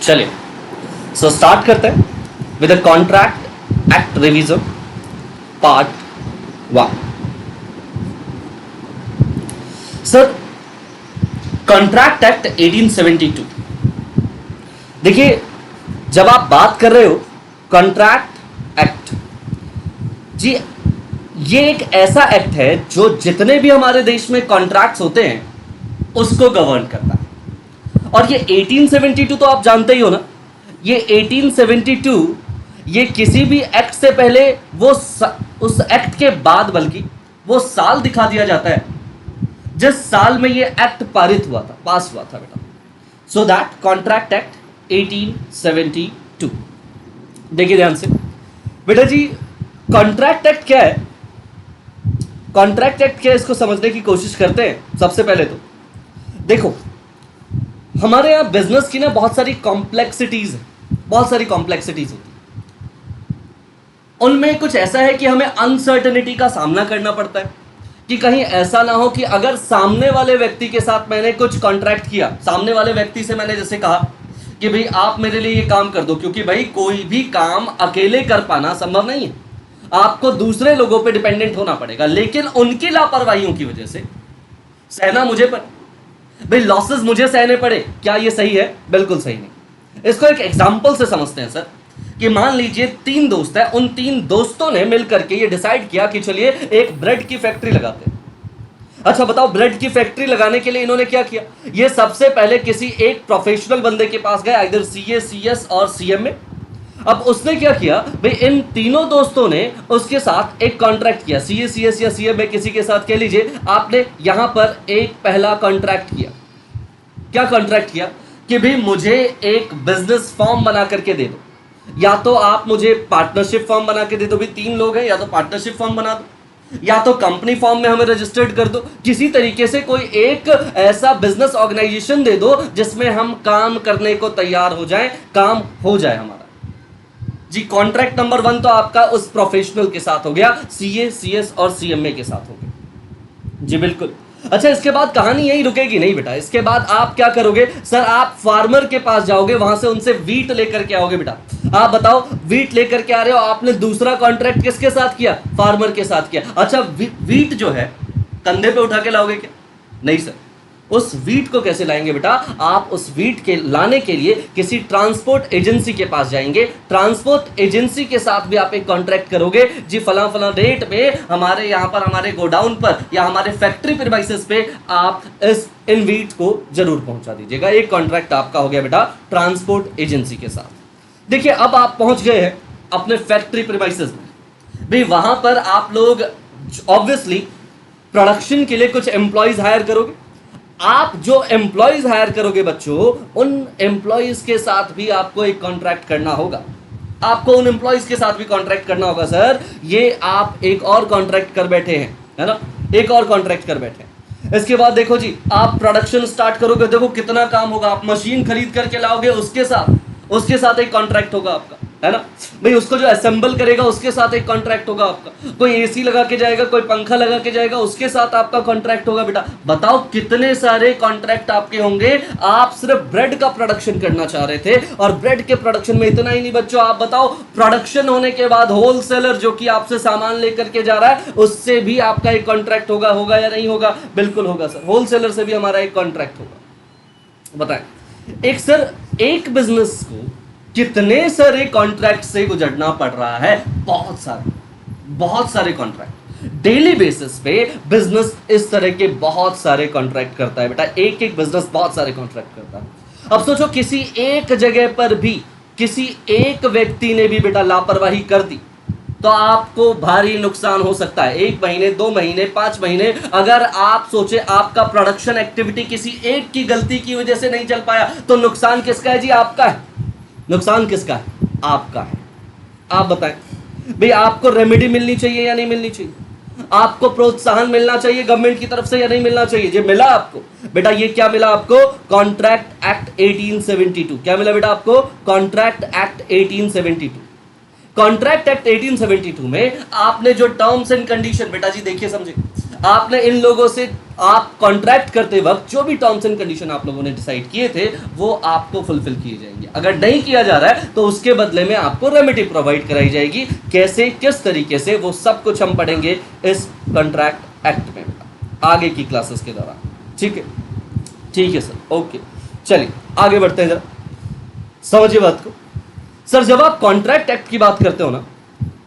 चलिए so start करते हैं with contract act revision part 1। Sir contract act 1872, देखिए जब आप बात कर रहे हो कॉन्ट्रैक्ट एक्ट, जी ये एक ऐसा एक्ट है जो जितने भी हमारे देश में कॉन्ट्रैक्ट्स होते हैं उसको गवर्न करता है। और ये 1872 तो आप जानते ही हो ना, ये 1872 ये किसी भी एक्ट से पहले उस एक्ट के बाद बल्कि वो साल दिखा दिया जाता है जिस साल में ये एक्ट पारित हुआ था, पास हुआ था बेटा। So that contract act 1872। देखिए ध्यान से बेटा जी, कॉन्ट्रैक्ट एक्ट क्या है? कॉन्ट्रैक्ट एक्ट क्या है इसको समझने की कोशिश करते हैं। सबसे पहले तो देखो, हमारे यहाँ बिजनेस की ना बहुत सारी कॉम्प्लेक्सिटीज है, बहुत सारी कॉम्प्लेक्सिटीज होती है। उनमें कुछ ऐसा है कि हमें अनसर्टेनिटी का सामना करना पड़ता है कि कहीं ऐसा ना हो कि अगर सामने वाले व्यक्ति के साथ मैंने कुछ कॉन्ट्रैक्ट किया, सामने वाले व्यक्ति से मैंने जैसे कहा कि भाई आप मेरे लिए ये काम कर दो, क्योंकि भाई कोई भी काम अकेले कर पाना संभव नहीं है, आपको दूसरे लोगों पे डिपेंडेंट होना पड़ेगा। लेकिन उनकी लापरवाहियों की वजह से सहना मुझे पड़े, भाई लॉसेस मुझे सहने पड़े, क्या ये सही है? बिल्कुल सही नहीं। इसको एक एग्जांपल से समझते हैं सर, कि मान लीजिए 3 दोस्त हैं, उन 3 दोस्तों ने मिलकर के ये डिसाइड किया कि चलिए एक ब्रेड की फैक्ट्री लगाते हैं। अच्छा बताओ, ब्रेड की फैक्ट्री लगाने के लिए इन्होंने क्या किया? ये सबसे पहले किसी एक प्रोफेशनल बंदे के पास गए, इधर सीए, सीएस और सीएमए। अब उसने क्या किया भाई, इन तीनों दोस्तों ने उसके साथ एक कॉन्ट्रैक्ट किया, सीए, सीएस या सीएमए किसी के साथ कह लीजिए, आपने यहां पर एक पहला कॉन्ट्रैक्ट किया। क्या कॉन्ट्रैक्ट किया कि भाई मुझे एक बिजनेस फॉर्म बना करके दे दो, या तो आप मुझे पार्टनरशिप फॉर्म बना के दे दो, भाई 3 लोग हैं, या तो पार्टनरशिप फॉर्म बना दो, या तो कंपनी फॉर्म में हमें रजिस्टर्ड कर दो, किसी तरीके से कोई एक ऐसा बिजनेस ऑर्गेनाइजेशन दे दो जिसमें हम काम करने को तैयार हो जाएं, काम हो जाए हमारा। जी कॉन्ट्रैक्ट नंबर 1 तो आपका उस प्रोफेशनल के साथ हो गया, सीए, सीएस और सीएमए के साथ हो गया। जी बिल्कुल। अच्छा, इसके बाद कहानी यही रुकेगी नहीं बेटा। इसके बाद आप क्या करोगे सर? आप फार्मर के पास जाओगे, वहां से उनसे वीट लेकर के आओगे। बेटा आप बताओ, वीट लेकर के आ रहे हो, आपने दूसरा कॉन्ट्रैक्ट किसके साथ किया? फार्मर के साथ किया। अच्छा, वीट जो है कंधे पे उठा के लाओगे क्या? नहीं सर। उस वीट को कैसे लाएंगे बेटा? आप उस वीट के लाने के लिए किसी ट्रांसपोर्ट एजेंसी के पास जाएंगे, ट्रांसपोर्ट एजेंसी के साथ भी आप एक कॉन्ट्रैक्ट करोगे, जी फला फला रेट पे हमारे यहाँ पर, हमारे गोडाउन पर या हमारे फैक्ट्री प्रीमाइसेस पे आप इन वीट को जरूर पहुंचा दीजिएगा। एक कॉन्ट्रैक्ट आपका हो गया बेटा ट्रांसपोर्ट एजेंसी के साथ। देखिए अब आप पहुंच गए हैं अपने फैक्ट्री प्रीमाइसेस में, भाई वहां पर आप लोग ऑब्वियसली प्रोडक्शन के लिए कुछ एम्प्लॉयज हायर करोगे। आप जो एम्प्लॉयज हायर करोगे बच्चों, उन एम्प्लॉयज के साथ भी आपको एक कॉन्ट्रैक्ट करना होगा। आपको उन एम्प्लॉयज के साथ भी कॉन्ट्रैक्ट करना होगा सर। ये आप एक और कॉन्ट्रैक्ट कर बैठे हैं, है ना, एक और कॉन्ट्रैक्ट कर बैठे हैं। इसके बाद देखो जी, आप प्रोडक्शन स्टार्ट करोगे, देखो कितना काम होगा। आप मशीन खरीद करके लाओगे, उसके साथ एक कॉन्ट्रैक्ट होगा आपका, है ना भाई। उसको जो असेंबल करेगा उसके साथ एक कॉन्ट्रैक्ट होगा आपका। कोई एसी लगा के जाएगा, कोई पंखा लगा के जाएगा, उसके साथ आपका कॉन्ट्रैक्ट होगा। बेटा बताओ कितने सारे कॉन्ट्रैक्ट आपके होंगे। आप सिर्फ ब्रेड का प्रोडक्शन करना चाह रहे थे, और ब्रेड के प्रोडक्शन में इतना ही नहीं बच्चों, आप बताओ प्रोडक्शन होने के बाद होलसेलर जो कि आपसे सामान लेकर के जा रहा है, उससे भी आपका एक कॉन्ट्रैक्ट होगा या नहीं होगा? बिल्कुल होगा सर। होलसेलर से भी हमारा एक कॉन्ट्रैक्ट होगा। बताएं एक बिजनेस को कितने सारे कॉन्ट्रैक्ट से गुजरना पड़ रहा है? बहुत सारे कॉन्ट्रैक्ट। डेली बेसिस पे बिजनेस इस तरह के बहुत सारे कॉन्ट्रैक्ट करता है बेटा। एक बिजनेस बहुत सारे कॉन्ट्रैक्ट करता है। अब सोचो किसी एक जगह पर भी किसी एक व्यक्ति ने भी बेटा लापरवाही कर दी तो आपको भारी नुकसान हो सकता है। 1 महीने, 2 महीने, 5 महीने। अगर आप सोचे आपका प्रोडक्शन एक्टिविटी किसी एक की गलती की वजह से नहीं चल पाया तो नुकसान किसका है? जी आपका है। नुकसान किसका है? आपका है। आप बताएं भाई, आपको रेमेडी मिलनी चाहिए या नहीं मिलनी चाहिए? आपको प्रोत्साहन मिलना चाहिए गवर्नमेंट की तरफ से या नहीं मिलना चाहिए? जी मिला आपको बेटा। ये क्या मिला आपको? Contract act 1872। क्या मिला बेटा आपको? Contract act 1872। कॉन्ट्रैक्ट एक्ट 1872 में आपने जो टर्म्स एंड कंडीशन, बेटा जी देखिए समझे, आपने इन लोगों से आप कॉन्ट्रैक्ट करते वक्त जो भी टर्म्स एंड कंडीशन आप लोगों ने डिसाइड किए थे वो आपको फुलफिल किए जाएंगे। अगर नहीं किया जा रहा है तो उसके बदले में आपको रेमेडी प्रोवाइड कराई जाएगी। कैसे, किस तरीके से, वो सब कुछ हम पढ़ेंगे इस कॉन्ट्रैक्ट एक्ट में आगे की क्लासेस के दौरान। ठीक है, ठीक है सर, ओके। चलिए आगे बढ़ते हैं, जरा समझिए बात को। सर जब आप कॉन्ट्रैक्ट एक्ट की बात करते हो ना,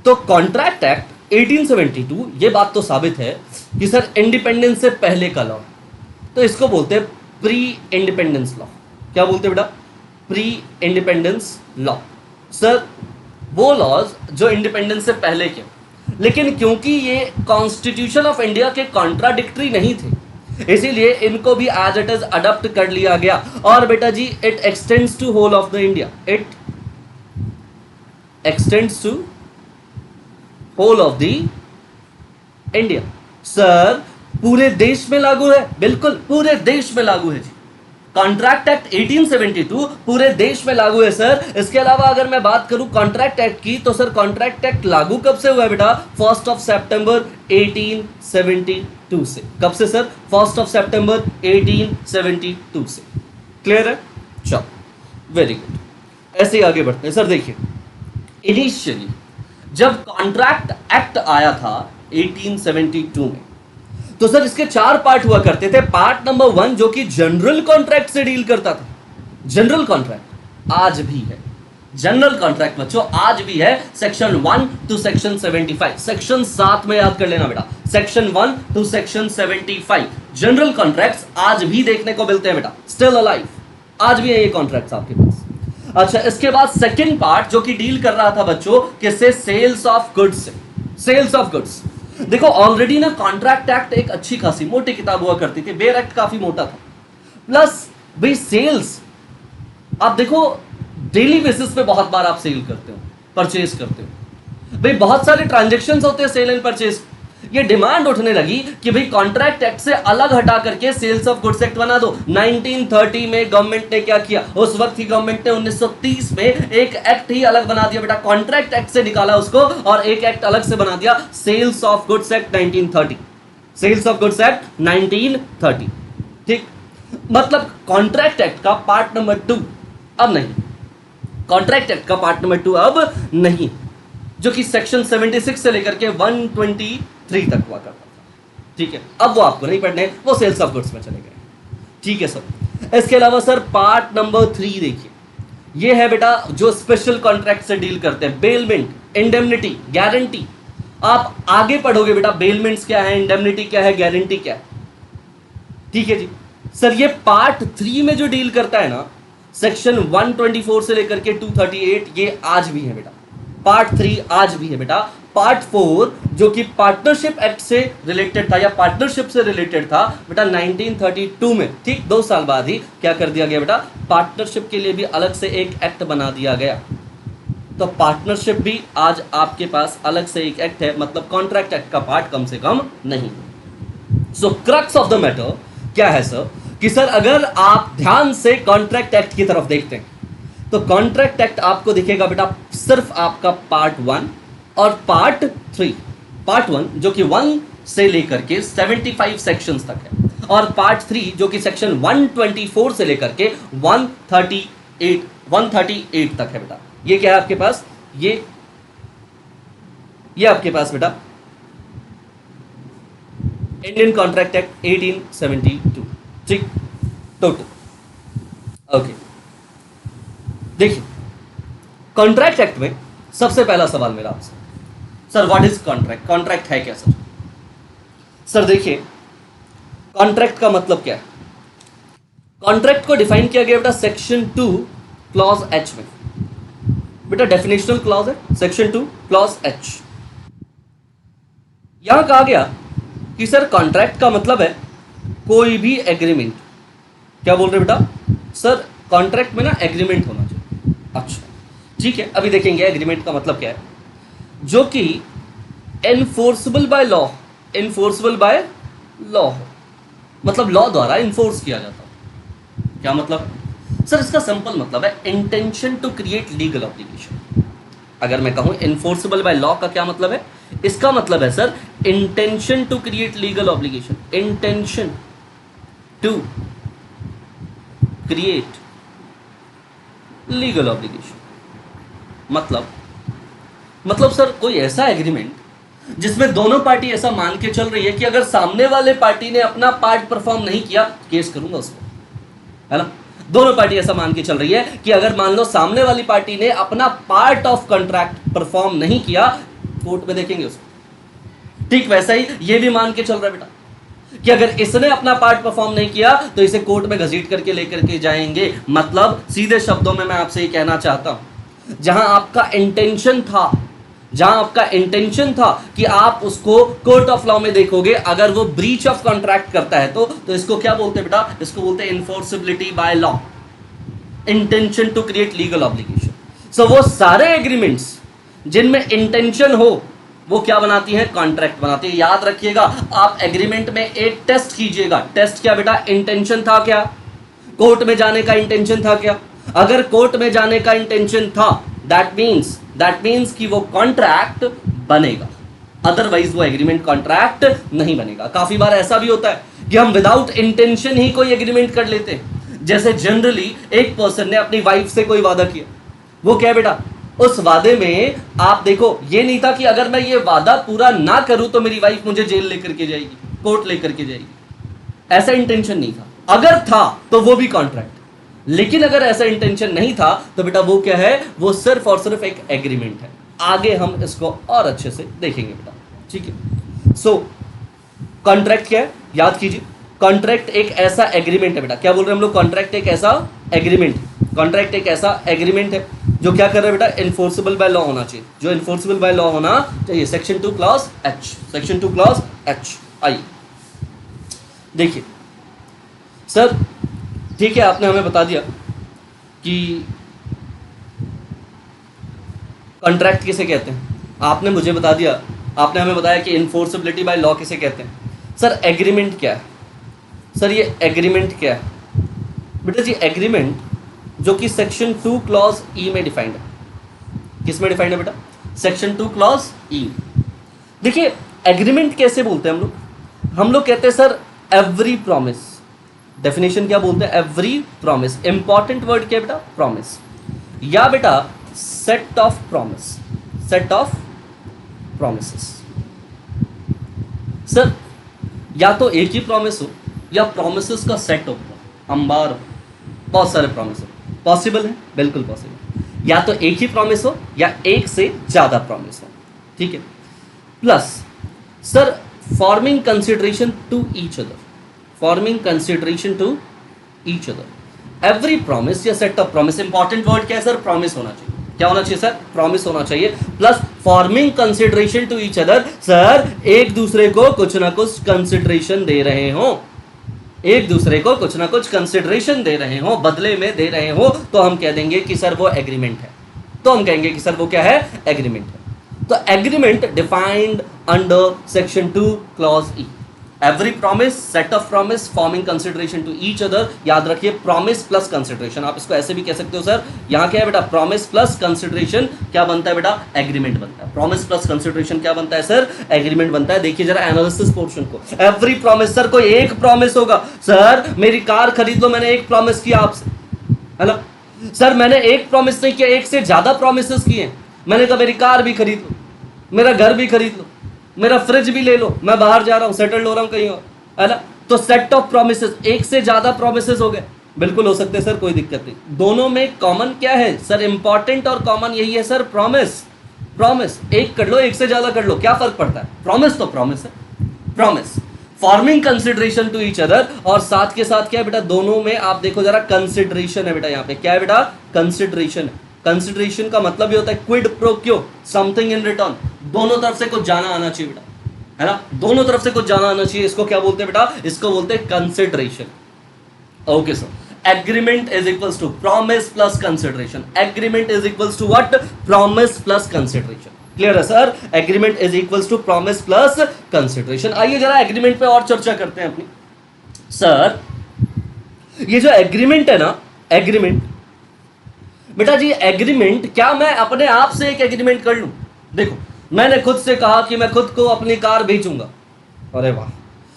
तो कॉन्ट्रैक्ट एक्ट 1872 ये बात तो साबित है कि सर इंडिपेंडेंस से पहले का लॉ, तो इसको बोलते हैं प्री इंडिपेंडेंस लॉ। क्या बोलते हैं बेटा? Pre independence law. सर वो लॉज जो इंडिपेंडेंस से पहले के, लेकिन क्योंकि ये कॉन्स्टिट्यूशन ऑफ इंडिया के कॉन्ट्राडिक्टरी नहीं थे, इसीलिए इनको भी एज इट इज अडॉप्ट कर लिया गया। और बेटा जी it extends to whole of the India, it extends to whole of the India. Sir पूरे देश में लागू है? बिल्कुल पूरे देश में लागू है जी। कॉन्ट्रैक्ट एक्ट 1872 पूरे देश में लागू है सर। इसके अलावा अगर मैं बात करूं कॉन्ट्रैक्ट एक्ट की, तो सर कॉन्ट्रैक्ट एक्ट लागू कब से हुआ है बेटा? 1 सितंबर 1872 से। कब से सर? 1 सितंबर 1872 से। क्लियर है? चलो वेरी गुड, ऐसे ही आगे बढ़ते हैं। सर देखिए इनिशियली जब कॉन्ट्रैक्ट एक्ट आया था 1872 में, तो सर इसके 4 पार्ट हुआ करते थे। पार्ट नंबर 1 जो कि जनरल कॉन्ट्रैक्ट से डील करता था। जनरल कॉन्ट्रैक्ट आज भी है, जनरल कॉन्ट्रैक्ट बच्चों आज भी है। सेक्शन 1 टू सेक्शन 75, सेक्शन 7 में याद कर लेना बेटा, section 1 to section 75 general contracts आज भी देखने को मिलते हैं बेटा, स्टिल अलाइव, आज भी है ये कॉन्ट्रैक्ट्स आपके पास। अच्छा इसके बाद सेकेंड पार्ट जो कि डील कर रहा था बच्चों किससे? सेल्स ऑफ गुड्स से। सेल्स ऑफ गुड्स, देखो ऑलरेडी ना कॉन्ट्रैक्ट एक्ट एक अच्छी खासी मोटी किताब हुआ करती थी, बेयर एक्ट काफी मोटा था, प्लस भाई सेल्स आप देखो डेली बेसिस पे बहुत बार आप सेल करते हो, परचेज करते हो, भाई बहुत सारे ट्रांजेक्शन्स होते हैं सेल एंड परचेज। ये डिमांड उठने लगी कि भाई कॉन्ट्रैक्ट एक्ट से अलग हटा करके सेल्स ऑफ गुड्स एक्ट बना दो। 1930 में गवर्नमेंट ने क्या किया? उस वक्त ही गवर्नमेंट ने 1930 में एक एक्ट ही अलग बना दिया बेटा, कॉन्ट्रैक्ट एक्ट से निकाला उसको और एक एक्ट अलग से बना दिया, sales of goods act 1930। Sales of goods act 1930। ठीक, मतलब कॉन्ट्रैक्ट एक्ट का पार्ट नंबर 2 अब नहीं, कॉन्ट्रैक्ट एक्ट का पार्ट नंबर 2 अब नहीं, जो कि सेक्शन 76 से लेकर के 123 तक हुआ करता था। ठीक है, अब वो आपको नहीं पढ़ने, वो सेल्स ऑफ गुड्स में चले गए। ठीक है सर। इसके अलावा सर पार्ट नंबर 3 देखिए, ये है बेटा जो स्पेशल कॉन्ट्रैक्ट से डील करते हैं, बेलमेंट, इंडेमनिटी, गारंटी। आप आगे पढ़ोगे बेटा बेलमेंट्स क्या है, इंडेमनिटी क्या है, गारंटी क्या है। ठीक है जी सर। ये पार्ट 3 में जो डील करता है ना, सेक्शन 124 से लेकर के 238, ये आज भी है बेटा, पार्ट 3 आज भी है बेटा। पार्ट 4 जो कि पार्टनरशिप एक्ट से रिलेटेड था या पार्टनरशिप से रिलेटेड था बेटा 1932 में, ठीक 2 साल बाद ही क्या कर दिया गया बेटा, पार्टनरशिप के लिए भी अलग से एक एक्ट बना दिया गया। तो पार्टनरशिप भी आज आपके पास अलग से एक एक्ट है, मतलब कॉन्ट्रैक्ट एक्ट का पार्ट कम से कम नहीं। सो क्रक्स ऑफ द मैटर क्या है सर, कि सर अगर आप ध्यान से कॉन्ट्रैक्ट एक्ट की तरफ देखते हैं तो कॉन्ट्रैक्ट एक्ट आपको दिखेगा बेटा सिर्फ आपका पार्ट 1 और पार्ट 3। पार्ट 1 जो कि 1 से लेकर के 75 सेक्शंस तक है, और पार्ट 3 जो कि सेक्शन 124 से लेकर के 138 तक है बेटा। ये क्या है आपके पास? ये आपके पास बेटा इंडियन कॉन्ट्रैक्ट एक्ट 1872। ठीक, टोटल ओके। देखिए कॉन्ट्रैक्ट एक्ट में सबसे पहला सवाल मेरा आपसे, sir what is contract? Contract है क्या सर? सर देखिए कॉन्ट्रैक्ट का मतलब क्या है? कॉन्ट्रैक्ट को डिफाइन किया गया बेटा सेक्शन 2 क्लॉज एच में। बेटा डेफिनेशनल क्लॉज है सेक्शन 2 क्लॉज एच। यहां कहा गया कि सर कॉन्ट्रैक्ट का मतलब है कोई भी एग्रीमेंट। क्या बोल रहे बेटा? सर कॉन्ट्रैक्ट में ना एग्रीमेंट होना चाहिए। अच्छा ठीक है, अभी देखेंगे एग्रीमेंट का मतलब क्या है। जो कि enforceable by law, enforceable by law मतलब लॉ द्वारा इन्फोर्स किया जाता है। क्या मतलब? सर इसका सिंपल मतलब है intention to create legal obligation. अगर मैं कहूं एनफोर्सेबल बाय लॉ का क्या मतलब है? इसका मतलब है sir intention to create legal obligation, intention to create legal obligation. मतलब सर कोई ऐसा एग्रीमेंट जिसमें दोनों पार्टी ऐसा मान के चल रही है कि अगर सामने वाले पार्टी ने अपना पार्ट परफॉर्म नहीं किया केस करूंगा उसको, है ना। दोनों पार्टी ऐसा मान के चल रही है कि अगर मान लो सामने वाली पार्टी ने अपना पार्ट ऑफ कॉन्ट्रैक्ट परफॉर्म नहीं किया, कोर्ट में देखेंगे उसको। ठीक वैसा ही ये भी मान के चल रहा है बेटा कि अगर इसने अपना पार्ट परफॉर्म नहीं किया तो इसे कोर्ट में घसीट करके लेकर के जाएंगे। मतलब सीधे शब्दों में मैं आपसे ये कहना चाहता हूं, जहां आपका इंटेंशन था कि आप उसको कोर्ट ऑफ लॉ में देखोगे, अगर वो ब्रीच ऑफ कॉन्ट्रैक्ट करता है तो इसको क्या बोलते हैं बेटा, इसको बोलते हैं enforceability by law, intention to create legal obligation. So वो सारे एग्रीमेंट्स जिनमें इंटेंशन हो वो क्या बनाती है, कॉन्ट्रैक्ट बनाती है। याद रखिएगा, आप एग्रीमेंट में एक टेस्ट कीजिएगा। टेस्ट क्या बेटा, इंटेंशन था क्या, कोर्ट में जाने का इंटेंशन था क्या। अगर कोर्ट में जाने का इंटेंशन था, दैट मीन्स कि वो कॉन्ट्रैक्ट बनेगा, अदरवाइज वो एग्रीमेंट कॉन्ट्रैक्ट नहीं बनेगा। काफी बार ऐसा भी होता है कि हम विदाउट इंटेंशन ही कोई एग्रीमेंट कर लेते हैं। जैसे जनरली एक पर्सन ने अपनी वाइफ से कोई वादा किया, वो क्या बेटा, उस वादे में आप देखो ये नहीं था कि अगर मैं ये वादा पूरा ना करूं तो मेरी वाइफ मुझे जेल लेकर के जाएगी, कोर्ट लेकर के जाएगी, ऐसा इंटेंशन नहीं था। अगर था तो वो भी कॉन्ट्रैक्ट, लेकिन अगर ऐसा इंटेंशन नहीं था तो बेटा वो क्या है, वो सिर्फ और सिर्फ एक एग्रीमेंट है। आगे हम इसको और अच्छे से देखेंगे बेटा, ठीक है। सो कॉन्ट्रैक्ट क्या है, याद कीजिए, कॉन्ट्रैक्ट एक ऐसा एग्रीमेंट है बेटा। क्या बोल रहे हैं हम लोग, कॉन्ट्रैक्ट एक ऐसा एग्रीमेंट, कॉन्ट्रैक्ट एक ऐसा एग्रीमेंट है जो क्या कर रहा है बेटा, इन्फोर्सिबल बाय लॉ होना चाहिए, जो इन्फोर्सिबल बाय लॉ होना चाहिए। Section 2 clause H, section 2 clause H. आइए देखिए सर, ठीक है, आपने हमें बता दिया कि कॉन्ट्रैक्ट किसे कहते हैं, आपने मुझे बता दिया, आपने हमें बताया कि इन्फोर्सिबिलिटी बाय लॉ किसे कहते हैं। सर एग्रीमेंट क्या है, सर ये एग्रीमेंट क्या है बेटा जी, एग्रीमेंट जो कि सेक्शन 2 क्लॉज ई में डिफाइंड है। किस में डिफाइंड है बेटा, सेक्शन 2 क्लॉज ई। देखिए एग्रीमेंट कैसे बोलते हैं हम लोग कहते हैं सर एवरी प्रॉमिस। डेफिनेशन क्या बोलते हैं, एवरी प्रॉमिस। इंपॉर्टेंट वर्ड क्या है बेटा, प्रॉमिस, या बेटा set of promise, set of promises. Sir या तो एक ही प्रॉमिस हो या प्रॉमिसेस का सेट हो, अंबार हो, बहुत सारे प्रॉमिस हो, पॉसिबल है, बिल्कुल पॉसिबल। या तो एक ही प्रॉमिस हो या एक से ज्यादा प्रॉमिस हो, ठीक है। Plus sir forming consideration to each other, forming consideration to each other. Every promise या set of promise, important word क्या है सर, प्रॉमिस होना चाहिए। क्या होना चाहिए सर, प्रॉमिस होना चाहिए। Plus forming consideration to each other, sir एक दूसरे को कुछ ना कुछ कंसिडरेशन दे रहे हो, एक दूसरे को कुछ ना कुछ कंसिडरेशन दे रहे हो, बदले में दे रहे हो, तो हम कह देंगे कि सर वो एग्रीमेंट है, तो हम कहेंगे कि सर वो क्या है, एग्रीमेंट है। तो agreement defined under section 2 clause E. Every promise, set of promise, forming consideration to each other. याद रखिए प्रॉमिस प्लस कंसिडरेशन, आप इसको ऐसे भी कह सकते हो सर, यहाँ क्या है बेटा, प्रॉमिस प्लस कंसिडरेशन क्या बनता है बेटा, एग्रीमेंट बनता है। प्रॉमिस प्लस कंसिडरेशन क्या बनता है सर, एग्रीमेंट बनता है। देखिए जरा एनालिसिस पोर्शन को, एवरी प्रॉमिस, सर कोई एक प्रॉमिस होगा, सर मेरी कार खरीद लो, मैंने एक प्रॉमिस किया आपसे, है ना। सर मैंने एक प्रॉमिस नहीं किया, एक से ज्यादा प्रोमिस किए, मैंने कहा मेरी कार भी खरीद लो, मेरा घर भी खरीद लो, मेरा फ्रिज भी ले लो, मैं बाहर जा रहा हूं, सेटल्ड हो रहा हूं कहीं और, है ना। तो सेट ऑफ प्रोमिसेस, एक से ज्यादा प्रोमिसेस हो गए, बिल्कुल हो सकते हैं सर, कोई दिक्कत नहीं। दोनों में कॉमन क्या है सर, इंपॉर्टेंट और कॉमन यही है सर, प्रॉमिस। प्रॉमिस एक कर लो, एक से ज्यादा कर लो, क्या फर्क पड़ता है, प्रॉमिस तो प्रॉमिस है। Promise, forming consideration to each other, और साथ के साथ क्या है बेटा, दोनों में आप देखो जरा कंसिडरेशन है बेटा, यहाँ पे क्या है बेटा, कंसिडरेशन है। कंसिडरेशन का मतलब ये होता है क्विड प्रो क्यो, समथिंग इन रिटर्न, दोनों तरफ से कुछ जाना आना चाहिए बेटा, है ना, दोनों तरफ से कुछ जाना आना चाहिए। इसको क्या बोलते हैं बेटा, इसको बोलते हैं consideration. Okay sir, agreement is equals to promise plus consideration. Agreement is equals to what, promise plus consideration. Clear है sir, agreement is equals to promise plus consideration. आइए जरा एग्रीमेंट पे और चर्चा करते हैं अपनी। सर ये जो एग्रीमेंट है ना, एग्रीमेंट बेटा जी, एग्रीमेंट क्या मैं अपने आप से एक एग्रीमेंट कर लूं? देखो मैंने खुद से कहा कि मैं खुद को अपनी कार बेचूंगा। अरे वाह,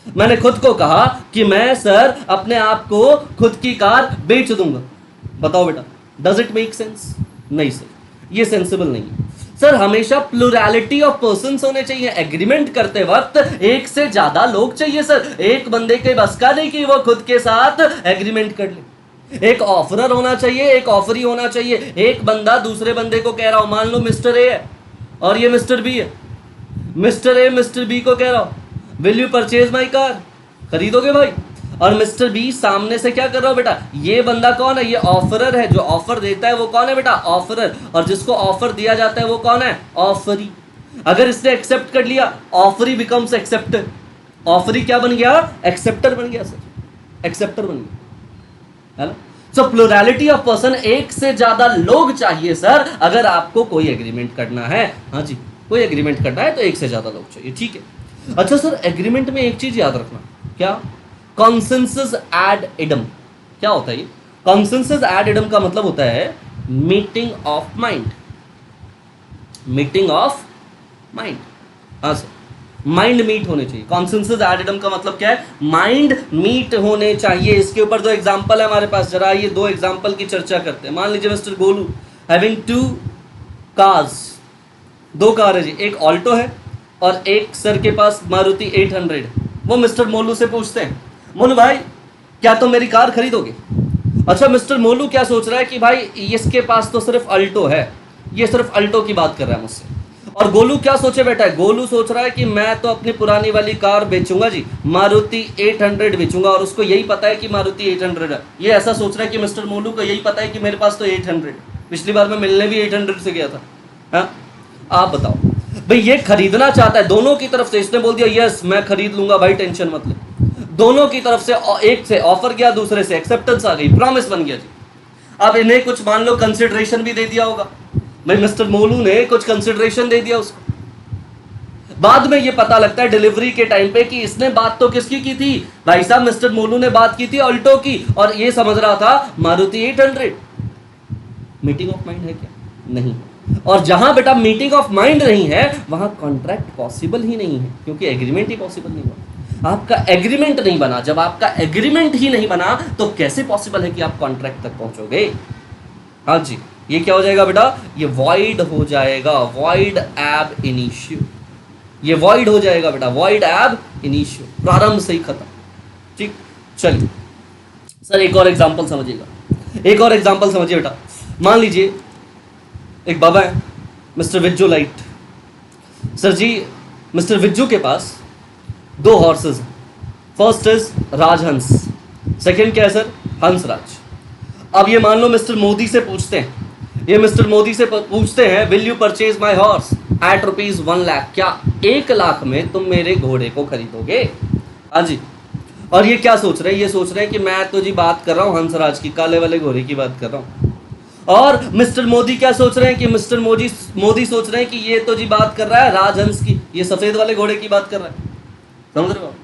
मैंने खुद को कहा कि मैं सर अपने आप को खुद की कार बेच दूंगा। बताओ बेटा, डज इट मेक सेंस? नहीं सर, ये सेंसिबल नहीं है सर। हमेशा प्लुरैलिटी ऑफ पर्संस होने चाहिए। एग्रीमेंट करते वक्त एक से ज्यादा लोग चाहिए सर। एक बंदे के बस का नहीं कि वो खुद के साथ एग्रीमेंट कर ले। एक ऑफरर होना चाहिए, एक ऑफरी होना चाहिए। एक बंदा दूसरे बंदे को कह रहा हो, मान लो मिस्टर ए है और ये मिस्टर बी है। मिस्टर ए मिस्टर बी को कह रहा हो, will you purchase my car, खरीदोगे भाई? और मिस्टर बी सामने से क्या कर रहा हो बेटा, ये बंदा कौन है? ये ऑफरर है। जो ऑफर देता है वो कौन है बेटा? ऑफरर। और जिसको ऑफर दिया जाता है वो कौन है? ऑफरी। अगर इसने एक्सेप्ट कर लिया, ऑफरी बिकम्स एक्सेप्टर। ऑफरी क्या बन गया? एक्सेप्टर बन गया सर, एक्सेप्टर बन गया, है ना? सो प्लुरैलिटी ऑफ पर्सन, एक से ज्यादा लोग चाहिए सर अगर आपको कोई एग्रीमेंट करना है। हाँ जी, कोई एग्रीमेंट करना है तो एक से ज्यादा लोग चाहिए, ठीक है। अच्छा सर, एग्रीमेंट में एक चीज याद रखना, क्या? Consensus ad idem. क्या होता है ये? कॉन्सेंसस एड इडम का मतलब होता है meeting of mind. Meeting of mind, हाँ सर, माइंड मीट होने चाहिए। कॉन्सेंसस एड इडम का मतलब क्या है? माइंड मीट होने चाहिए। इसके ऊपर दो एग्जांपल है हमारे पास, जरा ये दो एग्जांपल की चर्चा करते हैं। मान लीजिए mister Golu having 2 cars, 2 car है जी, एक ऑल्टो है और एक सर के पास मारुति 800। वो मिस्टर मोलू से पूछते हैं, मोलू भाई क्या तुम मेरी कार खरीदोगे? अच्छा, मिस्टर मोलू क्या सोच रहा है कि भाई इसके पास तो सिर्फ अल्टो है, ये सिर्फ अल्टो की बात कर रहा है मुझसे। और गोलू क्या सोचे बेटा है? गोलू सोच रहा है कि मैं तो अपनी पुरानी वाली कार बेचूंगा जी, मारुति 800 बेचूंगा। और उसको यही पता है कि मारुति 800 है। ये ऐसा सोच रहा है कि मिस्टर मोलू को यही पता है कि मेरे पास तो 800, पिछली बार मैं मिलने भी 800 से गया था। हाँ, आप बताओ भाई, ये खरीदना चाहता है दोनों की तरफ से। इसने बोल दिया यस मैं खरीद लूंगा भाई, टेंशन मत ले। दोनों की तरफ से, एक से ऑफर गया, दूसरे से एक्सेप्टेंस आ गई, प्रॉमिस बन गया जी। अब इन्हें कुछ मान लो कंसिडरेशन भी दे दिया होगा भाई, मिस्टर मोलू ने कुछ कंसिडरेशन दे दिया उसको। बाद में ये पता लगता है डिलीवरी के टाइम पे कि इसने बात तो किसकी की थी भाई साहब? मिस्टर मोलू ने बात की थी अल्टो की, और ये समझ रहा था मारुति 800। मीटिंग ऑफ माइंड है क्या? नहीं। और जहां बेटा मीटिंग ऑफ माइंड नहीं है वहां कॉन्ट्रैक्ट पॉसिबल ही नहीं है, क्योंकि एग्रीमेंट ही पॉसिबल नहीं हुआ। आपका एग्रीमेंट नहीं बना। जब आपका एग्रीमेंट ही नहीं बना तो कैसे पॉसिबल है कि आप कॉन्ट्रैक्ट तक पहुंचोगे? हाँ जी, ये क्या हो जाएगा बेटा? ये वॉइड हो जाएगा, वॉइड एब इनिशियो। ये वॉइड हो जाएगा बेटा, वॉइड एब इनिशियो, प्रारंभ से ही खत्म। ठीक, चलिए सर एक और एग्जांपल समझिएगा, एक और एग्जांपल समझिए बेटा। मान लीजिए एक बाबा है मिस्टर विज्जू लाइट। सर जी, मिस्टर विज्जू के पास 2 हॉर्सेस हैं। फर्स्ट इज राजहंस, सेकंड क्या है सर? हंसराज। अब ये मान लो मिस्टर मोदी से पूछते हैं, ये मिस्टर मोदी से पूछते हैं will you purchase my horse at ₹1 lakh, क्या 1 लाख में तुम मेरे घोड़े को खरीदोगे? हाँ जी। और ये क्या सोच रहे हैं? ये सोच रहे हैं कि मैं तो जी बात कर रहा हूँ हंसराज की, काले वाले घोड़े की बात कर रहा हूँ। और मिस्टर मोदी क्या सोच रहे हैं कि मिस्टर मोदी सोच रहे हैं कि ये तो जी बात कर रहा है राजहंस की, ये सफेद वाले घोड़े की बात कर रहा है। समझ रहे हो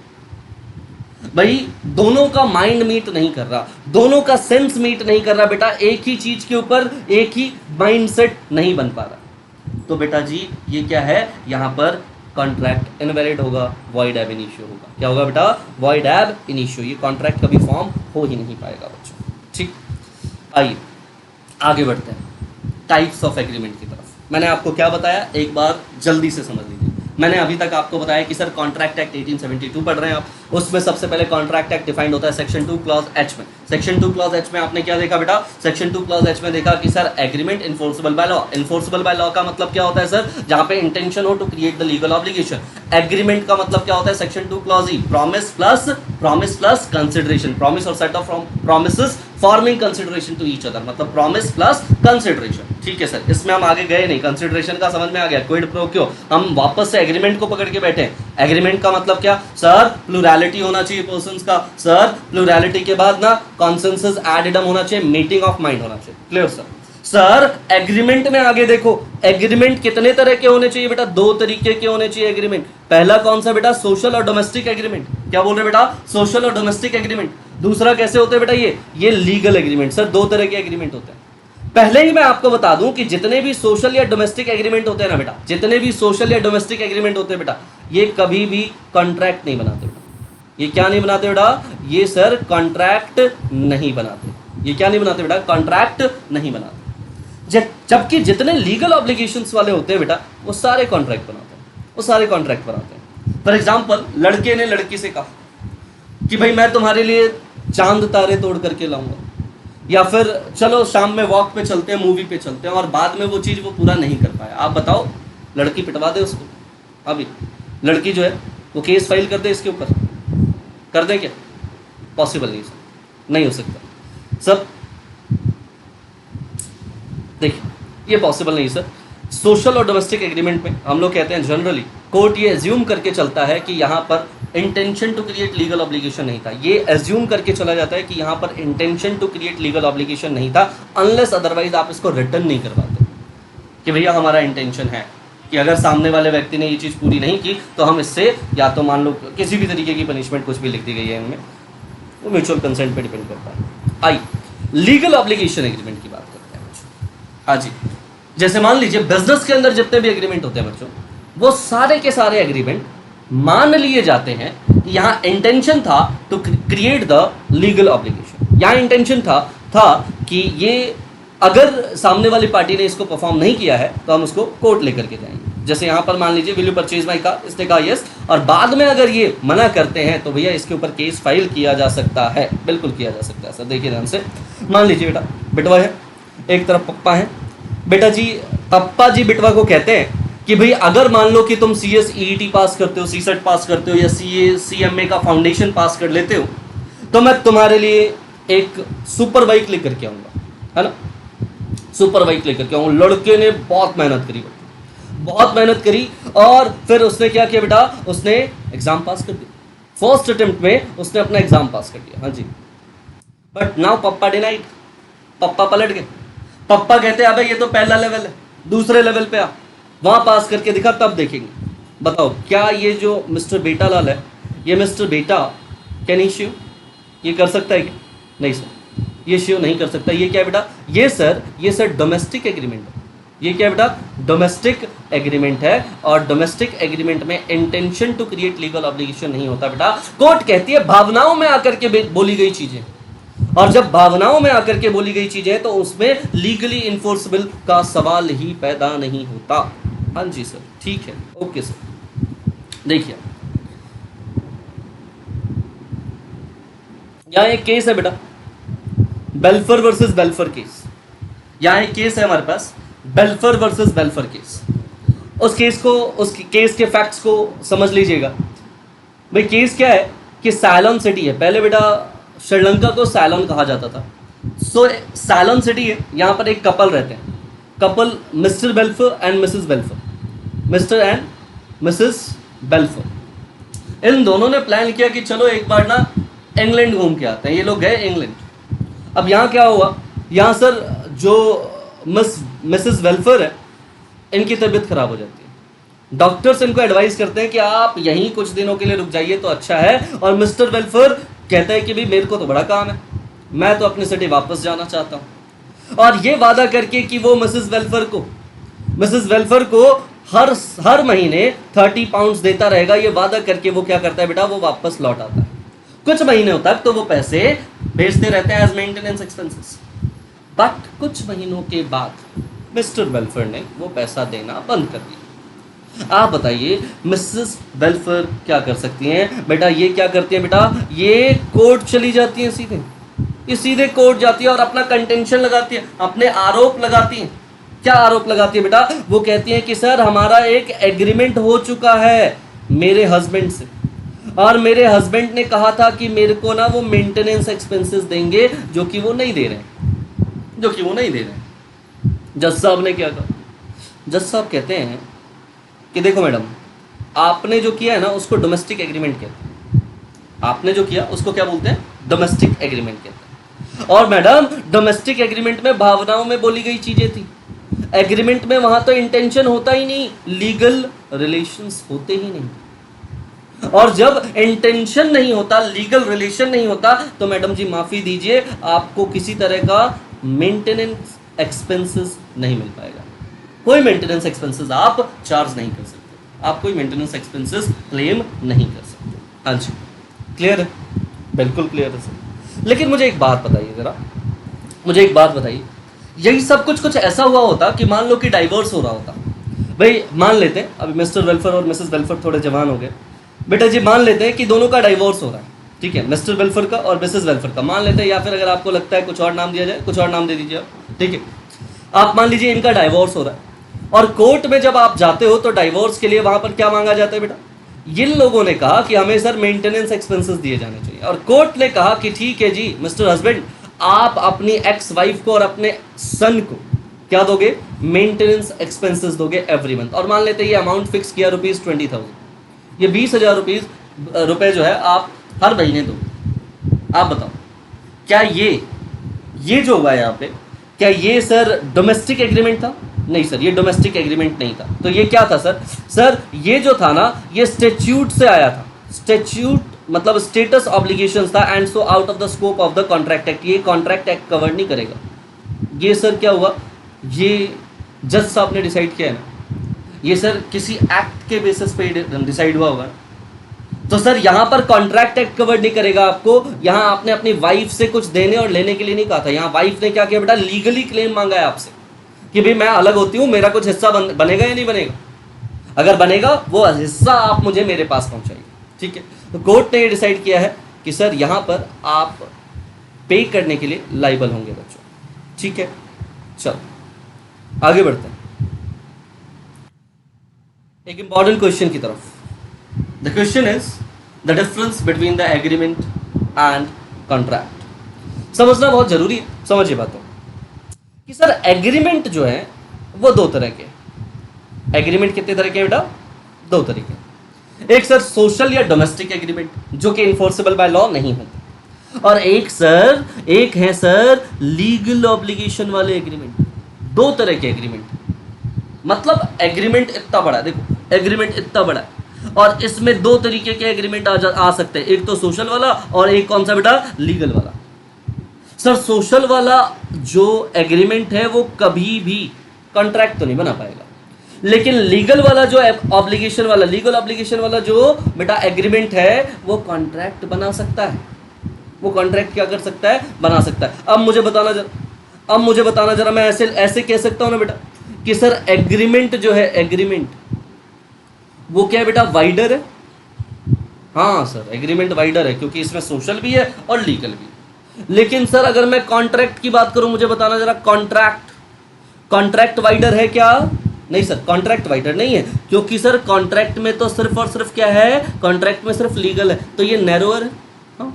भाई? दोनों का माइंड मीट नहीं कर रहा, दोनों का सेंस मीट नहीं कर रहा बेटा। एक ही चीज के ऊपर एक ही माइंडसेट नहीं बन पा रहा। तो बेटा जी ये क्या है? यहां पर कॉन्ट्रैक्ट इनवैलिड होगा, वॉइड एब इनिशियो होगा। क्या होगा बेटा? Void ab initio. ये कॉन्ट्रैक्ट कभी फॉर्म हो ही नहीं पाएगा बच्चों। ठीक, आइए आगे बढ़ते हैं टाइप्स ऑफ एग्रीमेंट की तरफ। मैंने आपको क्या बताया, एक बार जल्दी से समझ लीजिए। मैंने अभी तक आपको बताया कि सर कॉन्ट्रैक्ट एक्ट 1872 पढ़ रहे हैं आप, उसमें सबसे पहले कॉन्ट्रैक्ट एक्ट डिफाइंड होता है सेक्शन 2 क्लॉज एच में। सेक्शन 2 क्लॉज एच में आपने क्या देखा बेटा? सेक्शन 2 क्लॉज एच में देखा कि sir agreement enforceable by law. Enforceable by law का मतलब क्या होता है सर? जहां पे इंटेंशन हो to create the legal obligation. Agreement का मतलब क्या होता है? Section 2 clause E, promise plus consideration, promise और set of promises forming consideration to each other, मतलब प्रॉमिस प्लस कंसिडरेशन। ठीक है सर, इसमें हम आगे गए नहीं, कंसिडरेशन का समझ में आ गया, क्विड प्रो क्यो। हम वापस से एग्रीमेंट को पकड़ के बैठे हैं। एग्रीमेंट का मतलब क्या सर? प्लुरैलिटी होना चाहिए पर्संस का सर। प्लुरैलिटी के बाद ना कॉन्सेंसस एडिडम होना चाहिए, मीटिंग ऑफ माइंड होना चाहिए। Clear sir? सर एग्रीमेंट में आगे देखो, एग्रीमेंट कितने तरह के होने चाहिए बेटा? 2 तरीके के होने चाहिए एग्रीमेंट। पहला कौन सा बेटा? सोशल और डोमेस्टिक एग्रीमेंट। क्या बोल रहे बेटा? सोशल और डोमेस्टिक एग्रीमेंट। दूसरा कैसे होते हैं बेटा? ये लीगल एग्रीमेंट। सर 2 तरह के एग्रीमेंट होते हैं। पहले ही मैं आपको बता दूं कि जितने भी सोशल या डोमेस्टिक एग्रीमेंट होते हैं ना बेटा, जितने भी सोशल या डोमेस्टिक एग्रीमेंट होते हैं बेटा, ये कभी भी कॉन्ट्रैक्ट नहीं बनाते बेटा। ये क्या नहीं बनाते बेटा? ये सर कॉन्ट्रैक्ट नहीं बनाते। ये क्या नहीं बनाते बेटा? कॉन्ट्रैक्ट नहीं बनाते। जबकि जितने लीगल ऑब्लिगेशंस वाले होते हैं बेटा, वो सारे कॉन्ट्रैक्ट बनाते हैं, वो सारे कॉन्ट्रैक्ट बनाते हैं। फॉर एग्जाम्पल, लड़के ने लड़की से कहा कि भाई मैं तुम्हारे लिए चांद तारे तोड़ करके लाऊंगा, या फिर चलो शाम में वॉक पे चलते हैं, मूवी पे चलते हैं, और बाद में वो चीज़ वो पूरा नहीं कर पाया। आप बताओ, लड़की पिटवा दे उसको? अभी लड़की जो है वो केस फाइल कर दे इसके ऊपर, कर दें क्या? पॉसिबल नहीं सर, नहीं हो सकता सब। देखिए, ये पॉसिबल नहीं सर। सोशल और डोमेस्टिक एग्रीमेंट में हम लोग कहते हैं जनरली कोर्ट ये एज्यूम करके चलता है कि यहाँ पर intention to create legal obligation नहीं था। ये एज्यूम करके चला जाता है कि यहाँ पर intention to create legal obligation नहीं था, अनलेस अदरवाइज आप इसको रिटर्न नहीं करवाते कि भैया हमारा इंटेंशन है कि अगर सामने वाले व्यक्ति ने ये चीज़ पूरी नहीं की तो हम इससे या तो मान लो किसी भी तरीके की पनिशमेंट कुछ भी लिख दी गई है इनमें, वो म्यूचुअल कंसेंट पे डिपेंड करता है। आई लीगल ऑब्लिगेशन एग्रीमेंट की बात करते हैं बच्चों। हाँ जी, जैसे मान लीजिए बिजनेस के अंदर जितने भी एग्रीमेंट होते हैं बच्चों, वो सारे के सारे एग्रीमेंट मान लिए जाते हैं कि यहाँ इंटेंशन था to create the legal obligation. यहाँ इंटेंशन था कि ये अगर सामने वाली पार्टी ने इसको परफॉर्म नहीं किया है तो हम उसको कोर्ट लेकर के जाएंगे। जैसे यहाँ पर मान लीजिए will you purchase my car, इसने कहा यस, और बाद में अगर ये मना करते हैं तो भैया इसके ऊपर केस फाइल किया जा सकता है, बिल्कुल किया जा सकता है सर। देखिए ध्यान से, मान लीजिए बेटा बिटवा है, एक तरफ पप्पा है। बेटा जी, पप्पा जी बिटवा को कहते हैं कि भाई अगर मान लो कि तुम CS EET पास करते हो, CSET पास करते हो, या CA CMA का फाउंडेशन पास कर लेते हो, तो मैं तुम्हारे लिए एक सुपर बाइक लेकर के आऊँगा, है ना? सुपर बाइक लेकर के आऊँगा। लड़के ने बहुत मेहनत करी, बहुत मेहनत करी, और फिर उसने क्या किया बेटा? उसने एग्जाम पास कर दिया। फर्स्ट अटेम्प्ट में उसने अपना एग्जाम पास कर दिया। हाँ जी, बट नाउ पप्पा डिनाइड, पप्पा पलट गए। पप्पा कहते हैं अबे ये तो पहला लेवल है, दूसरे लेवल पे आ, वहां पास करके दिखा, तब देखेंगे। बताओ क्या ये जो मिस्टर बेटा लाल है, ये मिस्टर बेटा कैन ही शिव ये कर सकता है क्या? नहीं सर, ये शिव नहीं कर सकता। ये क्या है बेटा? ये सर डोमेस्टिक एग्रीमेंट है। ये क्या है बेटा? डोमेस्टिक एग्रीमेंट है, और डोमेस्टिक एग्रीमेंट में intention to create legal obligation नहीं होता बेटा। कोर्ट कहती है भावनाओं में आकर के बोली गई चीजें, और जब भावनाओं में आकर के बोली गई चीजें तो उसमें लीगली इन्फोर्सेबल का सवाल ही पैदा नहीं होता। हाँ जी सर, ठीक है, ओके सर। देखिए यहां एक केस है बेटा, बेल्फर वर्सेस बेल्फर केस। यहां एक केस है हमारे पास, बेल्फर वर्सेस बेल्फर केस। उस केस के फैक्ट्स को समझ लीजिएगा। भाई केस क्या है कि सैलॉन सिटी है। पहले बेटा श्रीलंका को सैलॉन कहा जाता था। सो सैलॉन सिटी है, यहाँ पर एक कपल रहते हैं, couple Mr Belfer and Mrs Belfer, Mr and Mrs Belfer. इन दोनों ने प्लान किया कि चलो एक बार ना इंग्लैंड घूम के आते हैं। ये लोग गए इंग्लैंड। अब यहाँ क्या हुआ, यहाँ सर जो मिसेस बेल्फर है, इनकी तबीयत खराब हो जाती है। डॉक्टर्स इनको एडवाइस करते हैं कि आप यहीं कुछ दिनों के लिए रुक जाइए तो अच्छा है, और मिस्टर बेल्फर कहता है कि भाई मेरे को तो बड़ा काम है, मैं तो अपनी सिटी वापस जाना चाहता हूँ। और ये वादा करके कि वो मिसेस वेल्फर को हर महीने 30 पाउंड्स देता रहेगा, ये वादा करके वो क्या करता है बेटा? वो वापस लौट आता है। कुछ महीनों तक तो वो पैसे भेजते रहते हैं एज मेंटेनेंस एक्सपेंसेस, बट कुछ महीनों के बाद मिस्टर वेल्फर ने वो पैसा देना बंद कर दिया। आप बताइए मिसेस वेल्फर क्या कर सकती हैं बेटा? ये क्या करती हैं बेटा? ये कोर्ट चली जाती हैं, सीधे कोर्ट जाती है और अपना कंटेंशन लगाती है, अपने आरोप लगाती हैं। क्या आरोप लगाती है बेटा? वो कहती हैं कि सर हमारा एक एग्रीमेंट हो चुका है मेरे हस्बैंड से, और मेरे हस्बैंड ने कहा था कि मेरे को ना वो मेंटेनेंस एक्सपेंसेस देंगे, जो कि वो नहीं दे रहे। जज साहब ने क्या कहा? जज साहब कहते हैं कि देखो मैडम, आपने जो किया है ना उसको डोमेस्टिक एग्रीमेंट कहते हैं। आपने जो किया उसको क्या बोलते हैं? डोमेस्टिक एग्रीमेंट कहते हैं। और मैडम डोमेस्टिक एग्रीमेंट में भावनाओं में बोली गई चीजें थी। एग्रीमेंट में वहां तो इंटेंशन होता ही नहीं, लीगल रिलेशंस होते ही नहीं। और जब इंटेंशन नहीं होता, लीगल रिलेशन नहीं होता, तो मैडम जी माफी दीजिए, आपको किसी तरह का मेंटेनेंस एक्सपेंसेस नहीं मिल पाएगा। कोई मेंटेनेंस एक्सपेंसेस आप चार्ज नहीं कर सकते, आप कोई मेंटेनेंस एक्सपेंसेस क्लेम नहीं कर सकते। हाँ जी, क्लियर है? बिल्कुल क्लियर है सर। लेकिन मुझे एक बात बताइए ज़रा, मुझे एक बात बताइए, यही सब कुछ ऐसा हुआ होता कि मान लो कि डाइवोर्स हो रहा होता। भाई मान लेते हैं अभी मिस्टर वेलफेयर और मिसेस वेलफेयर थोड़े जवान हो गए, बेटा जी मान लेते हैं कि दोनों का डाइवोर्स हो रहा है, ठीक है, मिस्टर वेलफेयर का और मिसेस वेलफेयर का मान लेते हैं, या फिर अगर आपको लगता है कुछ और नाम दिया जाए, कुछ और नाम दे दीजिए आप, ठीक है। आप मान लीजिए इनका डाइवोर्स हो रहा है और कोर्ट में जब आप जाते हो तो डाइवोर्स के लिए वहां पर क्या मांगा जाता है बेटा? इन लोगों ने कहा कि हमें सर मेंटेनेंस एक्सपेंसेस दिए जाने चाहिए, और कोर्ट ने कहा कि ठीक है जी मिस्टर हस्बैंड, आप अपनी एक्स वाइफ को और अपने सन को क्या दोगे? मेंटेनेंस एक्सपेंसेस दोगे एवरी मंथ। और मान लेते हैं ये अमाउंट फिक्स किया ₹20,000, ये 20,000 रुपये जो है आप हर महीने दो। आप बताओ क्या ये जो हुआ है यहाँ पे, क्या ये सर डोमेस्टिक एग्रीमेंट था? नहीं सर, ये डोमेस्टिक एग्रीमेंट नहीं था। तो ये क्या था सर? सर ये जो था ना, ये स्टैट्यूट से आया था। स्टैट्यूट मतलब स्टेटस ऑब्लिगेशंस था, and so out of the scope of the contract act, ये कॉन्ट्रैक्ट एक्ट कवर नहीं करेगा। ये सर क्या हुआ, ये जज साहब ने डिसाइड किया है ना, ये सर किसी एक्ट के बेसिस पे डिसाइड हुआ होगा। तो सर यहाँ पर कॉन्ट्रैक्ट एक्ट कवर नहीं करेगा आपको। यहाँ आपने अपनी वाइफ से कुछ देने और लेने के लिए नहीं कहा था, यहाँ वाइफ ने क्या किया बेटा? लीगली क्लेम मांगा है आपसे कि भाई मैं अलग होती हूँ, मेरा कुछ हिस्सा बनेगा या नहीं बनेगा? अगर बनेगा वो हिस्सा आप मुझे मेरे पास पहुंचाइए, ठीक है। तो कोर्ट ने ये डिसाइड किया है कि सर यहाँ पर आप पे करने के लिए लाइबल होंगे बच्चों, ठीक है। चलो आगे बढ़ते हैं एक इंपॉर्टेंट क्वेश्चन की तरफ। The question is the difference between the agreement and contract. समझना बहुत जरूरी है, समझिए बातों कि सर एग्रीमेंट जो है वो दो तरह के। एग्रीमेंट कितने तरह के बेटा? दो तरीके। एक सर सोशल या डोमेस्टिक एग्रीमेंट जो कि इन्फोर्सेबल बाय लॉ नहीं होते, और एक है सर लीगल ऑब्लिगेशन वाले एग्रीमेंट। दो तरह के एग्रीमेंट, मतलब एग्रीमेंट इतना बड़ा, देखो एग्रीमेंट इतना बड़ा है और इसमें दो तरीके के एग्रीमेंट आ सकते हैं, एक तो सोशल वाला और एक कौन सा बेटा? लीगल वाला। सर सोशल वाला जो एग्रीमेंट है वो कभी भी कॉन्ट्रैक्ट तो नहीं बना पाएगा, लेकिन लीगल वाला जो ऑब्लिगेशन वाला, लीगल ऑब्लिगेशन वाला जो बेटा एग्रीमेंट है वो कॉन्ट्रैक्ट बना सकता है। वो कॉन्ट्रैक्ट क्या कर सकता है? बना सकता है। अब मुझे बताना जरा, मैं ऐसे कह सकता हूं ना बेटा कि सर एग्रीमेंट जो है, एग्रीमेंट वो क्या है बेटा? वाइडर है। हाँ सर एग्रीमेंट वाइडर है क्योंकि इसमें सोशल भी है और लीगल भी। लेकिन सर अगर मैं कॉन्ट्रैक्ट की बात करूं, मुझे बताना जरा, कॉन्ट्रैक्ट वाइडर है क्या? नहीं सर, कॉन्ट्रैक्ट वाइडर नहीं है, क्योंकि सर कॉन्ट्रैक्ट में तो सिर्फ और सिर्फ क्या है? कॉन्ट्रैक्ट में सिर्फ लीगल है, तो ये नैरोअर है। हाँ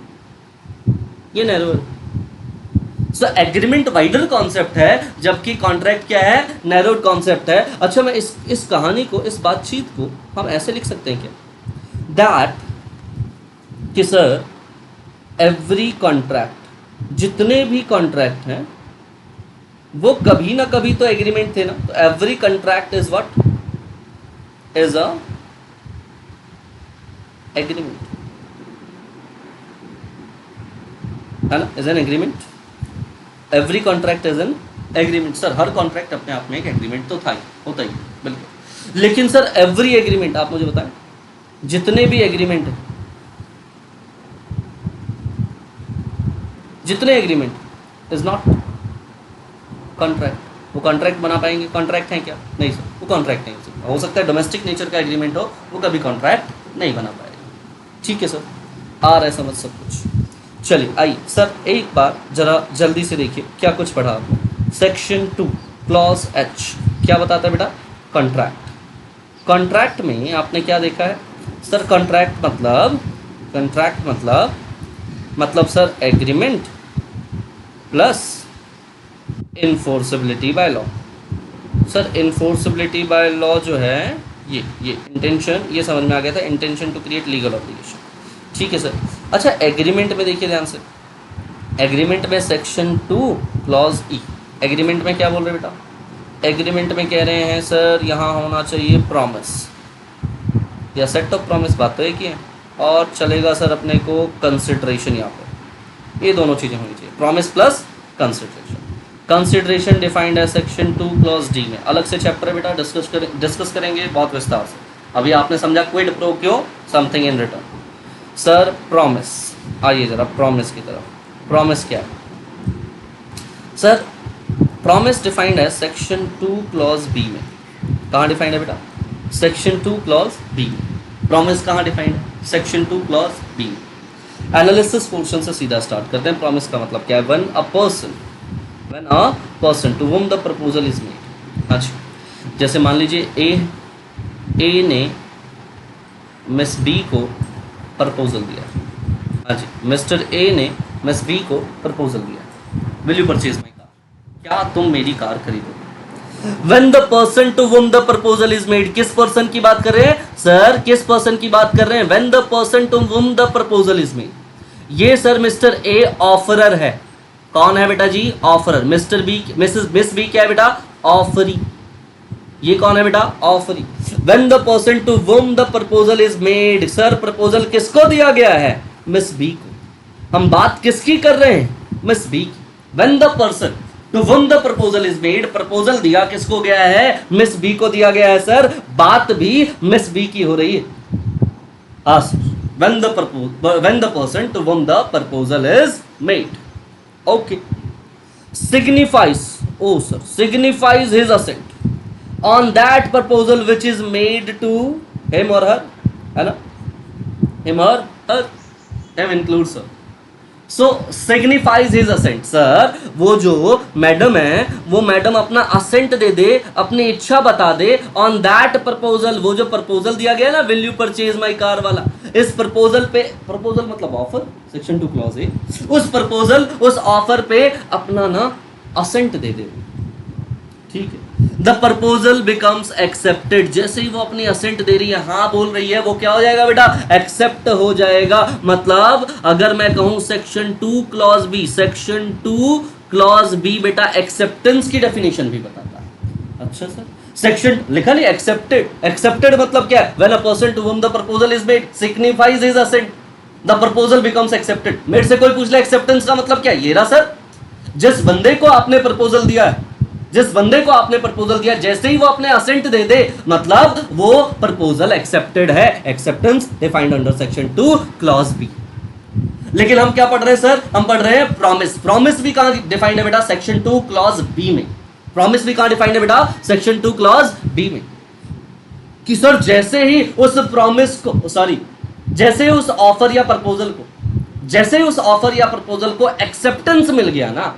ये नैरोअर है। सो एग्रीमेंट वाइडर कॉन्सेप्ट है, जबकि कॉन्ट्रैक्ट क्या है? नैरोड कॉन्सेप्ट है। अच्छा मैं इस कहानी को, इस बातचीत को हम ऐसे लिख सकते हैं क्या? दैट कि सर एवरी कॉन्ट्रैक्ट, जितने भी कॉन्ट्रैक्ट हैं वो कभी ना कभी तो एग्रीमेंट थे ना। तो every contract is what? Is a agreement, है ना? Is an agreement. Every contract is an agreement. Sir her contract अपने आप में एक एग्रीमेंट तो था ही, होता ही बिल्कुल। लेकिन सर एवरी एग्रीमेंट, आप मुझे बताएं, जितने भी एग्रीमेंट है, जितने एग्रीमेंट इज नॉट कॉन्ट्रैक्ट। वो कॉन्ट्रैक्ट बना पाएंगे? कॉन्ट्रैक्ट है क्या? नहीं सर, वो कॉन्ट्रैक्ट नहीं हो सकता है डोमेस्टिक नेचर का एग्रीमेंट हो, वो कभी कॉन्ट्रैक्ट नहीं बना पाएगा। ठीक है सर, आ रहा है समझ सब कुछ। चलिए आइए सर एक बार जरा जल्दी से देखिए क्या कुछ पढ़ा आपने। सेक्शन 2 क्लॉज एच क्या बताता है बेटा? कॉन्ट्रैक्ट। कॉन्ट्रैक्ट में आपने क्या देखा है सर? कॉन्ट्रैक्ट मतलब sir agreement plus enforceability by law. Sir enforceability by law जो है ये इंटेंशन, ये समझ में आ गया था, intention to create legal obligation. ठीक है सर। अच्छा एग्रीमेंट में देखिए ध्यान से, एग्रीमेंट में सेक्शन 2 क्लॉज ई, एग्रीमेंट में क्या बोल रहे बेटा? एग्रीमेंट में कह रहे हैं सर यहाँ होना चाहिए प्रॉमिस या सेट ऑफ प्रॉमिस, बात तो एक ही है, और चलेगा सर अपने को कंसिडरेशन, यहाँ पर ये दोनों चीज़ें होनी चाहिए, promise plus consideration. Consideration defined है सेक्शन 2 क्लॉज डी में, अलग से चैप्टर है बेटा, डिस्कस करेंगे बहुत विस्तार से। अभी आपने समझा क्विड प्रो क्यो, something in return. Sir promise, आइए जरा प्रॉमिस की तरफ। प्रॉमिस क्या है सर? प्रॉमिस डिफाइंड है सेक्शन 2 क्लॉज बी में। कहाँ डिफाइंड है बेटा? सेक्शन 2 क्लॉज बी में। प्रॉमिस कहाँ डिफाइंड है? सेक्शन 2 क्लॉज बी में। एनालिसिस पोर्शन से सीधा स्टार्ट करते हैं। प्रॉमिस का मतलब क्या है? When a person to whom the proposal is made. अच्छा, जैसे मान लीजिए ए ने मिस बी को प्रपोजल दिया। हाँ जी, मिस्टर ए ने मिस बी को प्रपोजल दिया, will you purchase my car? क्या तुम मेरी कार खरीदोगे? When the person to whom the proposal is made, किस पर्सन की बात कर रहे हैं सर? किस पर्सन की बात कर रहे हैं? When the person to whom the proposal is made, ये सर मिस्टर ए ऑफरर है। कौन है बेटा जी? Offeror. Mister B, miss B क्या है बेटा? ऑफरी। ये कौन है बेटा? Offeree. When the person to whom the proposal is made, sir proposal किसको दिया गया है? मिस बी को। हम बात किसकी कर रहे हैं? मिस बी की। When the person to whom the proposal is made, proposal दिया किसको गया है? मिस बी को दिया गया है सर। बात भी मिस बी की हो रही है। हाँ sir, when the person to whom the proposal is made, okay, signifies, oh sir, signifies his assent on that proposal which is made to him or her, है ना? him or her, him includes sir. So signifies his assent, sir वो जो madam है वो madam अपना ascent दे दे, अपनी इच्छा बता दे ऑन दैट प्रपोजल, वो जो प्रपोजल दिया गया ना, will you purchase my car वाला, इस प्रपोजल पे, प्रपोजल मतलब ऑफर, सेक्शन 2 क्लॉज ए, उस प्रपोजल, उस ऑफर पे अपना ना असेंट दे दे। ठीक है, द प्रपोजल बिकम्स एक्सेप्टेड। जैसे ही वो अपनी असेंट दे रही है, हाँ बोल रही है, वो क्या हो जाएगा बेटा? एक्सेप्ट हो जाएगा। मतलब अगर मैं कहूं section 2 clause B, section 2 clause B बेटा एक्सेप्टेंस की डेफिनेशन भी बताता है। अच्छा सर, सेक्शन लिखा नहीं, एक्सेप्टेड। एक्सेप्टेड मतलब क्या है? When a person to whom the proposal is made signifies his assent, the proposal becomes accepted। मेरे से कोई पूछ ले एक्सेप्टेंस का मतलब क्या है? ये रहा सर, जिस बंदे को आपने प्रपोजल दिया है, जिस बंदे को आपने प्रपोजल दिया, जैसे ही वो अपने असेंट दे दे, मतलब वो प्रपोजल एक्सेप्टेड है। Acceptance defined under section 2 clause B. लेकिन हम क्या पढ़ रहे हैं सर? हम पढ़ रहे हैं प्रॉमिस। प्रॉमिस भी कहां डिफाइंड है बेटा? सेक्शन 2 क्लॉज बी में। प्रॉमिस भी कहां डिफाइंड है बेटा? सेक्शन 2 क्लॉज बी में। कि सर जैसे ही उस प्रॉमिस को, सॉरी, जैसे ही उस ऑफर या प्रपोजल को, जैसे ही उस ऑफर या प्रपोजल को एक्सेप्टेंस मिल गया ना,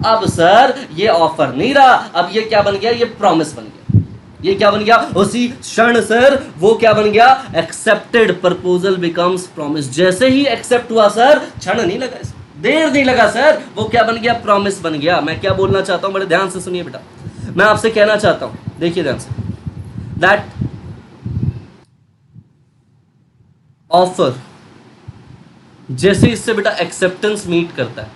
अब सर ये ऑफर नहीं रहा, अब ये क्या बन गया? ये प्रॉमिस बन गया। ये क्या बन गया? उसी क्षण सर वो क्या बन गया? एक्सेप्टेड। Proposal becomes promise. जैसे ही एक्सेप्ट हुआ सर, क्षण नहीं लगा, देर नहीं लगा सर, वो क्या बन गया? प्रॉमिस बन गया। मैं क्या बोलना चाहता हूं, बड़े ध्यान से सुनिए बेटा, मैं आपसे कहना चाहता हूं, देखिए ध्यान से, दैट ऑफर जैसे इससे बेटा एक्सेप्टेंस मीट करता है,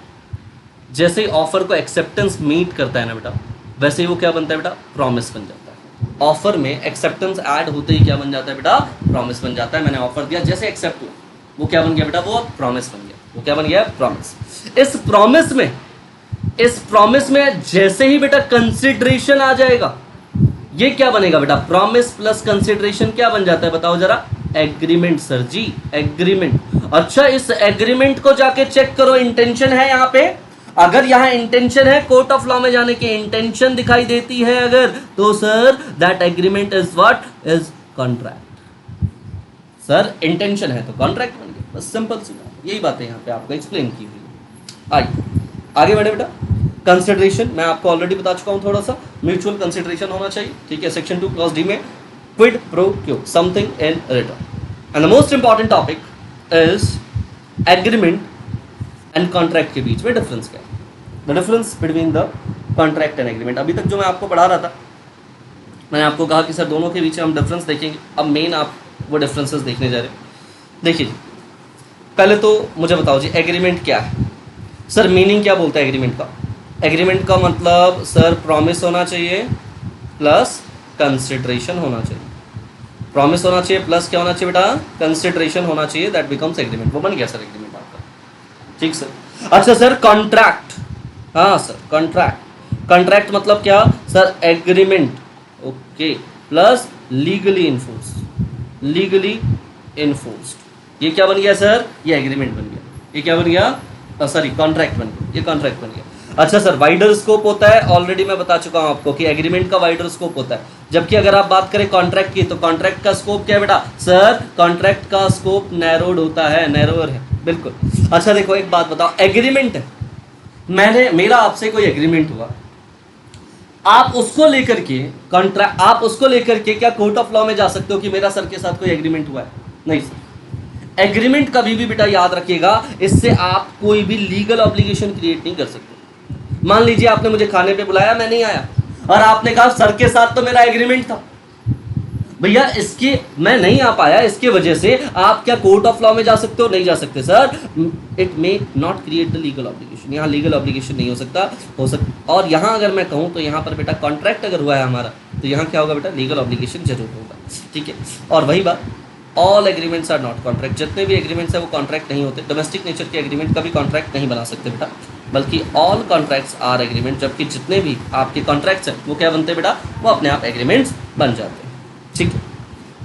जैसे ही ऑफर को एक्सेप्टेंस मीट करता है ना बेटा, वैसे ही वो क्या बनता है बेटा? प्रॉमिस बन जाता है। ऑफर में एक्सेप्टेंस ऐड होते ही क्या बन जाता है बेटा? प्रॉमिस बन जाता है। मैंने ऑफर दिया, जैसे एक्सेप्ट हुआ, वो क्या बन गया बेटा? वो प्रॉमिस बन गया। वो क्या बन गया? प्रॉमिस। इस प्रॉमिस में जैसे ही बेटा कंसिडरेशन आ जाएगा, ये क्या बनेगा बेटा? प्रॉमिस प्लस कंसिडरेशन क्या बन जाता है बताओ जरा? एग्रीमेंट सर जी, एग्रीमेंट। अच्छा, इस एग्रीमेंट को जाके चेक करो, इंटेंशन है यहाँ पे। अगर यहां इंटेंशन है, कोर्ट ऑफ लॉ में जाने की इंटेंशन दिखाई देती है अगर, तो sir that agreement is what? Is contract. Sir intention है तो कॉन्ट्रैक्ट बन गया, बस सिंपल सी बात। यही बातें यहां पे आपको एक्सप्लेन की हुई। आइए आगे बढ़े बेटा। कंसिडरेशन मैं आपको ऑलरेडी बता चुका हूं, थोड़ा सा म्यूचुअल कंसिडरेशन होना चाहिए। ठीक है, सेक्शन 2 क्लॉज डी में क्विड प्रो क्यो, something in return. And the most important topic is agreement and contract के बीच में डिफरेंस क्या है? The difference between the contract and agreement. अभी तक जो मैं आपको पढ़ा रहा था, मैंने आपको कहा कि सर दोनों के बीच में हम डिफरेंस देखेंगे। अब मेन आप वो डिफरेंसेस देखने जा रहे हैं। देखिए जी, पहले तो मुझे बताओ जी, एग्रीमेंट क्या है? सर मीनिंग क्या बोलता है एग्रीमेंट का? एग्रीमेंट का मतलब सर प्रॉमिस होना चाहिए प्लस कंसिडरेशन होना चाहिए। प्रॉमिस होना चाहिए प्लस क्या होना चाहिए बेटा? कंसिडरेशन होना चाहिए, दैट बिकम्स एग्रीमेंट। वो बन गया सर एग्रीमेंट आपका। ठीक सर। अच्छा सर कॉन्ट्रैक्ट, हाँ सर कॉन्ट्रैक्ट। कॉन्ट्रैक्ट मतलब क्या sir? Agreement, okay, plus legally enforced, legally enforced. ये क्या बन गया सर? ये एग्रीमेंट बन गया। ये क्या बन गया? सॉरी, कॉन्ट्रैक्ट बन गया, ये कॉन्ट्रैक्ट बन गया। अच्छा सर, वाइडर स्कोप होता है, ऑलरेडी मैं बता चुका हूं आपको कि एग्रीमेंट का वाइडर स्कोप होता है, जबकि अगर आप बात करें कॉन्ट्रैक्ट की तो कॉन्ट्रैक्ट का स्कोप क्या है बेटा? सर कॉन्ट्रैक्ट का स्कोप नैरोड होता है, नैरोअर है, बिल्कुल। अच्छा देखो एक बात बताओ, एग्रीमेंट है, मेरा आपसे कोई एग्रीमेंट हुआ, आप उसको लेकर के कॉन्ट्रैक्ट, आप उसको लेकर के क्या कोर्ट ऑफ लॉ में जा सकते हो कि मेरा सर के साथ कोई एग्रीमेंट हुआ है? नहीं सर। एग्रीमेंट कभी भी बेटा याद रखिएगा, इससे आप कोई भी लीगल ऑब्लिगेशन क्रिएट नहीं कर सकते। मान लीजिए आपने मुझे खाने पे बुलाया, मैं नहीं आया, और आपने कहा सर के साथ तो मेरा एग्रीमेंट था, भैया इसकी मैं नहीं आ पाया, इसके वजह से आप क्या कोर्ट ऑफ लॉ में जा सकते हो? नहीं जा सकते sir. It may not create the legal obligation, यहाँ लीगल ऑब्लिगेशन नहीं हो सकता। और यहाँ अगर मैं कहूँ तो यहाँ पर बेटा कॉन्ट्रैक्ट अगर हुआ है हमारा, तो यहाँ क्या होगा बेटा? लीगल ऑब्लिगेशन जरूर होगा, ठीक है। और वही बात, all agreements are not contract, जितने भी एग्रीमेंट्स है वो कॉन्ट्रैक्ट नहीं होते। डोमेस्टिक नेचर के एग्रीमेंट कभी कॉन्ट्रैक्ट नहीं बना सकते बेटा, बल्कि ऑल कॉन्ट्रैक्ट्स आर एग्रीमेंट, जबकि जितने भी आपके कॉन्ट्रैक्ट्स हैं वो क्या बनते हैं बेटा? वो अपने आप एग्रीमेंट्स बन जाते हैं, ठीक है।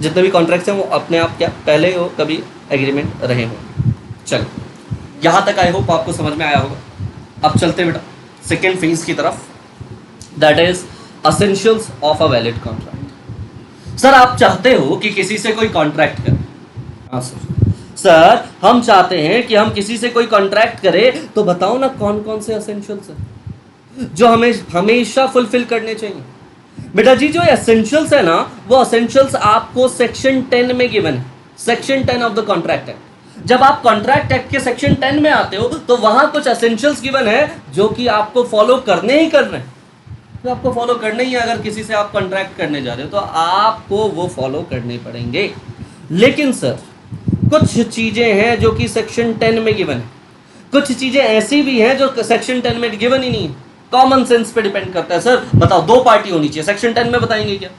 जितने भी कॉन्ट्रैक्ट्स हैं वो अपने आप क्या पहले हो कभी एग्रीमेंट रहे हों। चलो यहाँ तक आई होप आपको समझ में आया होगा। अब चलते बेटा सेकेंड फेज की तरफ, that is essentials of a valid contract. Sir आप चाहते हो कि किसी से कोई कॉन्ट्रैक्ट करे? हाँ सर हम चाहते हैं कि हम किसी से कोई कॉन्ट्रैक्ट करें, तो बताओ ना कौन कौन से एसेंशियल्स हैं जो हमें हमेशा फुलफिल करने चाहिए? बेटा जी जो एसेंशियल्स है ना, वो एसेंशियल्स आपको सेक्शन 10 में गिवन है, section 10 of the contract act. जब आप कॉन्ट्रैक्ट एक्ट के सेक्शन 10 में आते हो तो वहां कुछ एसेंशियल्स गिवन है जो कि आपको फॉलो करने ही करने हैं, तो आपको फॉलो करने ही है। अगर किसी से आप कॉन्ट्रैक्ट करने जा रहे हो तो आपको वो फॉलो करने पड़ेंगे। लेकिन सर कुछ चीजें हैं जो कि सेक्शन 10 में गिवन है, कुछ चीजें ऐसी भी हैं जो सेक्शन 10 में गिवन ही नहीं है। कॉमन सेंस पे डिपेंड करता है सर। बताओ दो पार्टी होनी चाहिए, सेक्शन 10 में बताएंगे क्या?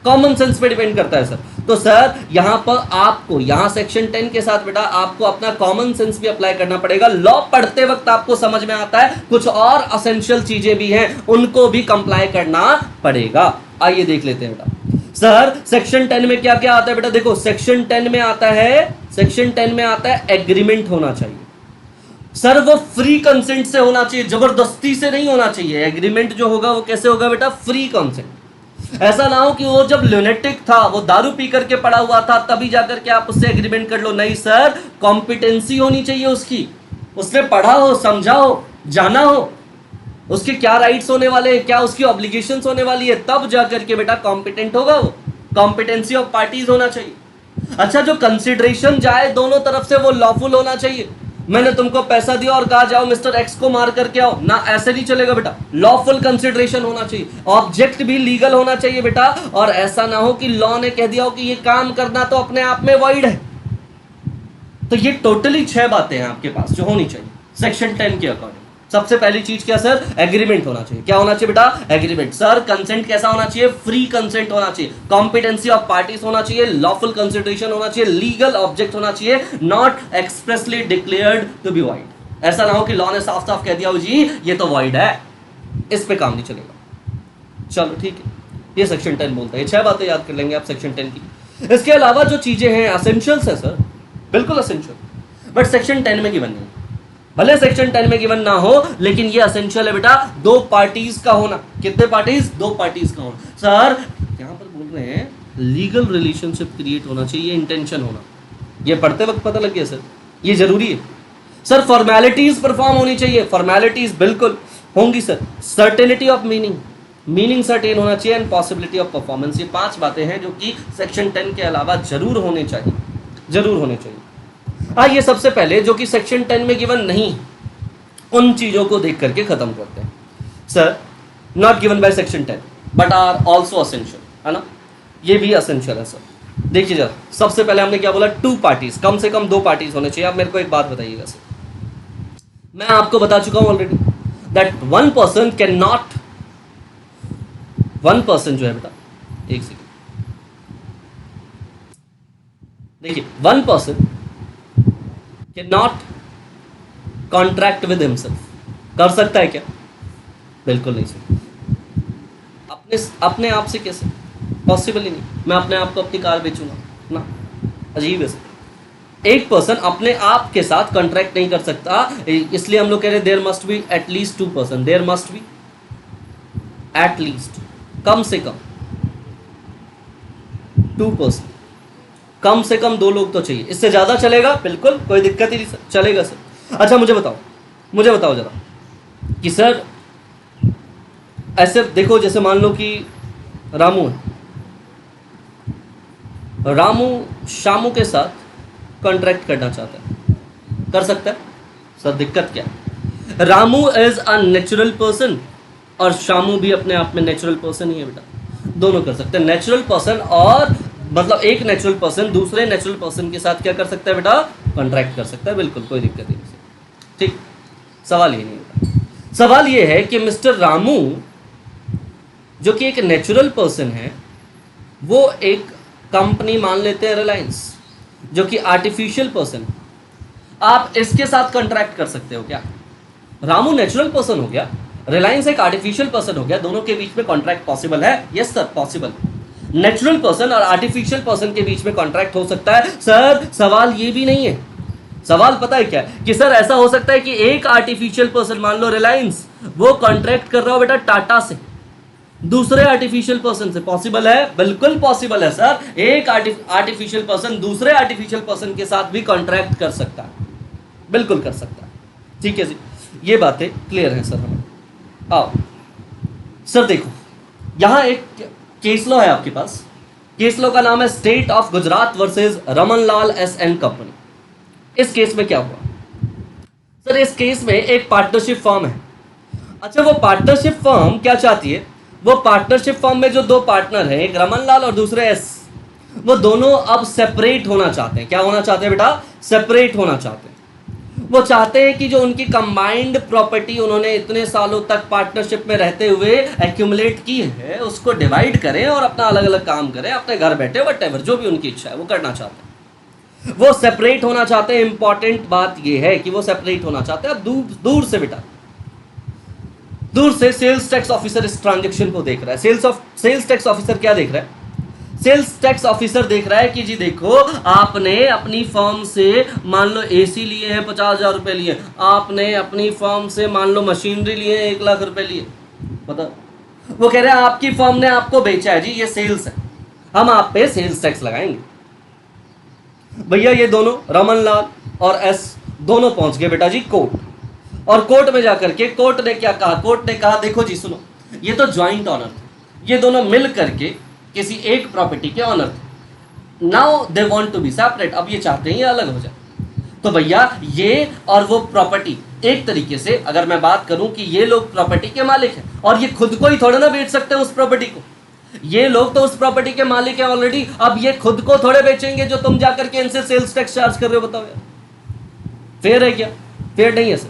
कॉमन सेंस पे डिपेंड करता है सर। तो सर यहाँ पर आपको, यहाँ सेक्शन 10 के साथ बेटा आपको अपना कॉमन सेंस भी अप्लाई करना पड़ेगा। लॉ पढ़ते वक्त आपको समझ में आता है कुछ और असेंशियल चीजें भी हैं, उनको भी कंप्लाई करना पड़ेगा। आइए देख लेते हैं बेटा। सर सेक्शन 10 में क्या क्या आता है बेटा? देखो सेक्शन 10 में आता है, सेक्शन 10 में आता है एग्रीमेंट होना चाहिए। सर वो फ्री कंसेंट से होना चाहिए, जबरदस्ती से नहीं होना चाहिए। एग्रीमेंट जो होगा वो कैसे होगा बेटा? Free consent. ऐसा ना हो कि वो जब ल्यूनेटिक था, वो दारू पी करके पड़ा हुआ था, तभी जाकर के आप उससे एग्रीमेंट कर लो। नहीं सर, कॉम्पिटेंसी होनी चाहिए उसकी, उसने पढ़ा हो, समझा हो, जाना हो उसके क्या राइट्स होने वाले हैं, क्या उसकी ऑब्लिगेशंस होने वाली है, तब जाकर के बेटा कॉम्पिटेंट होगा वो। कॉम्पिटेंसी ऑफ पार्टीज होना चाहिए। अच्छा जो कंसिडरेशन जाए दोनों तरफ से वो लॉफुल होना चाहिए। मैंने तुमको पैसा दिया और कहा जाओ मिस्टर एक्स को मार करके आओ, ना ऐसे नहीं चलेगा बेटा। लॉफुल कंसिडरेशन होना चाहिए, ऑब्जेक्ट भी लीगल होना चाहिए बेटा। और ऐसा ना हो कि लॉ ने कह दिया हो कि ये काम करना तो अपने आप में वॉइड है। तो ये टोटली 6 बातें हैं आपके पास जो होनी चाहिए सेक्शन 10 के अकॉर्डिंग। सबसे पहली चीज क्या सर? एग्रीमेंट होना चाहिए। क्या होना चाहिए बेटा? एग्रीमेंट। सर कंसेंट कैसा होना चाहिए? फ्री कंसेंट होना चाहिए। कॉम्पिटेंसी ऑफ पार्टीज होना चाहिए, लॉफुल कंसिडरेशन होना चाहिए, लीगल ऑब्जेक्ट होना चाहिए, not expressly declared to be void. ऐसा ना हो कि लॉ ने साफ साफ कह दिया हो जी ये तो वॉइड है, इस पे काम नहीं चलेगा। चलो ठीक है, ये सेक्शन 10 बोलता है। 6 बातें याद कर लेंगे आप सेक्शन 10 की। इसके अलावा जो चीजें हैं एसेंशियल्स है सर, बिल्कुल एसेंशियल, बट सेक्शन 10 में गिवन नहीं। भले सेक्शन 10 में गिवन ना हो, लेकिन ये एसेंशियल है बेटा, 2 पार्टीज का होना। कितने पार्टीज? 2 पार्टीज का होना। सर यहां पर बोल रहे हैं लीगल रिलेशनशिप क्रिएट होना चाहिए, इंटेंशन होना। ये पढ़ते वक्त पता लग गया सर, ये जरूरी है। सर फॉर्मेलिटीज परफॉर्म होनी चाहिए, फॉर्मेलिटीज बिल्कुल होंगी sir. Certainty of meaning, meaning certain होना चाहिए, एंड पॉसिबिलिटी ऑफ परफॉर्मेंस। ये 5 बातें हैं जो कि सेक्शन 10 के अलावा जरूर होने चाहिए, जरूर होने चाहिए। आइए सबसे पहले जो कि सेक्शन 10 में गिवन नहीं, उन चीजों को देख करके खत्म करते हैं। Sir not given by section 10 but are also essential, है ना? ये भी असेंशियल है सर। देखिए जरा, सबसे पहले हमने क्या बोला? 2 पार्टीज, कम से कम 2 पार्टीज होने चाहिए। आप मेरे को एक बात बताइएगा सर, मैं आपको बता चुका हूं already that one person can not, one person जो है बेटा, एक सेकेंड देखिए, one person can not contract with himself. कर सकता है क्या? बिल्कुल नहीं सर। इस अपने आप से कैसे, पॉसिबल ही नहीं। मैं अपने आप को अपनी कार बेचूंगा ना, अजीब है सर। एक पर्सन अपने आप के साथ कॉन्ट्रैक्ट नहीं कर सकता, इसलिए हम लोग कह रहे हैं there must be at least 2 person, there must be at least, कम से कम 2 पर्सन, कम से कम 2 लोग तो चाहिए। इससे ज्यादा चलेगा बिल्कुल कोई दिक्कत ही नहीं सर, चलेगा सर। अच्छा मुझे बताओ जरा कि सर ऐसे देखो, जैसे मान लो कि रामू है, रामू शामू के साथ कॉन्ट्रैक्ट करना चाहता है, कर सकता है सर? दिक्कत क्या है? Ramu is a natural person और शामू भी अपने आप में नेचुरल पर्सन ही है बेटा, दोनों कर सकते हैं। नेचुरल पर्सन और मतलब एक नेचुरल पर्सन दूसरे नेचुरल पर्सन के साथ क्या कर सकता है बेटा? कॉन्ट्रैक्ट कर सकता है, बिल्कुल कोई दिक्कत नहीं है। ठीक, सवाल ये नहीं बेटा, सवाल ये है कि मिस्टर रामू जो कि एक नेचुरल पर्सन है, वो एक कंपनी मान लेते हैं रिलायंस, जो कि आर्टिफिशियल पर्सन, आप इसके साथ कॉन्ट्रैक्ट कर सकते हो क्या? रामू नेचुरल पर्सन हो गया, रिलायंस एक आर्टिफिशियल पर्सन हो गया, दोनों के बीच में कॉन्ट्रैक्ट पॉसिबल है? Yes sir possible. Natural person और आर्टिफिशियल पर्सन के बीच में कॉन्ट्रैक्ट हो सकता है सर। सवाल ये भी नहीं है, सवाल पता है क्या है कि सर ऐसा हो सकता है कि एक आर्टिफिशियल पर्सन, मान लो रिलायंस, वो कॉन्ट्रैक्ट कर रहा हो बेटा टाटा से दूसरे आर्टिफिशियल पर्सन से, पॉसिबल है? बिल्कुल पॉसिबल है सर। एक आर्टिफिशियल पर्सन दूसरे आर्टिफिशियल पर्सन के साथ भी कॉन्ट्रैक्ट कर सकता है, बिल्कुल कर सकता है। ठीक है जी, ये बातें क्लियर हैं सर हमें। आओ सर देखो, यहां एक केस लॉ है आपके पास, केस लॉ का नाम है state of Gujarat versus Ramanlal S and company. इस केस में क्या हुआ सर? इस केस में एक पार्टनरशिप फर्म है। अच्छा, वो पार्टनरशिप फर्म क्या चाहती है? वो पार्टनरशिप फर्म में जो 2 पार्टनर हैं, एक रमनलाल और दूसरे एस, वो दोनों अब सेपरेट होना चाहते हैं। क्या होना चाहते हैं बेटा? सेपरेट होना चाहते हैं। वो चाहते हैं कि जो उनकी कंबाइंड प्रॉपर्टी उन्होंने इतने सालों तक पार्टनरशिप में रहते हुए एक्यूमुलेट की है, उसको डिवाइड करें और अपना अलग अलग काम करें, अपने घर बैठे वटेवर जो भी उनकी इच्छा है वो करना चाहते हैं। वो सेपरेट होना चाहते हैं। इंपॉर्टेंट बात ये है कि वो सेपरेट होना चाहते हैं। अब दूर से बेटा, दूर से सेल्स टैक्स ऑफिसर इस ट्रांजैक्शन को देख रहा है। सेल्स टैक्स ऑफिसर क्या देख रहा है? सेल्स टैक्स ऑफिसर देख रहा है कि जी देखो, आपने अपनी फर्म से मान लो एसी लिए हैं 50,000 रुपए लिए, आपने अपनी फर्म से मान लो मशीनरी लिए हैं 1 लाख रुपए लिए, पता? वो कह रहे हैं आपकी फर्म ने आपको बेचा है जी, ये सेल्स है, हम आप पे सेल्स टैक्स लगाएंगे। भैया ये दोनों रमनलाल और एस दोनों पहुंच गए बेटा जी कोर्ट, और कोर्ट में जाकर के कोर्ट ने क्या कहा? कोर्ट ने कहा देखो जी सुनो, ये तो ज्वाइंट ऑनर थे, ये दोनों मिल करके किसी एक प्रॉपर्टी के ऑनर थे। Now they want to be separate, अब ये चाहते हैं ये अलग हो जाए। तो भैया ये और वो प्रॉपर्टी एक तरीके से, अगर मैं बात करूं कि ये लोग प्रॉपर्टी के मालिक हैं, और ये खुद को ही थोड़ा ना बेच सकते हैं उस प्रॉपर्टी को, ये लोग तो उस प्रॉपर्टी के मालिक हैं ऑलरेडी। अब ये खुद को थोड़े बेचेंगे जो तुम जाकर के इनसे सेल्स टैक्स चार्ज कर रहे हो? बताओ यार, फेयर है क्या? फेयर नहीं है सर।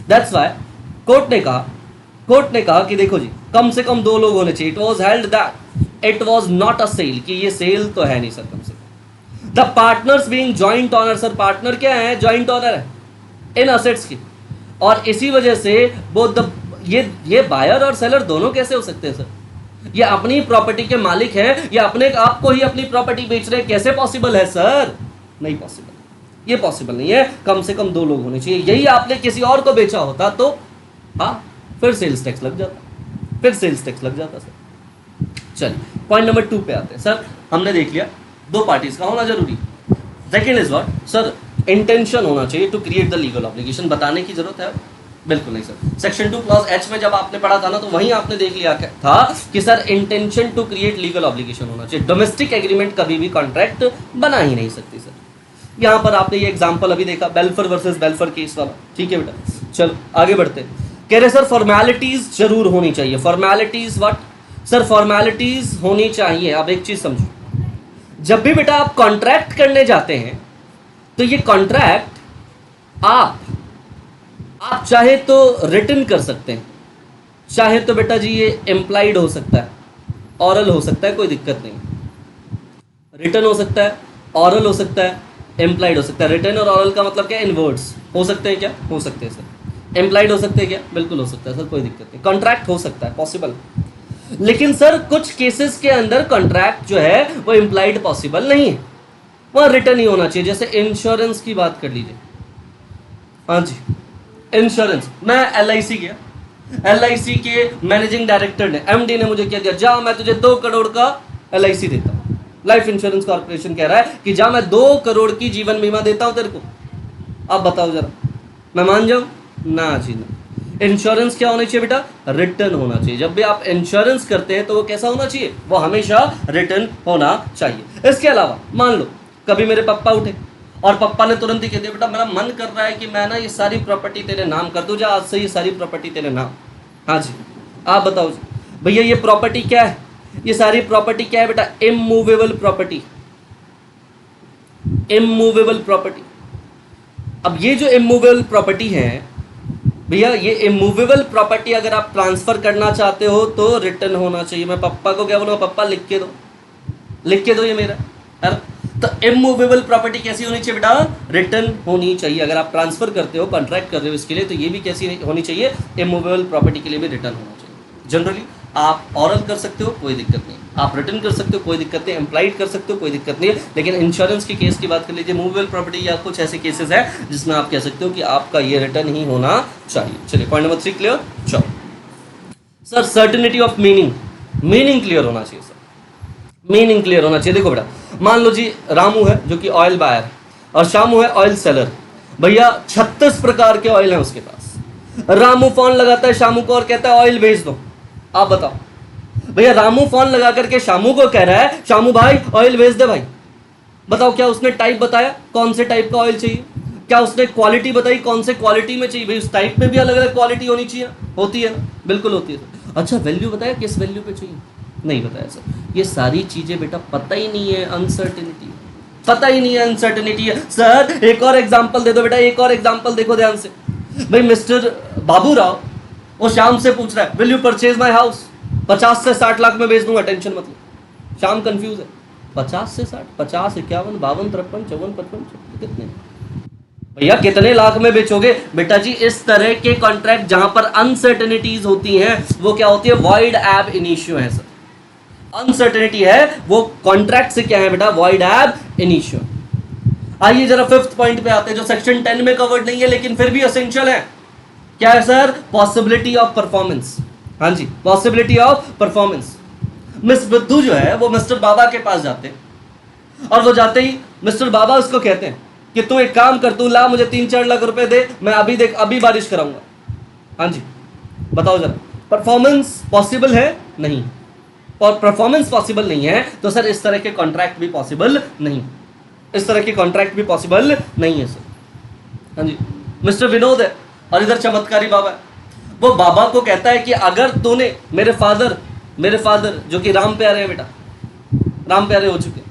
दैट्स वाई कोर्ट ने कहा कि देखो जी, कम से कम 2 लोग होने चाहिए। It was held that it was not a sale, कि ये सेल तो है नहीं सर। कम से कम the partners being joint owner, sir partner क्या है? जॉइंट ऑनर है इन असेट्स की, और इसी वजह से बोथ द ये बायर और सेलर दोनों कैसे हो सकते हैं सर? ये अपनी प्रॉपर्टी के मालिक है, ये अपने आप को ही अपनी प्रॉपर्टी बेच रहे हैं, कैसे पॉसिबल है सर? नहीं पॉसिबल, ये पॉसिबल नहीं है। कम से कम 2 लोग होने चाहिए। यही आपने किसी और को बेचा होता तो हाँ, फिर सेल्स टैक्स लग जाता, सर। चलिए पॉइंट नंबर 2 पे आते हैं। सर हमने देख लिया 2 पार्टीज का होना जरूरी। Second is what sir? Intention होना चाहिए to create the legal obligation. बताने की जरूरत है? बिल्कुल नहीं सर। सेक्शन 2 क्लॉज एच में जब आपने पढ़ा था ना, तो वहीं आपने देख लिया था कि sir intention to create legal obligation होना चाहिए। डोमेस्टिक एग्रीमेंट कभी भी कॉन्ट्रैक्ट बना ही नहीं सकती सर। यहाँ पर आपने ये एग्जांपल अभी देखा, बेल्फर वर्सेस बेल्फर केस वाला। ठीक है बेटा, चलो आगे बढ़ते हैं। कह रहे सर फॉर्मेलिटीज जरूर होनी चाहिए। Formalities what sir? फॉर्मेलिटीज होनी चाहिए। अब एक चीज समझो, जब भी बेटा आप कॉन्ट्रैक्ट करने जाते हैं तो ये कॉन्ट्रैक्ट आप चाहे तो रिटन कर सकते हैं, चाहे तो बेटा जी ये इम्प्लाइड हो सकता है, ऑरल हो सकता है, कोई दिक्कत नहीं। रिटन हो सकता है, ऑरल हो सकता है, इम्प्लाइड हो सकता है। रिटन और ऑरल का मतलब क्या? इनवर्ड्स हो सकते हैं क्या? हो सकते हैं सर। इम्प्लाइड हो सकते हैं क्या? बिल्कुल हो सकता है सर, कोई दिक्कत नहीं। कॉन्ट्रैक्ट हो सकता है, पॉसिबल। लेकिन सर कुछ केसेस के अंदर कॉन्ट्रैक्ट जो है वो इम्प्लाइड पॉसिबल नहीं है, वहां रिटर्न ही होना चाहिए। जैसे इंश्योरेंस की बात कर लीजिए। हाँ जी, इंश्योरेंस, मैं LIC गया, LIC के मैनेजिंग डायरेक्टर ने, MD ने मुझे कह दिया जा मैं तुझे 2 करोड़ का LIC देता हूं, लाइफ इंश्योरेंस कॉर्पोरेशन कह रहा है कि जा मैं 2 करोड़ की जीवन बीमा देता हूं तेरे को। अब बताओ जरा, मैं मान जाऊं? ना जी ना। इंश्योरेंस क्या होना चाहिए बेटा? रिटर्न होना चाहिए। जब भी आप इंश्योरेंस करते हैं तो वो कैसा होना चाहिए? वो हमेशा रिटर्न होना चाहिए। इसके अलावा मान लो कभी मेरे पापा उठे और पापा ने तुरंत ही कह दिया बेटा मेरा मन कर रहा है कि मैं ना ये सारी प्रॉपर्टी तेरे नाम कर दूं, जा आज से ये सारी प्रॉपर्टी तेरे नाम। हाँ जी, आप बताओ जी भैया ये प्रॉपर्टी क्या है? ये सारी प्रॉपर्टी क्या है बेटा? Immovable property, immovable property. अब ये जो इमूवेबल प्रॉपर्टी है भैया, ये इमूवेबल प्रॉपर्टी अगर आप ट्रांसफर करना चाहते हो तो रिटर्न होना चाहिए। मैं पापा को क्या बोलूँगा? पापा लिख के दो, लिख के दो ये मेरा है ना। तो इमूवेबल प्रॉपर्टी कैसी होनी चाहिए बेटा? रिटर्न होनी चाहिए। अगर आप ट्रांसफर करते हो, कॉन्ट्रैक्ट कर रहे हो इसके लिए, तो ये भी कैसी होनी चाहिए? इमूवेबल प्रॉपर्टी के लिए भी रिटर्न होना चाहिए। जनरली आप ऑरल कर सकते हो, कोई दिक्कत नहीं, आप रिटर्न कर सकते हो, कोई दिक्कत नहीं, एम्प्लाइड कर सकते हो, कोई दिक्कत नहीं है। लेकिन इंश्योरेंस के केस की बात कर लीजिए, मूवेबल प्रॉपर्टी या कुछ ऐसे केसेस है जिसमें आप कह सकते हो कि आपका ये रिटर्न ही होना चाहिए। चलिए पॉइंट नंबर 3 क्लियर। चलो sir, certainty of meaning, meaning clear होना चाहिए सर, मीनिंग क्लियर होना चाहिए। देखो बेटा, मान लो जी रामू है जो कि ऑयल बायर है और शामू है ऑयल सेलर। भैया 36 प्रकार के ऑयल हैं उसके पास। रामू फोन लगाता है शामू को और कहता है ऑयल भेज दो। आप बताओ भैया, रामू फोन लगा करके शामू को कह रहा है शामू भाई ऑयल भेज दे भाई। बताओ क्या उसने टाइप बताया कौन से टाइप का ऑयल चाहिए? क्या उसने क्वालिटी बताई कौन से क्वालिटी में चाहिए? भाई उस टाइप में भी अलग अलग क्वालिटी होनी चाहिए, होती है ना? बिल्कुल होती है सर। अच्छा वैल्यू बताया किस वैल्यू पे चाहिए? नहीं बताया सर। ये सारी चीजें बेटा पता ही नहीं है, अनसर्टेनिटी, पता ही नहीं है, अनसर्टेनिटी है। सर एक और एग्जांपल दे दो बेटा, एक और एग्जांपल देखो ध्यान से। भाई मिस्टर बाबू राव वो शाम से पूछ रहा है will you purchase my house? 50 से 60 लाख में बेच दूंगा, टेंशन मत लो। शाम कंफ्यूज है, 50 से 60, 50, 51, 52, 53, 54, 55, कितने भैया कितने लाख में बेचोगे? बेटा जी इस तरह के कॉन्ट्रैक्ट जहां पर अनसर्टेनिटीज होती हैं वो क्या होती है? वॉइड एब इनिशियो है सर। अनसर्टेनिटी है वो कॉन्ट्रैक्ट से क्या है बेटा? Void ab initio. आइए जरा 5th पॉइंट पे आते हैं जो सेक्शन 10 में कवर्ड नहीं है लेकिन फिर भी एसेंशियल है। क्या है सर? Possibility of performance. हाँ जी, पॉसिबिलिटी ऑफ परफॉर्मेंस। मिस बुद्धू जो है वो मिस्टर बाबा के पास जाते हैं और वो जाते ही मिस्टर बाबा उसको कहते हैं कि तू एक काम कर, तू ला मुझे 3-4 लाख रुपए दे, मैं अभी देख अभी बारिश कराऊंगा। हाँ जी, बताओ जरा परफॉर्मेंस पॉसिबल है? नहीं। और परफॉर्मेंस पॉसिबल नहीं है तो सर इस तरह के कॉन्ट्रैक्ट भी पॉसिबल नहीं, इस तरह के कॉन्ट्रैक्ट भी पॉसिबल नहीं है सर। हाँ जी, मिस्टर विनोद है और इधर चमत्कारी बाबा है। वो बाबा को कहता है कि अगर तूने मेरे फादर जो कि राम प्यारे हैं बेटा, राम प्यारे हो चुके,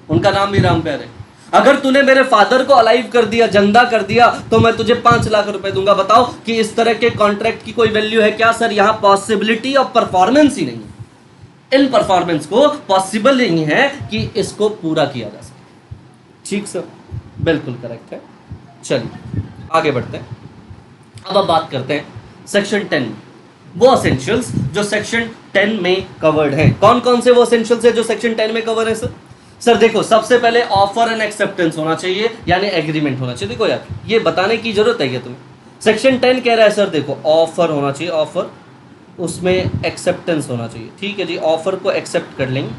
उनका नाम भी राम प्यारे, अगर तूने मेरे फादर को अलाइव कर दिया, जिंदा कर दिया, तो मैं तुझे 5 लाख रुपए दूंगा। बताओ कि इस तरह के कॉन्ट्रैक्ट की कोई वैल्यू है क्या सर? यहां पॉसिबिलिटी ऑफ परफॉर्मेंस ही नहीं है, इन परफॉर्मेंस को पॉसिबल नहीं है कि इसको पूरा किया जा सके। ठीक सर, बिल्कुल करेक्ट है। चलिए आगे बढ़ते हैं। अब बात करते हैं सेक्शन 10 वो एसेंशियल्स जो सेक्शन 10 में कवर्ड हैं। कौन कौन से वो एसेंशियल्स है जो सेक्शन 10 में कवर है सर? सर देखो, सबसे पहले ऑफर एंड एक्सेप्टेंस होना चाहिए, यानी एग्रीमेंट होना चाहिए। देखो यार, ये बताने की जरूरत है क्या तुम्हें? सेक्शन 10 कह रहा है सर देखो ऑफर होना चाहिए, ऑफर, उसमें एक्सेप्टेंस होना चाहिए। ठीक है जी, ऑफर को एक्सेप्ट कर लेंगे।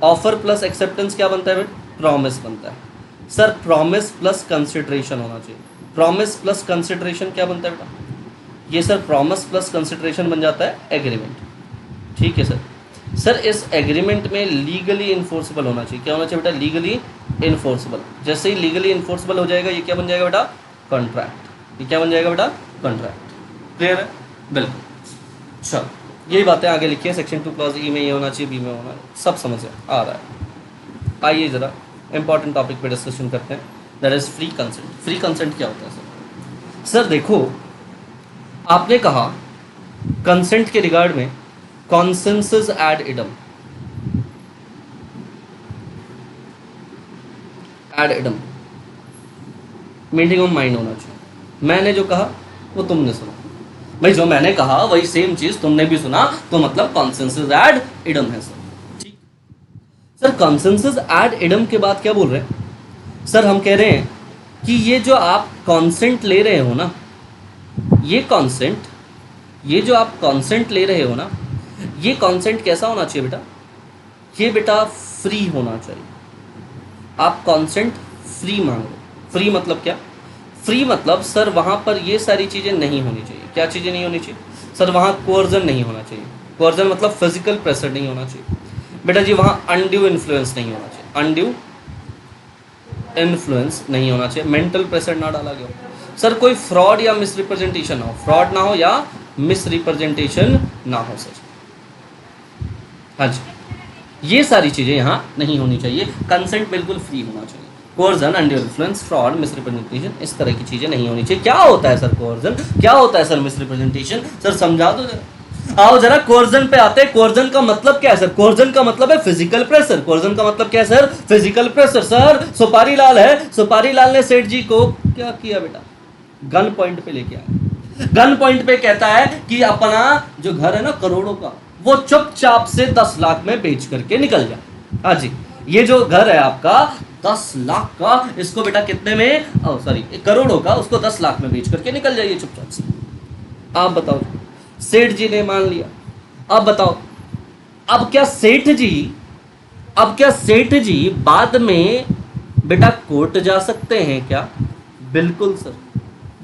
ऑफर प्लस एक्सेप्टेंस क्या बनता है बेटा? प्रॉमिस बनता है सर। प्रॉमिस प्लस कंसिडरेशन होना चाहिए। प्रॉमिस प्लस कंसिडरेशन क्या बनता है बेटा? ये सर प्रॉमिस प्लस कंसिडरेशन बन जाता है एग्रीमेंट। ठीक है सर। सर इस एग्रीमेंट में लीगली इन्फोर्सेबल होना चाहिए। क्या होना चाहिए बेटा? Legally enforceable. जैसे ही लीगली इन्फोर्सेबल हो जाएगा ये क्या बन जाएगा बेटा? कॉन्ट्रैक्ट। ये क्या बन जाएगा बेटा? कॉन्ट्रैक्ट। क्लियर है? बिल्कुल। चलो यही बातें आगे लिखिए। सेक्शन 2 क्लॉज ई में ये होना चाहिए, बी में होना है, सब समझ आ रहा है। आइए ज़रा इंपॉर्टेंट टॉपिक पे डिस्कशन करते हैं, that is free consent. Free consent क्या होता है सर? सर देखो, आपने कहा कंसेंट के रिगार्ड में consensus ad idem, ad idem, meeting of mind होना चाहिए। मैंने जो कहा वो तुमने सुना। भाई जो मैंने कहा वही सेम चीज तुमने भी सुना, तो मतलब कॉन्सेंसस एड इडम है सर। ठीक सर, कॉन्सेंसस एड इडम के बाद क्या बोल रहे हैं सर? हम कह रहे हैं कि ये जो आप कॉन्सेंट ले रहे हो ना, ये कॉन्सेंट, ये जो आप कॉन्सेंट ले रहे हो ना, ये कॉन्सेंट कैसा होना चाहिए बेटा? ये बेटा फ्री होना चाहिए। आप कॉन्सेंट फ्री मांगो। फ्री मतलब क्या? फ्री मतलब सर वहाँ पर ये सारी चीज़ें नहीं होनी चाहिए। क्या चीज़ें नहीं होनी चाहिए सर? वहाँ कोर्जन नहीं होना चाहिए। कोर्जन मतलब फिजिकल प्रेशर नहीं होना चाहिए बेटा जी। वहाँ अनड्यू इन्फ्लुएंस नहीं होना चाहिए। अनड्यू इन्फ्लुएंस नहीं होना चाहिए। मेंटल प्रेशर ना डाला गया हो सर। कोई फ्रॉड या मिसरिप्रेजेंटेशन ना हो, फ्रॉड ना हो या मिसरिप्रेजेंटेशन ना हो सर। हाँ जी, ये सारी चीज़ें यहाँ नहीं होनी चाहिए। कंसेंट बिल्कुल फ्री होना चाहिए। Coercion, undue influence, fraud, misrepresentation, इस तरह की चीज़ें नहीं होनी चाहिए। क्या होता है सर कोर्जन? क्या होता है सर मिसरिप्रेजेंटेशन? सर समझा दो जरा। आओ जरा कोर्जन पे आते हैं। कोर्जन का मतलब क्या है सर? कोर्जन का मतलब है फिजिकल प्रेशर। कोर्जन का मतलब क्या है सर? Physical pressure. सर सुपारी लाल है, सुपारी लाल ने सेठ जी को क्या किया बेटा? गन पॉइंट पे लेके आया। गन पॉइंट पे कहता है कि अपना जो घर है ना करोड़ों का, वो चुपचाप से 10 लाख में बेच करके निकल जा। हाँ जी, ये जो घर है आपका 10 लाख का, इसको बेटा कितने में, सॉरी करोड़ों का, उसको 10 लाख में बेच करके निकल जाइए चुपचाप से। आप बताओ, सेठ जी ने मान लिया। अब बताओ, अब क्या सेठ जी बाद में बेटा कोर्ट जा सकते हैं क्या? बिल्कुल सर,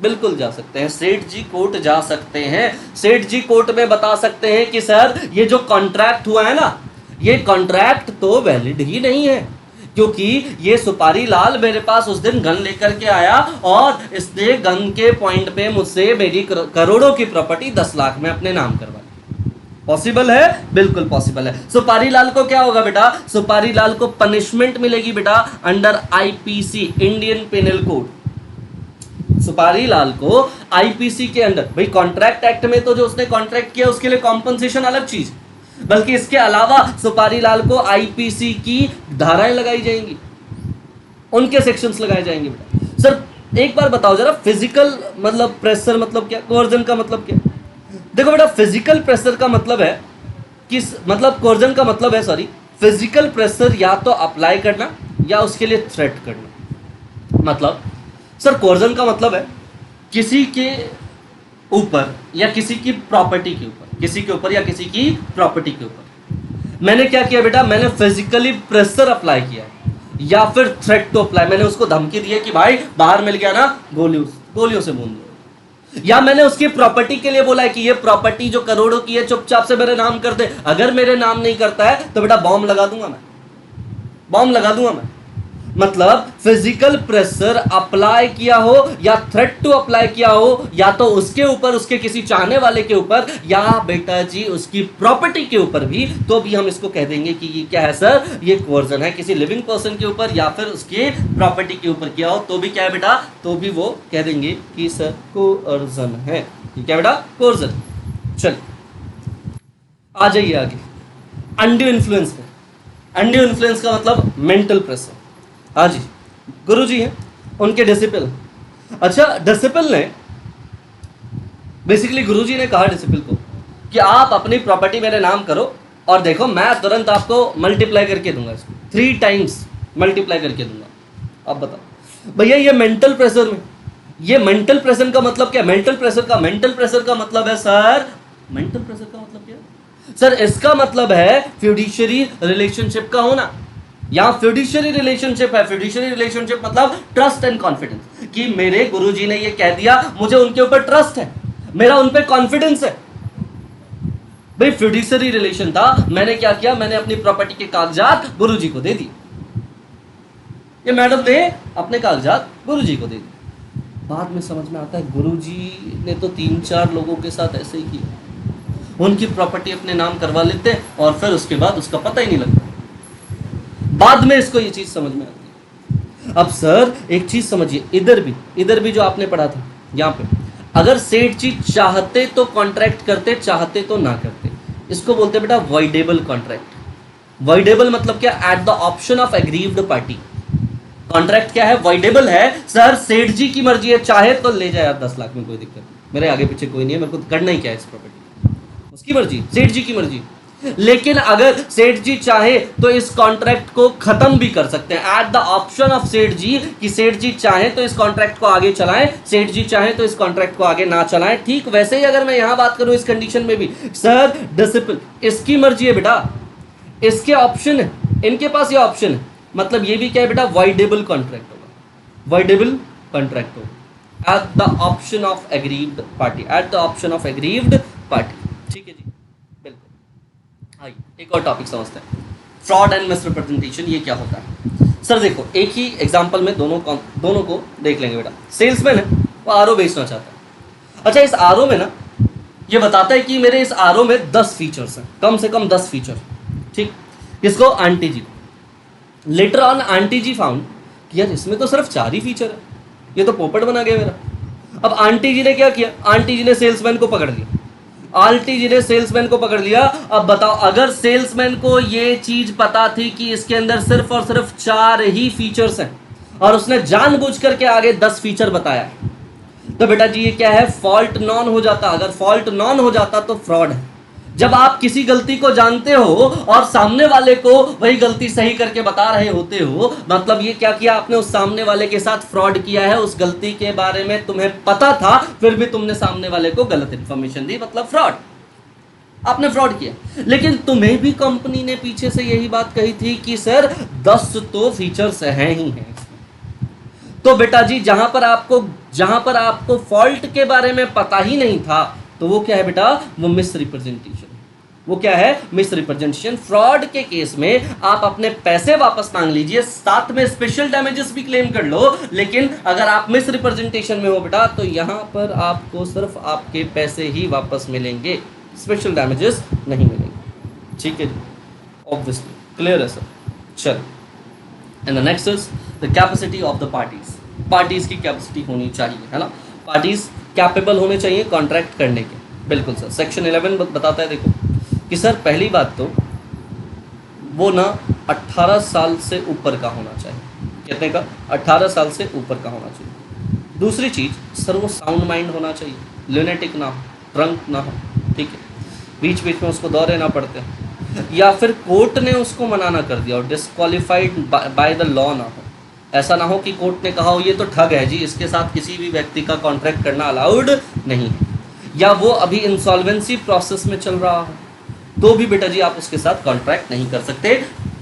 बिल्कुल जा सकते हैं। सेठ जी कोर्ट जा सकते हैं। सेठ जी कोर्ट में बता सकते हैं कि सर ये जो कॉन्ट्रैक्ट हुआ है ना, ये कॉन्ट्रैक्ट तो वैलिड ही नहीं है, क्योंकि ये सुपारी लाल मेरे पास उस दिन गन लेकर के आया और इसने गन के पॉइंट पे मुझसे मेरी करोड़ों की प्रॉपर्टी 10 लाख में अपने नाम करवा दी। पॉसिबल है? बिल्कुल पॉसिबल है। सुपारी लाल को क्या होगा बेटा? सुपारी लाल को पनिशमेंट मिलेगी बेटा under IPC, Indian penal code. Supari Lal को आईपीसी के अंडर, भाई कॉन्ट्रैक्ट एक्ट में तो जो उसने कॉन्ट्रैक्ट किया उसके लिए कॉम्पनसेशन अलग चीज, बल्कि इसके अलावा सुपारी लाल को आईपीसी की धाराएं लगाई जाएंगी, उनके सेक्शंस लगाए जाएंगे बेटा। सर एक बार बताओ जरा, फिजिकल मतलब प्रेशर मतलब क्या? कोर्जन का मतलब क्या? देखो बेटा, फिजिकल प्रेशर का मतलब है किस, मतलब कोर्जन का मतलब है, सॉरी, फिजिकल प्रेशर या तो अप्लाई करना या उसके लिए थ्रेट करना। मतलब सर कोर्जन का मतलब है किसी के ऊपर या किसी की प्रॉपर्टी के ऊपर, किसी के ऊपर या किसी की प्रॉपर्टी के ऊपर मैंने क्या किया बेटा? मैंने फिजिकली प्रेशर अप्लाई किया या फिर थ्रेट टू अप्लाई, मैंने उसको धमकी दी है कि भाई बाहर मिल गया ना गोलियों से मूंद दो, या मैंने उसकी प्रॉपर्टी के लिए बोला है कि ये प्रॉपर्टी जो करोड़ों की है चुपचाप से मेरे नाम कर दे। अगर मेरे नाम नहीं करता है तो बेटा बॉम्ब लगा दूंगा मैं, बॉम्ब लगा दूंगा मैं। मतलब फिजिकल प्रेशर अप्लाई किया हो या थ्रेट टू अप्लाई किया हो, या तो उसके ऊपर, उसके किसी चाहने वाले के ऊपर, या बेटा जी उसकी प्रॉपर्टी के ऊपर भी, तो भी हम इसको कह देंगे कि ये क्या है सर? ये कोर्जन है। किसी लिविंग पर्सन के ऊपर या फिर उसके प्रॉपर्टी के ऊपर किया हो तो भी क्या है बेटा? तो भी वो कह देंगे कि सर कोर्जन है। क्या बेटा? कोर्जन। चलिए आ जाइए आगे, अनड्यू इन्फ्लुएंस पे। अनड्यू इन्फ्लुएंस का मतलब मेंटल प्रेशर। हाँ जी, गुरु जी हैं, उनके डिसिपल। अच्छा, डिसिपल ने बेसिकली, गुरु जी ने कहा डिसिपल को कि आप अपनी प्रॉपर्टी मेरे नाम करो और देखो मैं तुरंत आपको मल्टीप्लाई करके दूंगा, इसको 3 टाइम्स मल्टीप्लाई करके दूंगा। अब बताओ भैया, ये मेंटल प्रेशर में, ये मेंटल प्रेशर का मतलब क्या? मेंटल प्रेशर का मतलब है सर, मेंटल प्रेशर का मतलब क्या सर? इसका मतलब है फ्यूडिशियरी रिलेशनशिप का होना। यहाँ फिड्यूशियरी रिलेशनशिप है। फिड्यूशियरी रिलेशनशिप मतलब ट्रस्ट एंड कॉन्फिडेंस, कि मेरे गुरुजी ने ये कह दिया, मुझे उनके ऊपर ट्रस्ट है, मेरा उन पे कॉन्फिडेंस है। भाई फिड्यूशियरी रिलेशन था, मैंने क्या किया? मैंने अपनी प्रॉपर्टी के कागजात गुरुजी को दे दिए। ये मैडम ने अपने कागजात गुरुजी को दे दिए। बाद में समझ में आता है गुरुजी ने तो 3-4 लोगों के साथ ऐसे ही किया, उनकी प्रॉपर्टी अपने नाम करवा लेते हैं और फिर उसके बाद उसका पता ही नहीं लगता। बाद में इसको ये चीज समझ में आती है। अब सर एक चीज समझिए, इधर भी जो आपने पढ़ा था, यहाँ पे अगर सेठ जी चाहते तो कॉन्ट्रैक्ट करते, चाहते तो ना करते, इसको बोलते बेटा वॉइडेबल कॉन्ट्रैक्ट। वॉइडेबल मतलब क्या? At the option of aggrieved party. Contract क्या है? वॉइडेबल है। सर सेठ जी की मर्जी है, चाहे तो ले जाए यार 10 लाख में, कोई दिक्कत नहीं। मेरे आगे पीछे कोई नहीं है, मेरे को करना ही क्या है इस प्रॉपर्टी, उसकी मर्जी, सेठ जी की मर्जी। लेकिन अगर सेठ जी चाहे तो इस कॉन्ट्रैक्ट को खत्म भी कर सकते हैं, एट द ऑप्शन ऑफ सेठ जी, कि सेठ जी चाहे तो इस कॉन्ट्रैक्ट को आगे चलाएं, सेठ जी चाहे तो इस कॉन्ट्रैक्ट को आगे ना चलाएं। ठीक वैसे ही अगर मैं यहां बात करूं इस कंडीशन में भी, सर डिसिप्लिन इसकी मर्जी है बेटा, इसके ऑप्शन है, इनके पास ये ऑप्शन है, मतलब ये भी क्या है बेटा, वाइडेबल कॉन्ट्रैक्ट होगा, वाइडेबल कॉन्ट्रैक्ट होगा at the option of aggrieved party, at the option of aggrieved party. ठीक है जी, बिल्कुल। आइए एक और टॉपिक समझते हैं, फ्रॉड एंड मिसरिप्रेजेंटेशन, ये क्या होता है। सर देखो एक ही एग्जांपल में दोनों को देख लेंगे बेटा। सेल्समैन है, वो आरओ बेचना चाहता है। अच्छा इस आरओ में ना ये बताता है कि मेरे इस आरओ में 10 फीचर्स हैं, कम से कम 10 फीचर। ठीक, किसको, आंटी जी को। Letter on aunty ji found कि यार इसमें तो सिर्फ 4 ही फीचर है, ये तो पोपट बना गया मेरा। अब आंटी जी ने क्या किया, आंटी जी ने सेल्समैन को पकड़ लिया, आंटी जी ने सेल्समैन को पकड़ लिया। अब बताओ अगर सेल्समैन को ये चीज पता थी कि इसके अंदर सिर्फ और सिर्फ 4 ही फीचर्स हैं और उसने जानबूझ करके आगे 10 फीचर बताया, तो बेटा जी ये क्या है, फॉल्ट नॉन हो जाता। अगर फॉल्ट नॉन हो जाता तो फ्रॉड है। जब आप किसी गलती को जानते हो और सामने वाले को वही गलती सही करके बता रहे होते हो, मतलब ये क्या किया आपने, उस सामने वाले के साथ फ्रॉड किया है। उस गलती के बारे में तुम्हें पता था, फिर भी तुमने सामने वाले को गलत इंफॉर्मेशन दी, मतलब फ्रॉड, आपने फ्रॉड किया। लेकिन तुम्हें भी कंपनी ने पीछे से यही बात कही थी कि सर 10 तो फीचर्स हैं ही हैं। तो बेटा जी जहां पर आपको फॉल्ट के बारे में पता ही नहीं था, तो वो क्या है बेटा, वो मिस रिप्रेजेंटेशन। वो क्या है, मिस रिप्रेजेंटेशन। फ्रॉड के केस में आप अपने पैसे वापस मांग लीजिए, साथ में स्पेशल डैमेजेस भी क्लेम कर लो, लेकिन अगर आप मिस रिप्रेजेंटेशन में हो बेटा तो यहां पर आपको सिर्फ आपके पैसे ही वापस मिलेंगे, स्पेशल डैमेजेस नहीं मिलेंगे। ठीक है, ऑब्वियसली क्लियर है सर। चल, and the next is the capacity of the parties. Parties की कैपेसिटी होनी चाहिए, है ना, पार्टीज कैपेबल होने चाहिए कॉन्ट्रैक्ट करने के। बिल्कुल सर, सेक्शन 11 बताता है देखो कि सर पहली बात तो वो ना 18 साल से ऊपर का होना चाहिए। कितने का, 18 साल से ऊपर का होना चाहिए। दूसरी चीज़ सर वो साउंड माइंड होना चाहिए, लुनेटिक ना हो, ड्रंक ना हो। ठीक है, बीच बीच में उसको दौरे ना पड़ते हैं, या फिर कोर्ट ने उसको मना ना कर दिया और डिस्क्वालीफाइड बाय द लॉ ना हो। ऐसा ना हो कि कोर्ट ने कहा हो ये तो ठग है जी, इसके साथ किसी भी व्यक्ति का कॉन्ट्रैक्ट करना अलाउड नहीं है, या वो अभी इंसॉल्वेंसी प्रोसेस में चल रहा हो, तो भी बेटा जी आप उसके साथ कॉन्ट्रैक्ट नहीं कर सकते।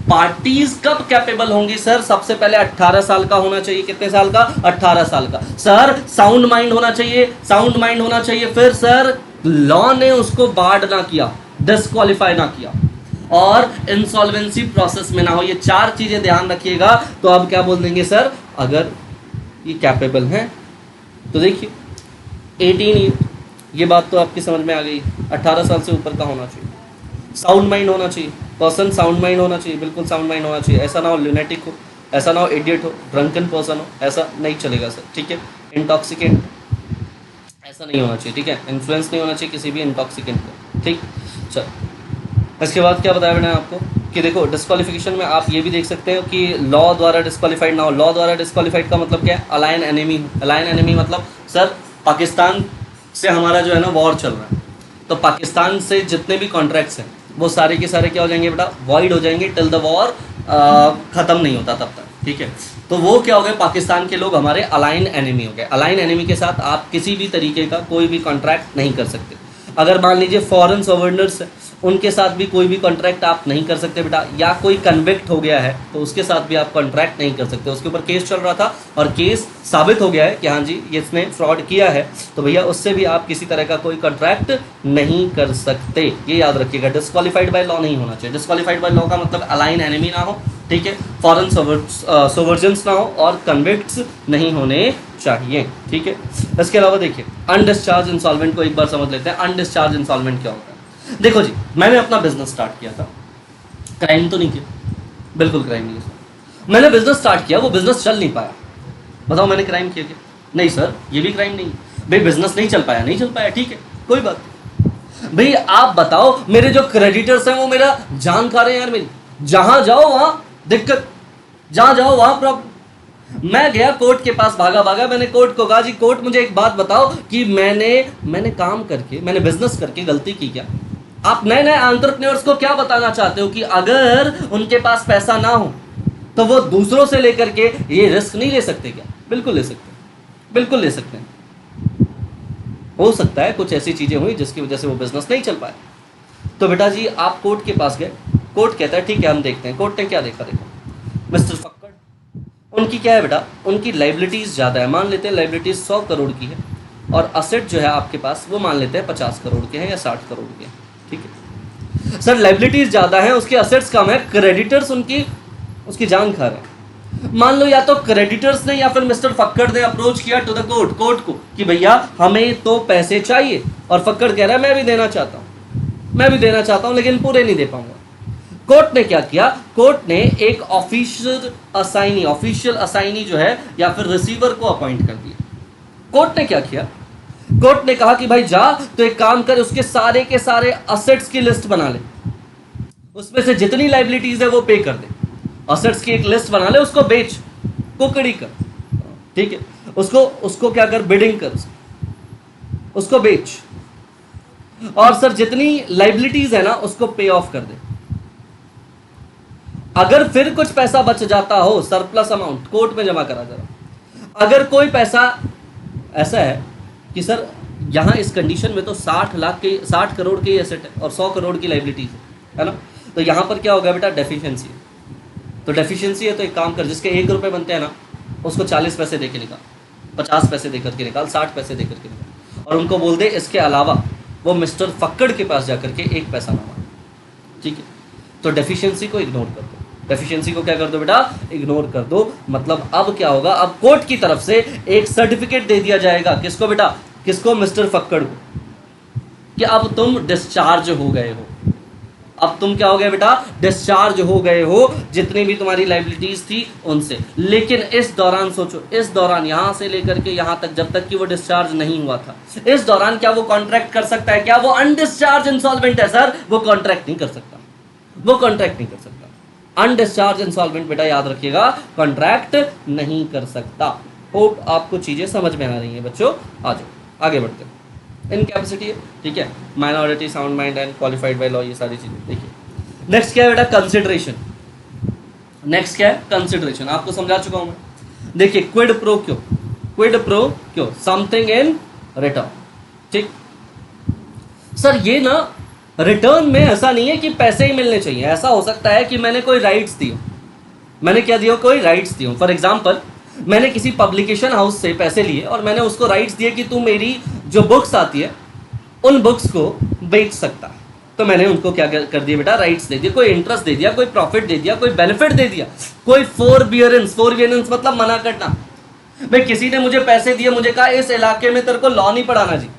पार्टीज कब कैपेबल होंगी सर, सबसे पहले 18 साल का होना चाहिए। कितने साल का, 18 साल का। सर साउंड माइंड होना चाहिए, साउंड माइंड होना चाहिए। फिर सर लॉ ने उसको बार्ड ना किया, डिस्क्वालीफाई ना किया, और इंसॉल्वेंसी प्रोसेस में ना हो। ये 4 चीजें ध्यान रखिएगा। तो अब क्या बोल देंगे सर, अगर ये कैपेबल हैं तो देखिए 18 ईयर, ये बात तो आपकी समझ में आ गई, 18 साल से ऊपर का होना चाहिए। साउंड माइंड होना चाहिए, पर्सन साउंड माइंड होना चाहिए, बिल्कुल साउंड माइंड होना चाहिए। ऐसा ना हो लुनेटिक हो, ऐसा ना हो इडियट हो, ड्रंकन पर्सन हो, ऐसा नहीं चलेगा सर। ठीक है, इंटॉक्सिकेंट ऐसा नहीं होना चाहिए। ठीक है, इन्फ्लुएंस नहीं होना चाहिए किसी भी इंटॉक्सिकेंट को। ठीक, चल इसके बाद क्या बताया मैंने आपको कि देखो डिस्क्वालिफिकेशन में आप ये भी देख सकते हो कि लॉ द्वारा डिस्क्वालीफाइड ना हो। लॉ द्वारा डिस्क्वालीफाइड का मतलब क्या है, अलाइन एनिमी। अलाइन एनिमी मतलब सर पाकिस्तान से हमारा जो है ना वॉर चल रहा है, तो पाकिस्तान से जितने भी कॉन्ट्रैक्ट्स हैं वो सारे के सारे क्या हो जाएंगे बेटा, वॉइड हो जाएंगे टिल द वॉर ख़त्म नहीं होता तब तक। ठीक है, तो वो क्या हो गए, पाकिस्तान के लोग हमारे अलाइन एनिमी हो गए। अलाइन एनिमी के साथ आप किसी भी तरीके का कोई भी कॉन्ट्रैक्ट नहीं कर सकते। अगर मान लीजिए फॉरेन सॉवर्नर्स है, उनके साथ भी कोई भी कॉन्ट्रैक्ट आप नहीं कर सकते बेटा। या कोई कन्विक्ट हो गया है तो उसके साथ भी आप कॉन्ट्रैक्ट नहीं कर सकते। उसके ऊपर केस चल रहा था और केस साबित हो गया है कि हाँ जी इसने फ्रॉड किया है, तो भैया उससे भी आप किसी तरह का कोई कॉन्ट्रैक्ट नहीं कर सकते। ये याद रखिएगा, डिस्क्वालीफाइड बाय लॉ नहीं होना चाहिए। डिस्क्वालीफाइड बाय लॉ का मतलब अलाइन एनिमी ना हो, ठीक है, फॉरेन सोवर्जन्स ना हो और कन्विक्ट्स नहीं होने चाहिए। ठीक है, इसके अलावा देखिए अनडिस्चार्ज इंसॉल्वेंट को एक बार समझ लेते हैं। अनडिस्चार्ज इंसॉल्वेंट क्या होता है। देखो जी, मैंने अपना बिजनेस स्टार्ट किया था, क्राइम तो नहीं किया, बिल्कुल क्राइम नहीं किया। मैंने बिजनेस स्टार्ट किया, वो बिजनेस चल नहीं पाया, बताओ मैंने क्राइम किया क्या? नहीं सर, ये भी क्राइम नहीं है। भाई बिजनेस नहीं चल पाया, नहीं चल पाया, ठीक है, कोई बात नहीं। भाई आप बताओ, मेरे जो क्रेडिटर्स हैं वो मेरा जान खा रहे हैं यार मेरी, जहां जाओ वहां दिक्कत, जहां जाओ वहां प्रॉब्लम। मैं गया कोर्ट के पास, भागा भागा, मैंने कोर्ट को कहा जी कोर्ट मुझे एक बात बताओ कि मैंने काम करके, मैंने बिजनेस करके गलती की क्या? आप नए नए एंटरप्रेन्योर्स को क्या बताना चाहते हो कि अगर उनके पास पैसा ना हो तो वो दूसरों से लेकर के ये रिस्क नहीं ले सकते क्या? बिल्कुल ले सकते हैं, बिल्कुल ले सकते हैं। हो सकता है कुछ ऐसी चीजें हुई जिसकी वजह से वो बिजनेस नहीं चल पाया। तो बेटा जी आप कोर्ट के पास गए, कोर्ट कहता है ठीक है हम देखते हैं। कोर्ट ने क्या देखा? देखो मिस्टर फक्कड़, उनकी क्या है बेटा, उनकी लाइबिलिटीज ज़्यादा है। मान लेते हैं लाइबिलिटीज 100 करोड़ की है और असेट जो है आपके पास वो मान लेते हैं 50 करोड़ के हैं या 60 करोड़ के हैं, ठीक है सर। लाइबिलिटीज ज़्यादा है, उसके असेट्स कम है, क्रेडिटर्स उसकी जान खा रहे हैं। मान लो या तो क्रेडिटर्स ने या फिर मिस्टर फक्कड़ ने अप्रोच किया टू द कोर्ट को कि भैया हमें तो पैसे चाहिए, और फक्कड़ कह रहा है मैं भी देना चाहता हूं लेकिन पूरे नहीं दे पाऊंगा। कोर्ट ने क्या किया? कोर्ट ने एक ऑफिशियल असाइनी जो है या फिर रिसीवर को अपॉइंट कर दिया। कोर्ट ने क्या किया? कोर्ट ने कहा कि भाई जा तो एक काम कर, उसके सारे के सारे असेट्स की लिस्ट बना ले, उसमें से जितनी लाइबिलिटीज है वो पे कर दे। असेट्स की एक लिस्ट बना ले, उसको बेच, कुकड़ी कर, ठीक है, उसको क्या कर, बिडिंग कर, उसको बेच, और सर जितनी लाइबिलिटीज है ना उसको पे ऑफ कर दे। अगर फिर कुछ पैसा बच जाता हो, सरप्लस अमाउंट कोर्ट में जमा करा जरा। अगर कोई पैसा ऐसा है कि सर यहाँ इस कंडीशन में तो 60 करोड़ के एसेट है और 100 करोड़ की लाइबिलिटीज है ना, तो यहाँ पर क्या होगा बेटा, डेफिशिएंसी है। तो डेफिशिएंसी है तो एक काम कर, जिसके 1 रुपये बनते हैं ना उसको 40 पैसे दे के निकाल, 50 पैसे दे करके निकाल, 60 पैसे दे करके निकाल, और उनको बोल दे इसके अलावा वो मिस्टर फक्कड़ के पास जाकर के 1 पैसा ना मांगे, ठीक है। तो डेफिशिएंसी को इग्नोर कर दो, डेफिशिएंसी को क्या कर दो बेटा, इग्नोर कर दो। मतलब अब क्या होगा, अब कोर्ट की तरफ से एक सर्टिफिकेट दे दिया जाएगा, किसको बेटा, किसको, मिस्टर फक्कड़ को, कि अब तुम डिस्चार्ज हो गए हो। अब तुम क्या हो गए बेटा, डिस्चार्ज हो गए हो, जितनी भी तुम्हारी लाइबिलिटीज थी उनसे। लेकिन इस दौरान सोचो, इस दौरान यहां से लेकर के यहां तक, जब तक कि वो डिस्चार्ज नहीं हुआ था, इस दौरान क्या वो कॉन्ट्रैक्ट कर सकता है? क्या वो अनडिस्चार्ज इंसॉल्वेंट है? सर वो कॉन्ट्रैक्ट नहीं कर सकता, वो कॉन्ट्रैक्ट नहीं कर सकता। अनडिस्चार्ज इंसॉल्वेंट बेटा याद रखिएगा, कॉन्ट्रैक्ट नहीं कर सकता। होप आपको चीजें समझ में आ रही हैं बच्चों। आ जाओ आगे बढ़ते हैं। इनकैपेसिटी है, ठीक है, minority, sound mind and qualified by law, ये सारी चीजें। देखिए नेक्स्ट क्या है बेटा, कंसिडरेशन। नेक्स्ट क्या है, कंसिडरेशन। आपको समझा चुका हूं मैं। देखिए क्विड प्रो क्यो, क्विड प्रो क्यो, समथिंग इन रिटर्न, ठीक। सर ये ना रिटर्न में ऐसा नहीं है कि पैसे ही मिलने चाहिए, ऐसा हो सकता है कि मैंने कोई राइट्स दिए, मैंने क्या दिया, कोई राइट्स दिए। फॉर एग्जाम्पल मैंने किसी पब्लिकेशन हाउस से पैसे लिए और मैंने उसको राइट्स दिए कि तू मेरी जो बुक्स आती है उन बुक्स को बेच सकता है, तो मैंने उनको क्या कर दिया बेटा, राइट्स दे दिए, कोई इंटरेस्ट दे दिया, कोई प्रॉफिट दे दिया, कोई बेनिफिट दे दिया, कोई फोरबियरेंस मतलब मना करना। भाई किसी ने मुझे पैसे दिए, मुझे कहा इस इलाके में तेरे को लॉ नहीं पढ़ाना जी,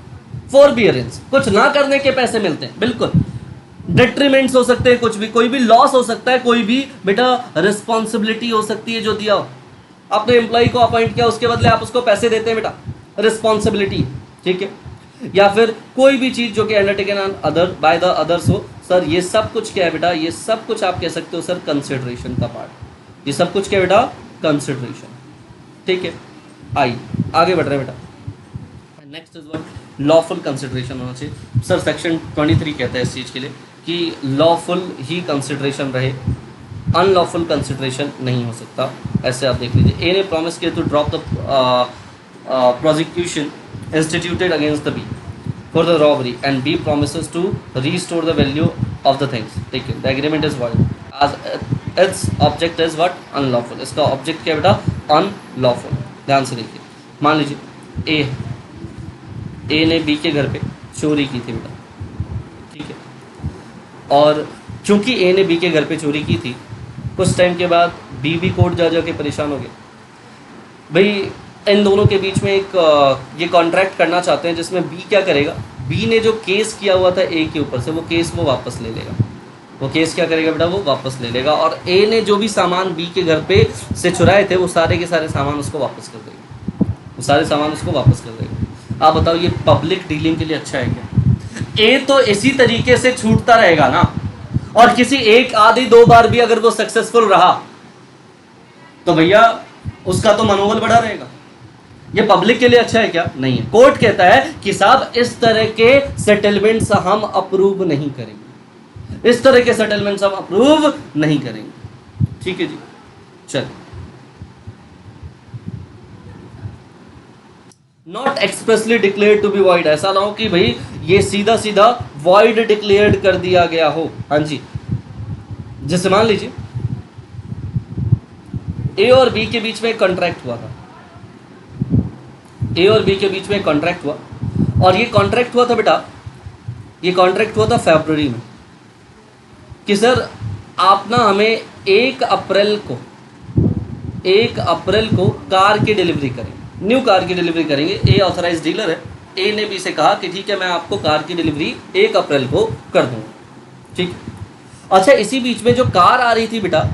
फोरबियरेंस, कुछ ना करने के पैसे मिलते हैं, बिल्कुल डिट्रीमेंट्स हो सकते हैं, कुछ भी, कोई भी लॉस हो सकता है, कोई भी बेटा रिस्पॉन्सिबिलिटी हो सकती है जो दिया हो। आपने एम्प्लॉय को अपॉइंट किया, उसके बदले आप उसको पैसे देते हैं बेटा, रिस्पॉन्सिबिलिटी, ठीक है। या फिर कोई भी चीज जो कि undertaken other by the others हो, सर ये सब कुछ क्या है बेटा, ये सब कुछ आप कह सकते हो सर कंसिडरेशन का पार्ट, ये सब कुछ क्या है बेटा, कंसिडरेशन, ठीक है। आइए आगे बढ़ रहे हैं बेटा। Next is what, lawful consideration होना चाहिए। सर सेक्शन 23 कहता है इस चीज के लिए कि लॉफुल ही कंसिडरेशन रहे, अनलॉफुल कंसिडरेशन नहीं हो सकता। ऐसे आप देख लीजिए, ए ने प्रॉमिस किया to drop the prosecution instituted against the B for the robbery and B promises to restore the value of the things, ठीक है, the agreement is void as its object is what, unlawful। इसका object क्या बेटा, unlawful। ध्यान से देखिए, मान लीजिए ए ने बी के घर पे चोरी की थी बेटा, ठीक है, और चूंकि ए ने बी के घर पे चोरी की थी, कुछ टाइम के बाद बी भी कोर्ट जा के परेशान हो गए। भाई इन दोनों के बीच में एक ये कॉन्ट्रैक्ट करना चाहते हैं जिसमें बी क्या करेगा, बी ने जो केस किया हुआ था ए के ऊपर से, वो केस वो वापस ले लेगा, वो केस क्या करेगा बेटा, वो वापस ले लेगा, और ए ने जो भी सामान बी के घर पे से चुराए थे वो सारे के सारे सामान उसको वापस कर देगा, वो सारे सामान उसको वापस कर देगा। आप बताओ ये पब्लिक डीलिंग के लिए अच्छा है क्या? ए तो इसी तरीके से छूटता रहेगा ना, और किसी एक आधी दो बार भी अगर वो सक्सेसफुल रहा तो भैया उसका तो मनोबल बढ़ा रहेगा। ये पब्लिक के लिए अच्छा है क्या? नहीं है। कोर्ट कहता है कि साहब इस तरह के सेटलमेंट्स हम अप्रूव नहीं करेंगे, इस तरह के सेटलमेंट्स हम अप्रूव नहीं करेंगे। ठीक है जी, चल। Not expressly declared to be void, ऐसा ना हो कि भाई ये सीधा सीधा वॉइड डिक्लेयर्ड कर दिया गया हो। हाँ जी, जैसे मान लीजिए ए और बी के बीच में एक कॉन्ट्रैक्ट हुआ था, ए और बी के बीच में कॉन्ट्रैक्ट हुआ, और ये कॉन्ट्रैक्ट हुआ था बेटा, ये कॉन्ट्रैक्ट हुआ था फरवरी में, कि सर आप ना हमें 1 अप्रैल को कार की डिलीवरी करेंगे, न्यू कार की डिलीवरी करेंगे। ए ऑथराइज डीलर है, ए ने बी से कहा कि ठीक है मैं आपको कार की डिलीवरी 1 अप्रैल को कर दूंगा। ठीक है, अच्छा इसी बीच में जो कार आ रही थी बेटा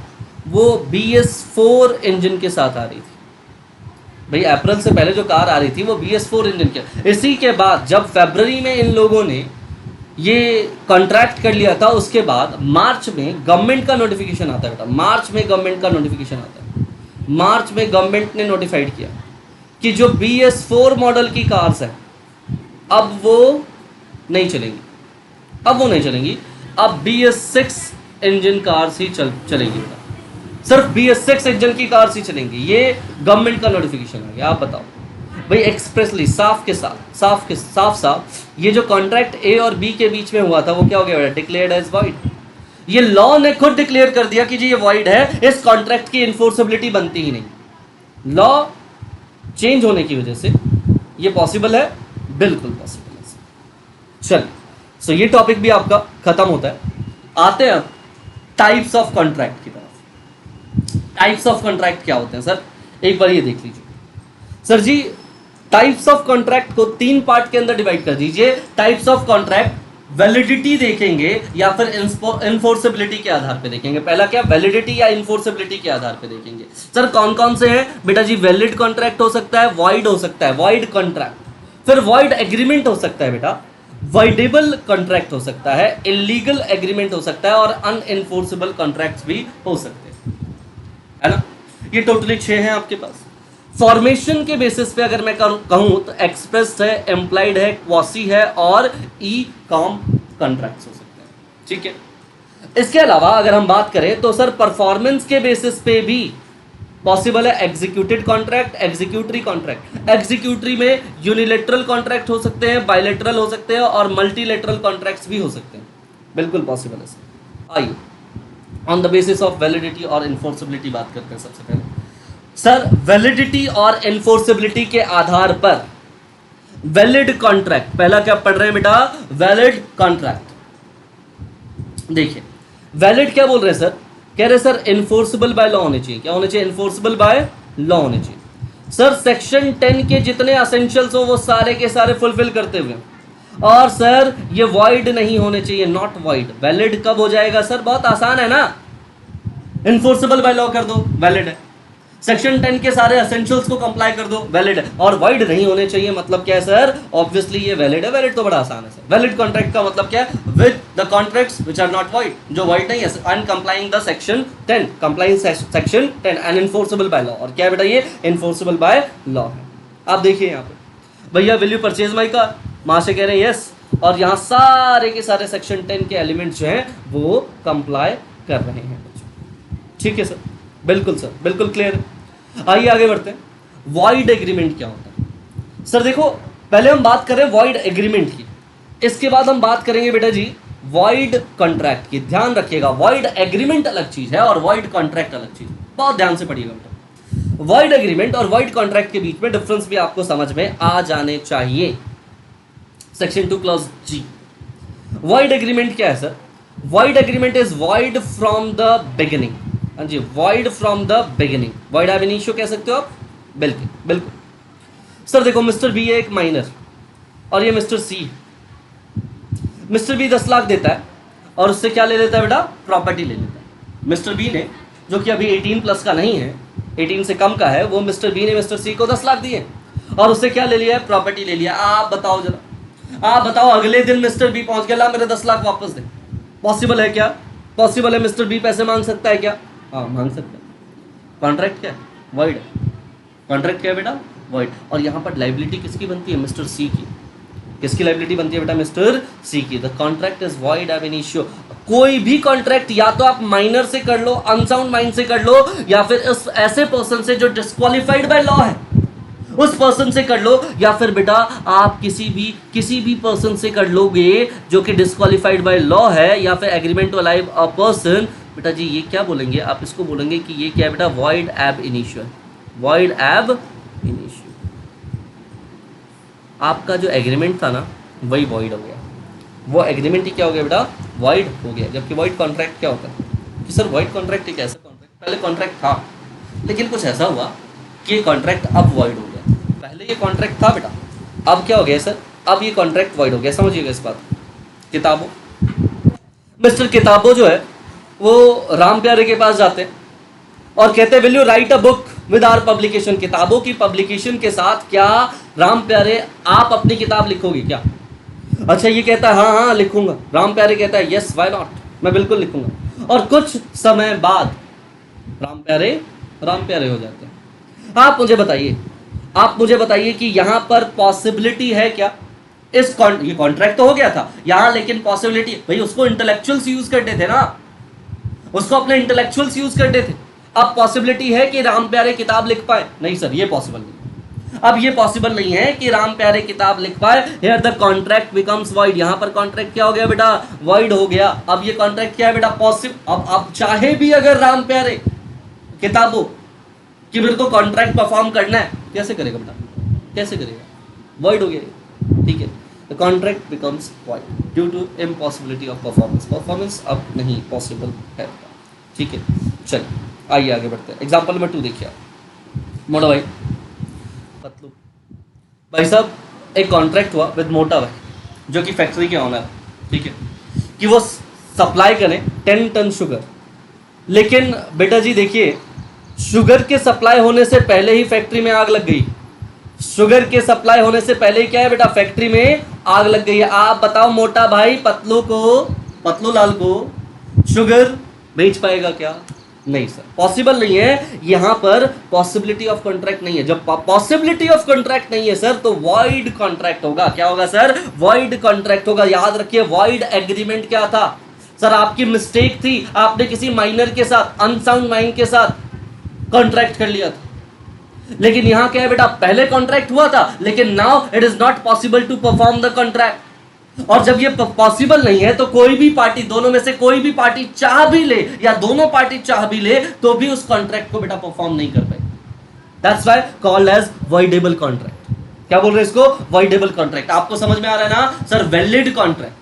वो BS4 इंजन के साथ आ रही थी। भाई अप्रैल से पहले जो कार आ रही थी वो BS4 इंजन के। इसी के बाद जब फरवरी में इन लोगों ने ये कॉन्ट्रैक्ट कर लिया था, उसके बाद मार्च में गवर्नमेंट का नोटिफिकेशन आता है बेटा, मार्च में गवर्नमेंट का नोटिफिकेशन आता है। मार्च में गवर्नमेंट ने नोटिफाइड किया कि जो BS4 मॉडल की कार्स हैं अब वो नहीं चलेंगी, अब BS6 इंजन कार्स ही चलेंगी बेटा, सिर्फ BS6 इंजन की कार्स ही चलेंगी। ये गवर्नमेंट का नोटिफिकेशन आ गया। आप बताओ भाई, एक्सप्रेसली साफ ये जो कॉन्ट्रैक्ट ए और बी के बीच में हुआ था वो क्या हो गया बेटा? Declared as void. ये लॉ ने खुद डिक्लेयर कर दिया कि जी ये वॉइड है, इस कॉन्ट्रैक्ट की इन्फोर्सेबिलिटी बनती ही नहीं। लॉ चेंज होने की वजह से ये पॉसिबल है, बिल्कुल पॉसिबल है। चल, सो ये टॉपिक भी आपका खत्म होता है। आते हैं अब टाइप्स ऑफ कॉन्ट्रैक्ट की तरफ। टाइप्स ऑफ कॉन्ट्रैक्ट क्या होते हैं सर? एक बार ये देख लीजिए sir ji. Types of contract को 3 पार्ट के अंदर डिवाइड कर दीजिए। टाइप्स ऑफ कॉन्ट्रैक्ट वैलिडिटी देखेंगे या फिर इन्फोर्सेबिलिटी के आधार पे देखेंगे। पहला क्या, वैलिडिटी या इन्फोर्सेबिलिटी के आधार पे देखेंगे। सर कौन कौन से हैं बेटा जी? वैलिड कॉन्ट्रैक्ट हो सकता है, वॉइड हो सकता है, वॉइड कॉन्ट्रैक्ट, फिर वॉइड एग्रीमेंट हो सकता है बेटा, वॉइडेबल कॉन्ट्रैक्ट हो सकता है, इलीगल एग्रीमेंट हो सकता है, और अनएनफोर्सेबल कॉन्ट्रैक्ट्स भी हो सकते हैं, है ना। ये टोटली 6 हैं आपके पास। फॉर्मेशन के बेसिस पे अगर मैं कहूं तो एक्सप्रेस्ड है, एम्प्लाइड है, क्वासी है, और ई कॉम कॉन्ट्रैक्ट्स हो सकते हैं। ठीक है, इसके अलावा अगर हम बात करें तो सर परफॉर्मेंस के बेसिस पे भी पॉसिबल है executed contract, executory contract. Executory में यूनिलेटरल कॉन्ट्रैक्ट हो सकते हैं, बायलेटरल हो सकते हैं, और मल्टीलेटरल कॉन्ट्रैक्ट्स भी हो सकते हैं। बिल्कुल पॉसिबल है सर। आइए on the basis of validity और इन्फोर्सेबिलिटी बात करते हैं। सबसे पहले सर वैलिडिटी और इन्फोर्सेबिलिटी के आधार पर वैलिड कॉन्ट्रैक्ट, पहला क्या पढ़ रहे हैं बेटा? Valid contract. देखिए वैलिड क्या बोल रहे हैं सर? कह रहे सर इन्फोर्सेबल बाय लॉ होने चाहिए। क्या होने चाहिए? इन्फोर्सेबल बाय लॉ होने चाहिए। सर सेक्शन 10 के जितने असेंशियल्स हो वो सारे के सारे फुलफिल करते हुए, और सर ये वॉइड नहीं होने चाहिए, नॉट वॉइड। वैलिड कब हो जाएगा सर? बहुत आसान है ना, इन्फोर्सेबल बाय लॉ कर दो, वैलिड है। सेक्शन 10 के सारे एसेंशियल्स को कंप्लाई कर दो, वैलिड है। और वॉइड नहीं होने चाहिए मतलब क्या है सर? ऑब्वियसली ये वैलिड है। वैलिड तो बड़ा आसान है सर। वैलिड कॉन्ट्रैक्ट का मतलब क्या है? With the contracts which are not void, जो वॉइड नहीं है, and complying the section 10, complying section 10 and enforceable by law. और क्या है बेटा? ये इन्फोर्सेबल बाय लॉ है। आप देखिए यहाँ पे भैया, will you purchase my car? वहां से कह रहे हैं यस, और यहाँ सारे के सारे सेक्शन 10 के एलिमेंट्स जो हैं वो कंप्लाई कर रहे हैं। ठीक है सर, बिल्कुल सर, बिल्कुल क्लियर है। आइए आगे बढ़ते हैं। वॉइड एग्रीमेंट क्या होता है? सर देखो पहले हम बात करें वॉइड एग्रीमेंट की, इसके बाद हम बात करेंगे बेटा जी वॉइड कॉन्ट्रैक्ट की। ध्यान रखिएगा, वॉइड एग्रीमेंट अलग चीज है और वॉइड कॉन्ट्रैक्ट अलग चीज है। बहुत ध्यान से पढ़िएगा बेटा। वॉइड एग्रीमेंट और वॉइड कॉन्ट्रैक्ट के बीच में डिफरेंस भी आपको समझ में आ जाने चाहिए। सेक्शन 2 क्लॉज जी। वॉइड एग्रीमेंट क्या है sir? Void agreement is void from the beginning. हाँ जी, void from the beginning, void ab initio कह सकते हो आप। बिल्कुल बिल्कुल सर। देखो मिस्टर बी है एक माइनर, और ये मिस्टर सी। मिस्टर बी 10 लाख देता है और उससे क्या ले लेता है बेटा? प्रॉपर्टी ले लेता है। मिस्टर बी ने, जो कि अभी 18+ का नहीं है, 18 से कम का है, वो मिस्टर बी ने मिस्टर सी को 10 लाख दिए और उससे क्या ले लिया है? प्रॉपर्टी ले लिया। आप बताओ जरा, आप बताओ अगले दिन मिस्टर बी पहुंच गया, ला मेरे 10 लाख वापस दे। पॉसिबल है क्या? पॉसिबल है? मिस्टर बी पैसे मांग सकता है क्या? हाँ मांग सकता है। कॉन्ट्रैक्ट क्या है? वॉइड है। कॉन्ट्रैक्ट क्या है बेटा, वॉइड। और यहाँ पर लाइबिलिटी किसकी बनती है, मिस्टर सी की। किसकी लाइबिलिटी बनती है बेटा, मिस्टर सी की। The contract is void ab initio. कोई भी कॉन्ट्रैक्ट या तो आप माइनर से कर लो, अनसाउंड माइंड से कर लो, या फिर उस ऐसे पर्सन से जो डिस्क्वालिफाइड बाय लॉ है उस पर्सन से कर लो, या फिर बेटा आप किसी भी पर्सन से कर लोगे जो कि डिस्क्वालिफाइड बाय लॉ है, या फिर agreement to alive a person. बेटा जी ये क्या बोलेंगे आप, इसको बोलेंगे कि ये क्या है बेटा, void ab initio. Void ab initio. आपका जो एग्रीमेंट था ना वही वॉइड हो गया, वो एग्रीमेंट ही क्या हो गया बेटा, वॉइड हो गया। जबकि वॉइड कॉन्ट्रैक्ट क्या होता है कि सर वॉइड कॉन्ट्रैक्ट एक ऐसा कॉन्ट्रैक्ट, पहले कॉन्ट्रैक्ट था लेकिन कुछ ऐसा हुआ कि ये कॉन्ट्रैक्ट अब वॉइड हो गया। पहले ये कॉन्ट्रैक्ट था बेटा, अब क्या हो गया सर, अब ये कॉन्ट्रैक्ट वॉइड हो गया। समझिएगा इस बात। किताबों, मिस्टर किताबों जो है वो राम प्यारे के पास जाते हैं और कहते हैं will you write a book with our publication. किताबों की पब्लिकेशन के साथ क्या राम प्यारे आप अपनी किताब लिखोगे क्या? अच्छा ये कहता है हाँ हाँ लिखूंगा। राम प्यारे कहता है यस व्हाई नॉट, मैं बिल्कुल लिखूंगा। और कुछ समय बाद राम प्यारे हो जाते हैं। आप मुझे बताइए कि यहाँ पर पॉसिबिलिटी है क्या? ये कॉन्ट्रैक्ट तो हो गया था यहाँ, लेकिन पॉसिबिलिटी, भाई उसको इंटेलेक्चुअल्स यूज करते थे ना, उसको अपने इंटेलेक्चुअल्स यूज करते थे। अब पॉसिबिलिटी है कि राम प्यारे किताब लिख पाए? नहीं सर ये पॉसिबल नहीं। अब ये पॉसिबल नहीं है कि राम प्यारे किताब लिख पाए। Here the contract becomes void. यहाँ पर कॉन्ट्रैक्ट क्या हो गया बेटा, वॉइड हो गया। अब ये कॉन्ट्रैक्ट क्या है बेटा, पॉसिबल। अब चाहे भी अगर राम प्यारे किताबों कि मेरे को कॉन्ट्रैक्ट परफॉर्म करना है, कैसे करेगा बेटा, कैसे करेगा, वॉइड हो गया। ठीक है, the contract becomes void due to impossibility of performance अब नहीं पॉसिबल है। ठीक है, चलिए आइए आगे बढ़ते हैं। एग्जाम्पल नंबर 2 देखिए आप। मोटा भाई पतलू भाई साहब, एक कॉन्ट्रैक्ट हुआ विद मोटा भाई जो कि फैक्ट्री के ऑनर, ठीक है, कि वो सप्लाई करें 10 टन शुगर। लेकिन बेटा जी देखिए, शुगर के सप्लाई होने से पहले ही फैक्ट्री में आग लग गई। शुगर के सप्लाई होने से पहले ही क्या है बेटा, फैक्ट्री में आग लग गई है। आप बताओ मोटा भाई पतलू लाल को शुगर बेच पाएगा क्या? नहीं सर, पॉसिबल नहीं है। यहां पर पॉसिबिलिटी ऑफ कॉन्ट्रैक्ट नहीं है। जब पॉसिबिलिटी ऑफ कॉन्ट्रैक्ट नहीं है सर, तो वॉइड कॉन्ट्रैक्ट होगा। क्या होगा सर, वॉइड कॉन्ट्रैक्ट होगा। याद रखिए, वॉइड एग्रीमेंट क्या था सर, आपकी मिस्टेक थी, आपने किसी माइनर के साथ, अनसाउंड माइंड के साथ कॉन्ट्रैक्ट कर लिया था। लेकिन यहां क्या है बेटा, पहले कॉन्ट्रैक्ट हुआ था लेकिन now it is not possible to perform the contract. और जब ये पॉसिबल नहीं है तो कोई भी पार्टी, दोनों में से कोई भी पार्टी चाह भी ले या दोनों पार्टी चाह भी ले तो भी उस कॉन्ट्रैक्ट को बेटा परफॉर्म नहीं कर पाए। That's why called as voidable contract. क्या बोल रहे हैं इसको, वॉइडेबल कॉन्ट्रैक्ट। आपको समझ में आ रहा है ना सर, वैलिड कॉन्ट्रैक्ट,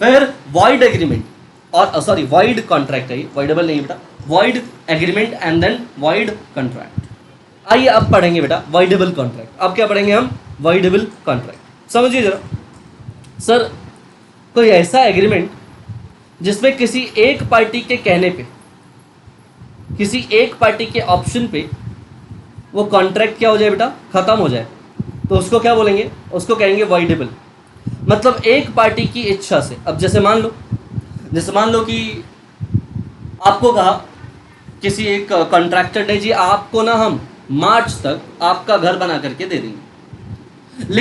फिर वॉइड एग्रीमेंट, और सॉरी वॉइड कॉन्ट्रैक्ट है, वॉइडेबल नहीं बेटा, void agreement and then void contract. आइए अब पढ़ेंगे बेटा वॉइडेबल कॉन्ट्रैक्ट। अब क्या पढ़ेंगे हम, वॉइडेबल कॉन्ट्रैक्ट। समझिए जरा सर, कोई ऐसा एग्रीमेंट जिसमें किसी एक पार्टी के कहने पे, किसी एक पार्टी के ऑप्शन पे वो कॉन्ट्रैक्ट क्या हो जाए बेटा, खत्म हो जाए, तो उसको क्या बोलेंगे, उसको कहेंगे वॉइडेबल। मतलब एक पार्टी की इच्छा से, अब जैसे मान लो कि आपको कहा किसी एक कॉन्ट्रैक्टर ने, जी आपको ना हम मार्च तक आपका घर बना करके दे देंगे।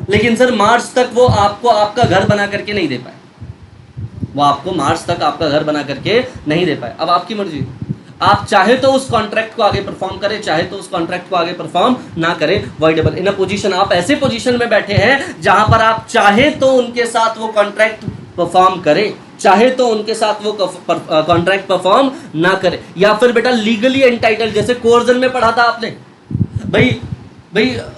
लेकिन सर मार्च तक वो आपको आपका घर बना करके नहीं दे पाए, वो आपको मार्च तक आपका घर बना करके नहीं दे पाए। अब आपकी मर्जी, आप चाहे तो उस कॉन्ट्रैक्ट को आगे परफॉर्म करें, चाहे तो उस कॉन्ट्रैक्ट को आगे परफॉर्म ना करें। वॉइडेबल इन अ पोजीशन, आप ऐसे पोजीशन में बैठे हैं जहां पर आप चाहे तो उनके साथ वो कॉन्ट्रैक्ट परफॉर्म करें, चाहे तो उनके साथ वो कॉन्ट्रैक्ट परफॉर्म ना करें। या फिर बेटा लीगली एंटाइटल्ड, जैसे कोर्जन में पढ़ा था आपने, भाई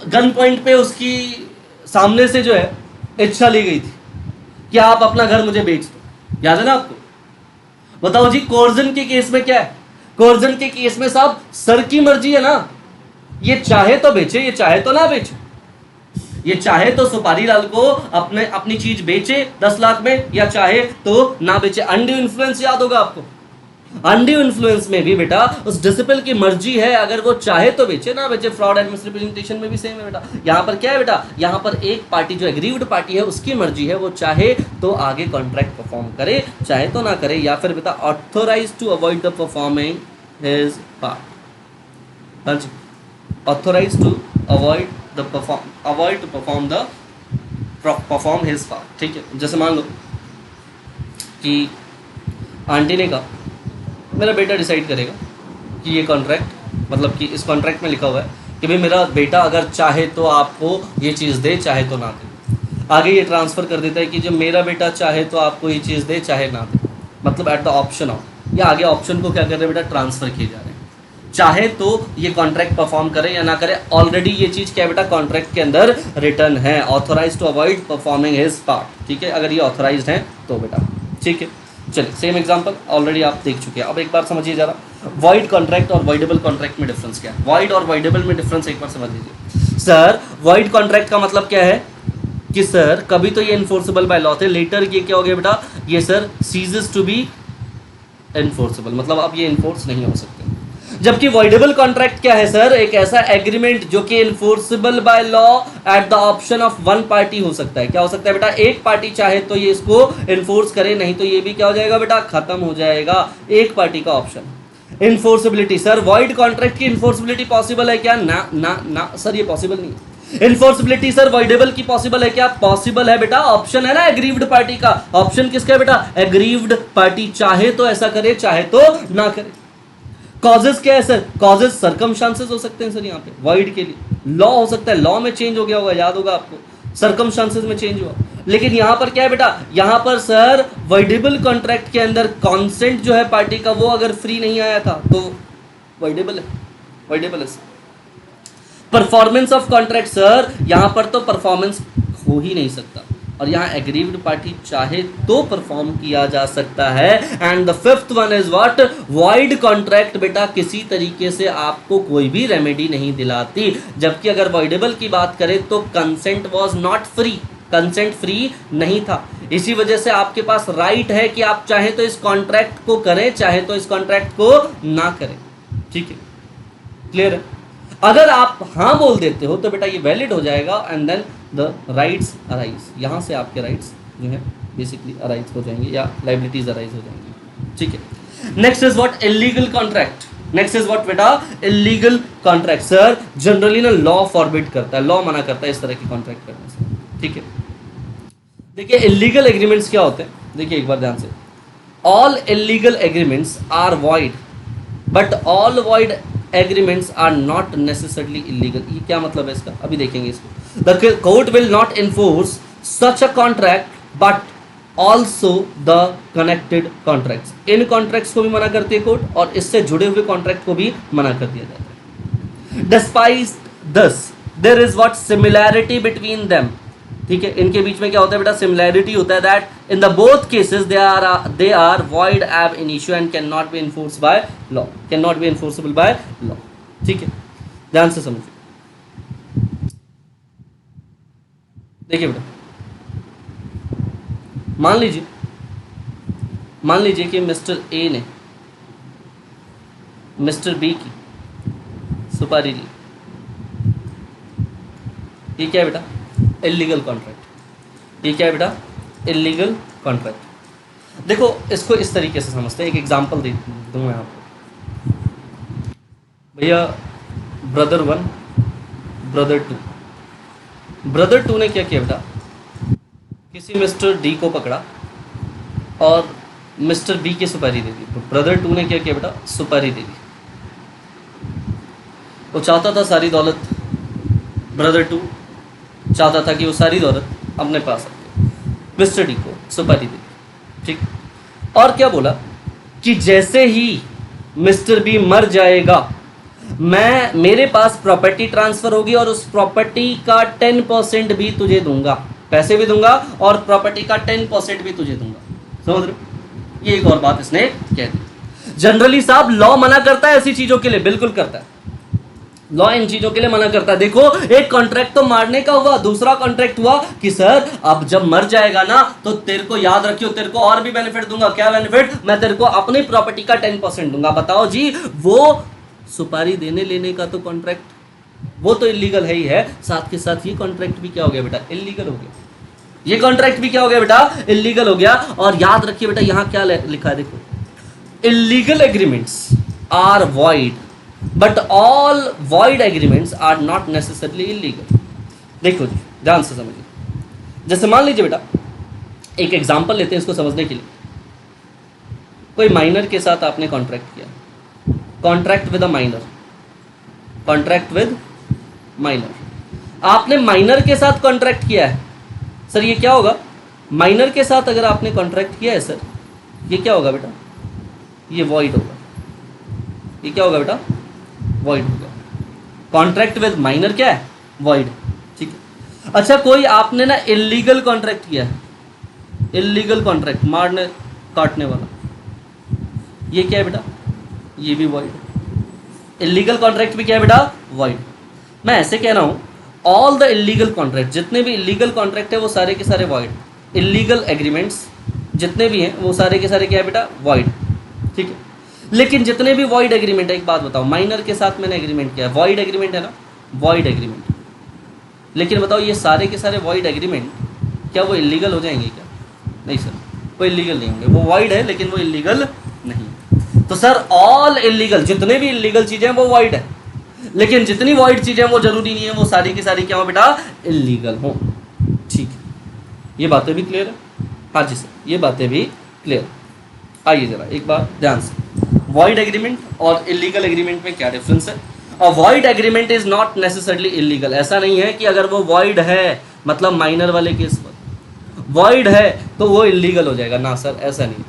गन पॉइंट पे उसकी सामने से जो है इच्छा ली गई थी कि आप अपना घर मुझे बेच दो, याद है ना आपको। बताओ जी कोर्जन के केस में क्या है, कोर्जन के केस में साहब सर की मर्जी है ना, ये चाहे तो बेचे, ये चाहे तो ना बेचे, ये चाहे तो सुपारी लाल को अपनी चीज बेचे 10 लाख में, या चाहे तो ना बेचे। अनड्यू इन्फ्लुएंस याद होगा आपको, अनड्यू इन्फ्लुएंस में भी बेटा उस डिसिपल की मर्जी है, अगर वो चाहे तो बेचे ना बेचे। फ्रॉड एंड मिसरिप्रेजेंटेशन में भी सेम है बेटा। यहाँ पर क्या है बेटा, यहाँ पर एक पार्टी जो एग्रीव्ड पार्टी है उसकी मर्जी है, वो चाहे तो आगे कॉन्ट्रैक्ट परफॉर्म करे, चाहे तो ना करे। या फिर बेटा authorise to avoid the performing his part. हाँ जी, authorise to avoid the perform his part. ठीक है, जैसे मान लो कि आंटी ने कहा मेरा बेटा डिसाइड करेगा कि ये कॉन्ट्रैक्ट, मतलब कि इस कॉन्ट्रैक्ट में लिखा हुआ है कि भाई मेरा बेटा अगर चाहे तो आपको ये चीज़ दे, चाहे तो ना दे। आगे ये ट्रांसफ़र कर देता है कि जब मेरा बेटा चाहे तो आपको ये चीज़ दे, चाहे ना दे, मतलब एट द ऑप्शन ऑफ, या आगे ऑप्शन को क्या कर रहे हैं बेटा, ट्रांसफ़र किए जा रहे हैं। चाहे तो ये कॉन्ट्रैक्ट परफॉर्म करे या ना करे, ऑलरेडी ये चीज़ क्या बेटा कॉन्ट्रैक्ट के अंदर रिटर्न है, authorise to avoid performing his part. ठीक है, अगर ये ऑथोराइज है तो बेटा। ठीक है, चलिए सेम एग्जांपल ऑलरेडी आप देख चुके हैं, अब एक बार समझिए जरा वॉइड कॉन्ट्रैक्ट और वॉइडेबल कॉन्ट्रैक्ट में डिफरेंस क्या है। वॉइड और वॉइडेबल में डिफरेंस एक बार समझ लीजिए। सर वॉइड कॉन्ट्रैक्ट का मतलब क्या है कि सर कभी तो ये इन्फोर्सेबल बाय लॉ थे, लेटर ये क्या हो गया बेटा, ये sir ceases to be enforceable, मतलब अब ये इन्फोर्स नहीं हो सकते। जबकि वॉइडेबल कॉन्ट्रैक्ट क्या है सर, एक ऐसा एग्रीमेंट जो कि enforceable by law at the option of one party हो सकता है। क्या हो सकता है बेटा, एक पार्टी चाहे तो ये इसको इन्फोर्स करे, नहीं तो ये भी क्या हो जाएगा बेटा, खत्म हो जाएगा। एक पार्टी का option. Enforceability, sir void contract की इन्फोर्सिबिलिटी पॉसिबल है क्या, ना ना ना सर ये पॉसिबल नहीं है। इन्फोर्सिबिलिटी सर वॉइडेबल की पॉसिबल है क्या, पॉसिबल है बेटा, ऑप्शन है ना एग्रीव्ड पार्टी का। ऑप्शन किसका है बेटा, एग्रीव्ड पार्टी चाहे तो ऐसा करे, चाहे तो ना करे। कॉजेस क्या है सर, कॉजेस सर्कमस्टांसेस हो सकते हैं सर, यहाँ पे वॉइड के लिए लॉ हो सकता है, लॉ में चेंज हो गया होगा, याद होगा आपको, सर्कमस्टांसेस में चेंज हुआ। लेकिन यहाँ पर क्या है बेटा, यहाँ पर सर वॉइडेबल कॉन्ट्रैक्ट के अंदर कॉन्सेंट जो है पार्टी का वो अगर फ्री नहीं आया था तो वॉइडेबल है, वॉइडेबल है। परफॉर्मेंस ऑफ कॉन्ट्रैक्ट सर, यहाँ पर तो परफॉर्मेंस हो ही नहीं सकता, और यहाँ एग्रीव्ड पार्टी चाहे तो परफॉर्म किया जा सकता है। And the fifth one is what, void contract बेटा किसी तरीके से आपको कोई भी रेमेडी नहीं दिलाती। जबकि अगर वॉइडेबल की बात करें तो consent was not free, consent free नहीं था। इसी वजह से आपके पास राइट है कि आप चाहे तो इस कॉन्ट्रैक्ट को करें, चाहे तो इस कॉन्ट्रैक्ट को ना करें। ठीक है, क्लियर है। अगर आप हाँ बोल देते हो तो बेटा ये वैलिड हो जाएगा, and then the rights arise, यहाँ से आपके राइट्स जो है बेसिकली अराइज हो जाएंगे या लाइबिलिटीज अराइज हो जाएंगी। ठीक है, next is what, illegal contract. Next is what बेटा, इलीगल कॉन्ट्रैक्ट। सर जनरली ना लॉ फॉरबिड करता है, लॉ मना करता है इस तरह की कॉन्ट्रैक्ट करने से। ठीक है, देखिए इलीगल एग्रीमेंट्स क्या होते हैं, देखिए एक बार ध्यान से, all illegal agreements are void but all void agreements are not necessarily illegal. ये क्या मतलब है इसका, अभी देखेंगे इसको। The court will not enforce such a contract but also the connected contracts. इन कॉन्ट्रैक्ट्स को भी मना करती है कोर्ट, और इससे जुड़े हुए कॉन्ट्रैक्ट को भी मना कर दिया जाता है। Despite this there is what, similarity between them. ठीक है, इनके बीच में क्या होता है बेटा, सिमिलैरिटी होता है। That in the both cases they are void ab initio and can not be enforce by law, can not be enforceable by law. ठीक है, ध्यान से समझिए। देखिए बेटा, मान लीजिए कि मिस्टर ए ने मिस्टर बी की सुपारी ली। ये क्या है बेटा, इलीगल कॉन्ट्रैक्ट। ये क्या है बेटा, इलीगल कॉन्ट्रैक्ट। देखो इसको इस तरीके से समझते हैं, एक एग्जांपल दे दूंगा आपको। भैया ब्रदर 1 ब्रदर 2, ब्रदर 2 ने क्या किया बेटा, किसी मिस्टर डी को पकड़ा और मिस्टर बी की सुपारी दे दी। ब्रदर 2 ने क्या किया बेटा, सुपारी दे दी। वो चाहता था सारी दौलत, ब्रदर 2 चाहता था कि वो सारी दौलत अपने पास रखे, मिस्टर डी को सुपारी दे दी। ठीक, और क्या बोला कि जैसे ही मिस्टर बी मर जाएगा मेरे पास प्रॉपर्टी ट्रांसफर होगी और उस प्रॉपर्टी का 10% भी तुझे दूंगा, पैसे भी दूंगा और प्रॉपर्टी का 10% भी तुझे दूंगा। समझ रहे हो, ये एक और बात इसने कह दी। जनरली साहब लॉ मना करता है ऐसी चीजों के लिए, बिल्कुल करता है, लॉ इन चीजों के लिए मना करता है। देखो एक कॉन्ट्रैक्ट तो मारने का हुआ, दूसरा कॉन्ट्रैक्ट हुआ कि सर अब जब मर जाएगा ना तो तेरे को याद रखियो, तेरे को और भी बेनिफिट दूंगा। क्या बेनिफिट, मैं तेरे को अपनी प्रॉपर्टी का 10% दूंगा। बताओ जी, वो सुपारी देने लेने का तो कॉन्ट्रैक्ट वो तो इलीगल है ही है, साथ के साथ ये कॉन्ट्रैक्ट भी क्या हो गया बेटा, इलीगल हो गया। ये कॉन्ट्रैक्ट भी क्या हो गया बेटा, इलीगल हो गया। और याद रखिए बेटा यहाँ क्या लिखा है, देखो, illegal agreements are void but all void agreements are not necessarily illegal. देखो जी, ध्यान से समझिए। जैसे मान लीजिए बेटा, एक एग्जांपल लेते हैं इसको समझने के लिए। कोई माइनर के साथ आपने कॉन्ट्रैक्ट किया, contract with a minor, contract with minor. आपने माइनर के साथ कॉन्ट्रैक्ट किया है सर, ये क्या होगा? माइनर के साथ अगर आपने कॉन्ट्रैक्ट किया है सर, ये क्या होगा बेटा? ये वॉइड होगा। ये क्या होगा बेटा? वॉइड होगा। कॉन्ट्रैक्ट विद माइनर क्या है? वॉइड। ठीक है। अच्छा, कोई आपने ना इलीगल कॉन्ट्रैक्ट किया है, इलीगल कॉन्ट्रैक्ट, मारने काटने वाला, ये क्या है बेटा? ये भी वॉइड। इलीगल कॉन्ट्रैक्ट भी क्या है बेटा? वॉइड। मैं ऐसे कह रहा हूँ, ऑल द इलीगल कॉन्ट्रैक्ट, जितने भी इलीगल कॉन्ट्रैक्ट है वो सारे के सारे वॉइड। इलीगल एग्रीमेंट्स जितने भी हैं वो सारे के सारे क्या है बेटा? वॉइड। ठीक है। लेकिन जितने भी वॉइड एग्रीमेंट है, एक बात बताओ, माइनर के साथ मैंने एग्रीमेंट किया है, वॉइड एग्रीमेंट है ना, वॉइड एग्रीमेंट। लेकिन बताओ, ये सारे के सारे वॉइड एग्रीमेंट क्या वो इलीगल हो जाएंगे क्या? नहीं सर, वो इलीगल नहीं होंगे। वो वॉइड है लेकिन वो इलीगल नहीं। तो सर ऑल इलीगल, जितने भी इलीगल चीजें हैं वो वॉइड है, लेकिन जितनी वॉइड चीजें हैं वो जरूरी नहीं है वो सारी की सारी क्या हो बेटा? इलीगल हो। ठीक है, ये बातें भी क्लियर है? हाँ जी सर, ये बातें भी क्लियर। आइए जरा एक बार ध्यान से, वॉइड एग्रीमेंट और इलीगल एग्रीमेंट में क्या डिफरेंस है? और void agreement is not necessarily illegal. ऐसा नहीं है कि अगर वो वॉइड है, मतलब माइनर वाले केस पर वॉइड है तो वो इलीगल हो जाएगा, ना सर ऐसा नहीं।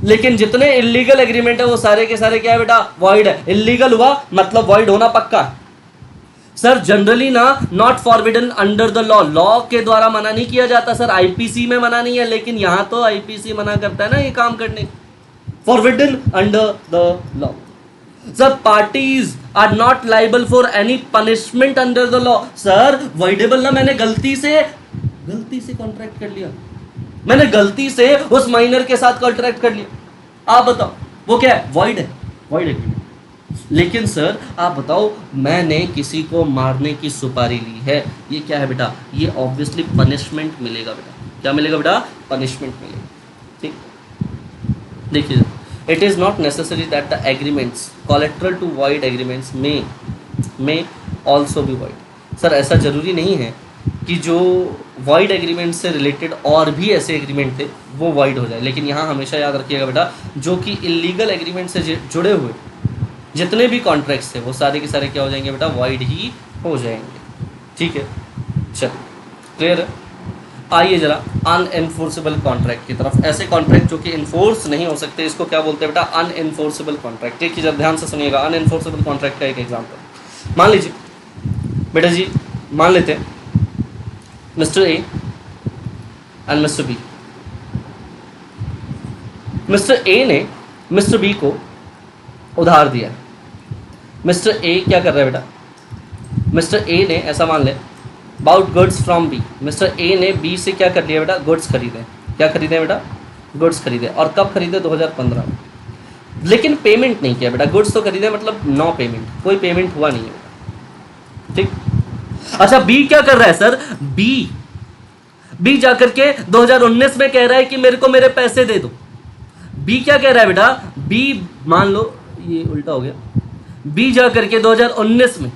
लेकिन जितने इलीगल एग्रीमेंट है वो सारे के सारे क्या है बेटा? वॉइड है। इलीगल हुआ मतलब वॉइड होना पक्का है सर। जनरली ना not forbidden under the law, law के द्वारा मना नहीं किया जाता सर, आईपीसी में मना नहीं है, लेकिन यहां तो आईपीसी मना करता है ना ये काम करने। Forbidden under the law sir. Parties are not liable for any punishment under the law. Sir voidable ना, मैंने गलती से कॉन्ट्रैक्ट कर लिया, मैंने गलती से उस माइनर के साथ कॉन्ट्रैक्ट कर लिया, आप बताओ वो क्या है? वॉइड है, वॉइड एग्रीमेंट। लेकिन सर आप बताओ, मैंने किसी को मारने की सुपारी ली है, ये क्या है बेटा? ये ऑब्वियसली पनिशमेंट मिलेगा बेटा। क्या मिलेगा बेटा? पनिशमेंट मिलेगा। ठीक, देखिए, it is not necessary that the agreements collateral to void agreements में ऑल्सो बी वॉइड। सर ऐसा जरूरी नहीं है कि जो वॉइड एग्रीमेंट से रिलेटेड और भी ऐसे एग्रीमेंट थे वो वॉइड हो जाए, लेकिन यहाँ हमेशा याद रखिएगा बेटा, जो कि इलीगल एग्रीमेंट से जुड़े हुए जितने भी कॉन्ट्रैक्ट्स थे वो सारे के सारे क्या हो जाएंगे बेटा? वॉइड ही हो जाएंगे। ठीक है, चलो क्लियर है? आइए जरा अनएनफोर्सेबल कॉन्ट्रैक्ट की तरफ। ऐसे कॉन्ट्रैक्ट जो कि इन्फोर्स नहीं हो सकते, इसको क्या बोलते हैं बेटा? अनएनफोर्सेबल कॉन्ट्रैक्ट। देखिए जरा ध्यान से सुनिएगा, अनएनफोर्सेबल कॉन्ट्रैक्ट का एक एग्जांपल मान लीजिए बेटा जी, मान लेते हैं mister A and mister B. Mister A ने मिस्टर बी को उधार दिया। मिस्टर ए क्या कर रहा है बेटा? मिस्टर ए ने, ऐसा मान ले, bought goods from B. Mister A ने बी से क्या कर लिया बेटा? गुड्स खरीदे। क्या खरीदे बेटा? गुड्स खरीदे। और कब खरीदे? 2015 में। लेकिन पेमेंट नहीं किया बेटा। गुड्स तो खरीदे मतलब नो पेमेंट, कोई पेमेंट हुआ नहीं है बेटा। ठीक। अच्छा, बी क्या कर रहा है सर? बी जाकर के 2019 में कह रहा है कि मेरे को मेरे पैसे दे दो। बी क्या कह रहा है बेटा? बी, मान लो ये उल्टा हो गया, बी जाकर के 2019 में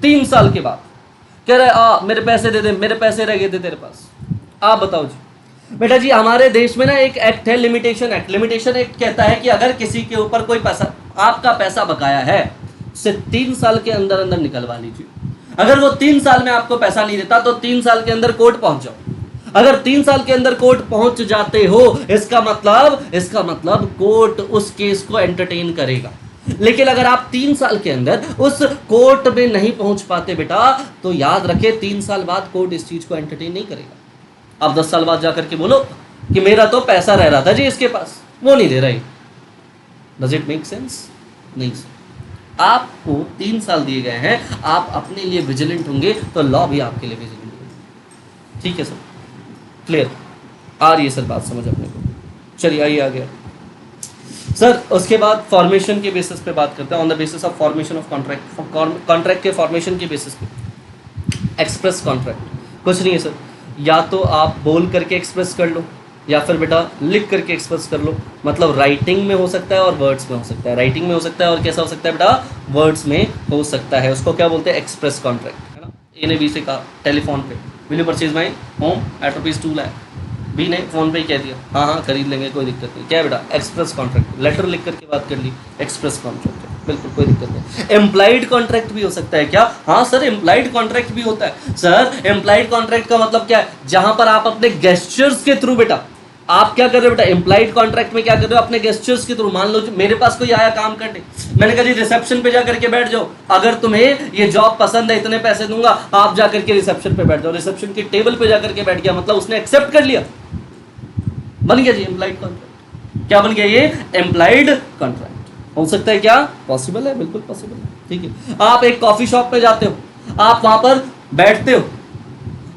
3 साल के बाद कह रहा है मेरे पैसे दे दे, मेरे पैसे रह गए थे तेरे पास। आप बताओ जी। बेटा जी, हमारे देश में ना एक एक्ट है, लिमिटेशन एक्ट। लिमिटेशन एक्ट कहता है कि अगर किसी के ऊपर कोई पैसा, आपका पैसा बकाया है, उसे 3 साल के अंदर अंदर निकलवा लीजिए। अगर वो 3 साल में आपको पैसा नहीं देता तो 3 साल के अंदर कोर्ट पहुंच जाओ। अगर 3 साल के अंदर कोर्ट पहुंच जाते हो, इसका मतलब कोर्ट उस केस को एंटरटेन करेगा। लेकिन अगर आप 3 साल के अंदर उस कोर्ट में नहीं पहुंच पाते बेटा, तो याद रखे 3 साल बाद कोर्ट इस चीज को एंटरटेन नहीं करेगा। आप 10 साल बाद जाकर के बोलो कि मेरा तो पैसा रह रहा था जी इसके पास, वो नहीं दे रही। Does it make sense? नहीं सर। आपको 3 साल दिए गए हैं, आप अपने लिए विजिलेंट होंगे तो लॉ भी आपके लिए विजिलेंट होगा। ठीक है सर, क्लियर आ रही है सर बात समझ अपने को? चलिए आइए आ गया सर। उसके बाद फॉर्मेशन के बेसिस पे बात करते हैं, on the basis of formation of contract. Contract के फॉर्मेशन के बेसिस पे एक्सप्रेस कॉन्ट्रैक्ट कुछ नहीं है सर, या तो आप बोल करके एक्सप्रेस कर लो, या फिर बेटा लिख करके एक्सप्रेस कर लो, मतलब राइटिंग में हो सकता है और वर्ड्स में हो सकता है, राइटिंग में हो सकता है और कैसा हो सकता है बेटा, वर्ड्स में हो सकता है। उसको क्या बोलते हैं, एक्सप्रेस कॉन्ट्रैक्ट, है ना। ए ने बी से कहा टेलीफोन पे, will you purchase my home at ₹2 lakh, B ने फोन पे ही कह दिया हाँ हाँ खरीद लेंगे, कोई दिक्कत नहीं, क्या बेटा, एक्सप्रेस कॉन्ट्रैक्ट, लेटर लिख करके बात कर ली, एक्सप्रेस कॉन्ट्रैक्ट, बिल्कुल कोई दिक्कत नहीं। एम्प्लाइड कॉन्ट्रैक्ट भी हो सकता है क्या, हाँ सर एम्प्लाइड कॉन्ट्रैक्ट भी होता है। सर एम्प्लाइड कॉन्ट्रैक्ट का मतलब क्या है, जहां पर आप अपने गेस्चर्स के थ्रू बेटा आप क्या कर रहे हो बेटा, एम्प्लाइड कॉन्ट्रैक्ट में क्या कर रहे हो, अपने गेस्चर्स के थ्रू। मान लो मेरे पास कोई आया काम करने, मैंने कहा जी रिसेप्शन पे जा करके बैठ जाओ, अगर तुम्हें ये जॉब पसंद है इतने पैसे दूंगा, आप जा करके रिसेप्शन पे बैठ जाओ, रिसेप्शन की टेबल पे जा करके बैठ गया, मतलब उसने एक्सेप्ट कर लिया, बन गया जी एम्प्लाइड कॉन्ट्रैक्ट। क्या बन गया ये, एम्प्लाइड कॉन्ट्रैक्ट। हो सकता है क्या, पॉसिबल है, बिल्कुल पॉसिबल है, ठीक है। आप एक कॉफी शॉप पे जाते हो, आप वहां पर बैठते हो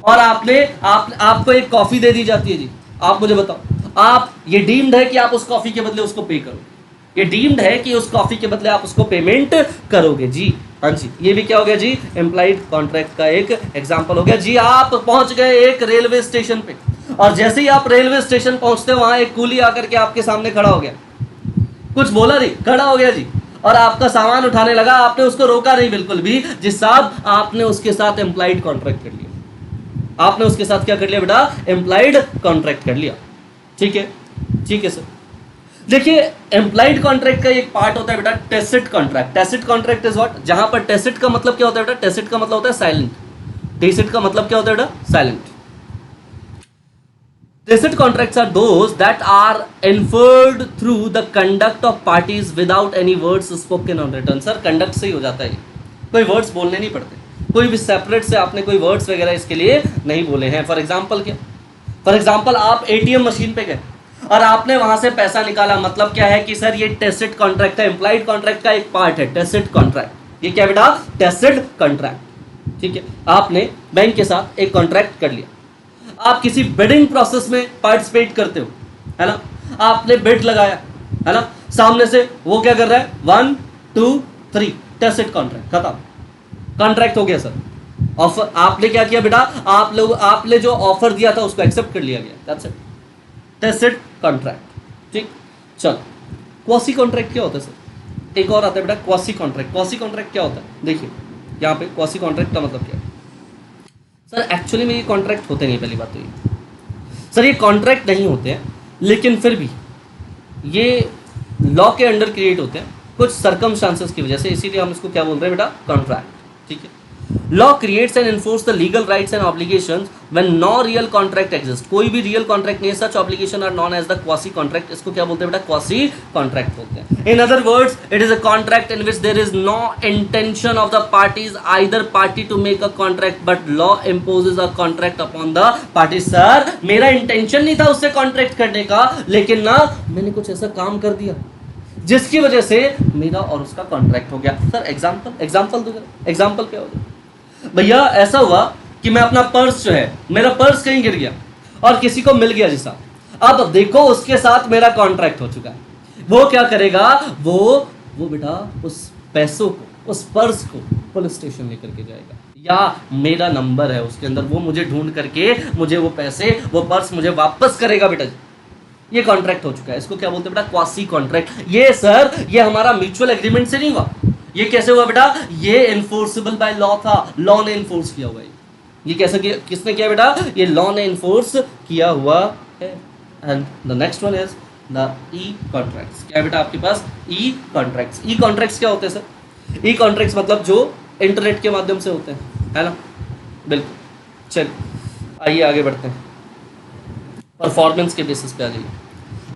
और आपको एक कॉफी दे दी जाती है जी, आप मुझे बताओ, आप ये डीम्ड है कि आप उस कॉफी के बदले उसको पे करो, ये डीम्ड है कि उस कॉफी के बदले आप उसको पेमेंट करोगे जी, हाँ जी, ये भी क्या हो गया जी, एम्प्लाइड कॉन्ट्रैक्ट का एक एग्जांपल हो गया जी। आप पहुंच गए एक रेलवे स्टेशन पे और जैसे ही आप रेलवे स्टेशन पहुंचते हो वहां एक कूली आकर के आपके सामने खड़ा हो गया, कुछ बोला नहीं, खड़ा हो गया जी, और आपका सामान उठाने लगा, आपने उसको रोका नहीं बिल्कुल भी जी साहब, आपने उसके साथ एम्प्लाइड कॉन्ट्रैक्ट कर लिया, आपने उसके साथ क्या कर लिया बेटा, एम्प्लाइड कॉन्ट्रैक्ट कर लिया, ठीक है, ठीक है सर। देखिए एम्प्लाइड कॉन्ट्रैक्ट का एक पार्ट होता है बेटा tacit contract. Tacit contract is what, जहां पर टेसिट का मतलब क्या होता है बेटा, टेसिट का मतलब होता है साइलेंट, टेसिट का मतलब क्या होता है बेटा, silent. Tacit contracts are those that are inferred through the conduct of parties without any words spoken on written। Sir conduct से ही हो जाता है, कोई वर्ड्स बोलने नहीं पड़ते, कोई भी सेपरेट से आपने कोई वर्ड्स वगैरह इसके लिए नहीं बोले हैं। फॉर एग्जांपल क्या, फॉर एग्जांपल आप एटीएम मशीन पे गए और आपने वहां से पैसा निकाला, मतलब क्या है कि सर ये टेसिट कॉन्ट्रैक्ट है, एम्प्लाइड कॉन्ट्रैक्ट का एक पार्ट है टेसिट कॉन्ट्रैक्ट। ये क्या बेटा, टेसिट कॉन्ट्रैक्ट, ठीक है। आपने बैंक के साथ एक कॉन्ट्रैक्ट कर लिया, आप किसी बिडिंग प्रोसेस में पार्टिसिपेट करते हो, है ना, आपने बिड लगाया, है ना, सामने से वो क्या कर रहा है 1 2 3 टेसिट कॉन्ट्रैक्ट, खत्म, कॉन्ट्रैक्ट हो गया सर। ऑफर आपने क्या किया बेटा, आपने जो ऑफर दिया था उसको एक्सेप्ट कर लिया गया, दैट्स इट, टेसिट कॉन्ट्रैक्ट, ठीक। चलो क्वासी कॉन्ट्रैक्ट क्या होता है सर, एक और आता है बेटा क्वासी कॉन्ट्रैक्ट। क्वासी कॉन्ट्रैक्ट क्या होता है, देखिए यहाँ पे क्वासी कॉन्ट्रैक्ट का मतलब क्या है सर, एक्चुअली में ये कॉन्ट्रैक्ट होते नहीं, पहली बात तो ये सर ये कॉन्ट्रैक्ट नहीं होते हैं, लेकिन फिर भी ये लॉ के अंडर क्रिएट होते हैं कुछ सर्कमस्टांसेस की वजह से, इसीलिए हम इसको क्या बोल रहे हैं बेटा, कॉन्ट्रैक्ट, ठीक है। Law creates and enforce the legal rights and obligations when no real contract exist. कोई भी रियल कॉन्ट्रैक्ट नहीं है, such obligation are known as the quasi contract. इसको क्या बोलते हैं बेटा, क्वासी कॉन्ट्रैक्ट बोलते हैं। In other words it is a contract in which there is no intention of the parties either party to make a contract but law imposes a contract upon the party. Sir मेरा intention नहीं था उससे contract करने का, लेकिन ना मैंने कुछ ऐसा काम कर दिया जिसकी वजह से मेरा और उसका कॉन्ट्रैक्ट हो गया। सर एग्जाम्पल दूंगा, एग्जाम्पल क्या होगा भैया, ऐसा हुआ कि मैं अपना पर्स जो है, मेरा पर्स कहीं गिर गया और किसी को मिल गया जी साहब, अब देखो उसके साथ मेरा कॉन्ट्रैक्ट हो चुका है, वो क्या करेगा, वो बेटा उस पैसों को, उस पर्स को पुलिस स्टेशन लेकर के जाएगा, या मेरा नंबर है उसके अंदर, वो मुझे ढूंढ करके मुझे वो पैसे, वो पर्स मुझे वापस करेगा बेटा जी, ये कॉन्ट्रैक्ट हो चुका है। इसको क्या बोलते हैं बेटा, क्वासी कॉन्ट्रैक्ट। ये सर ये हमारा म्यूचुअल एग्रीमेंट से नहीं हुआ, ये कैसे हुआ बेटा, ये इन्फोर्सेबल बाय लॉ था, लॉ ने इन्फोर्स किया हुआ है। ये कैसे किया, किसने किया बेटा, ये लॉ ने इन्फोर्स किया हुआ है। And the next one is the E contracts. क्या है बेटा आपके पास, ई कॉन्ट्रैक्ट्स। ई कॉन्ट्रैक्ट्स क्या होते हैं सर, ई कॉन्ट्रैक्ट्स मतलब जो इंटरनेट के माध्यम से होते हैं, है ना, बिल्कुल। चलिए आइए आगे बढ़ते हैं, परफॉर्मेंस के बेसिस पे आ जाइए।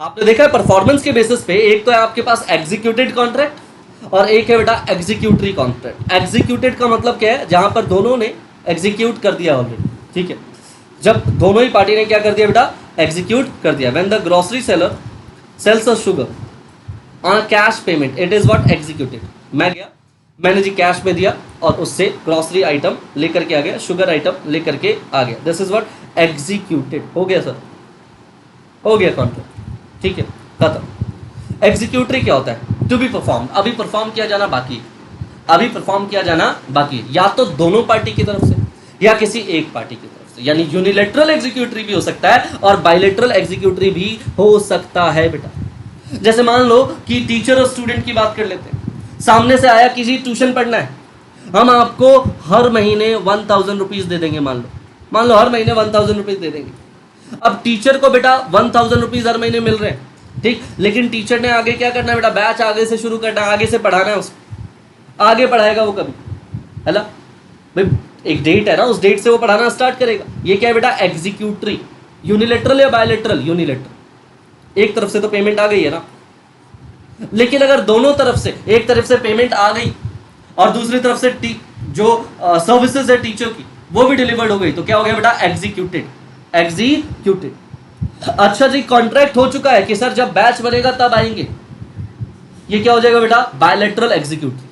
आपने देखा है परफॉर्मेंस के बेसिस पे एक तो है आपके पास एग्जीक्यूटेड कॉन्ट्रैक्ट और एक है बेटा एग्जीक्यूटरी कॉन्ट्रैक्ट। एग्जीक्यूटेड का मतलब क्या है, जहां पर दोनों ने एग्जीक्यूट कर दिया ऑलरेडी, ठीक है, जब दोनों ही पार्टी ने क्या कर दिया बेटा, एग्जीक्यूट कर दिया। When the grocery seller sales a sugar on a cash payment it is what, executed. मैं गया, मैंने जी कैश में दिया और उससे ग्रोसरी आइटम लेकर के आ गया, शुगर आइटम लेकर के आ गया, दिस इज व्हाट एग्जीक्यूटेड। हो गया सर, हो गया कॉन्ट्रैक्ट, ठीक है, खत्म। एग्जीक्यूटरी क्या होता है, टू बी परफॉर्म, अभी परफॉर्म किया जाना बाकी, अभी परफॉर्म किया जाना बाकी, या तो दोनों पार्टी की तरफ से या किसी एक पार्टी की तरफ से। से, यानी यूनिलेटरल एग्जीक्यूटरी भी हो सकता है और बायलेटरल एग्जीक्यूटरी भी हो सकता है बेटा। जैसे मान लो कि टीचर और स्टूडेंट की बात कर लेते हैं, सामने से आया किसी ट्यूशन पढ़ना है, हम आपको हर महीने 1000 रुपीज दे देंगे, मान लो हर महीने 1000 रुपीज दे देंगे। अब टीचर को बेटा 1000 रुपीज हर महीने मिल रहे हैं, ठीक, लेकिन टीचर ने आगे क्या करना है बेटा, बैच आगे से शुरू करना है, आगे से पढ़ाना है उसको, आगे पढ़ाएगा वो कभी, है ना भाई, एक डेट है ना, उस डेट से वो पढ़ाना स्टार्ट करेगा। ये क्या है बेटा, एग्जीक्यूटरी। यूनिलेटरल या बायलेटरल, यूनिलेटरल, एक तरफ से तो पेमेंट आ गई है ना, लेकिन अगर दोनों तरफ से, एक तरफ से पेमेंट आ गई और दूसरी तरफ से जो सर्विसेज है टीचर की वो भी डिलीवर्ड हो गई, तो क्या हो गया बेटा, एग्जीक्यूटेड, एग्जीक्यूटेड। अच्छा जी, कॉन्ट्रैक्ट हो चुका है कि सर जब बैच बनेगा तब आएंगे, ये क्या हो जाएगा बेटा, बायलेटरल एग्जीक्यूटरी।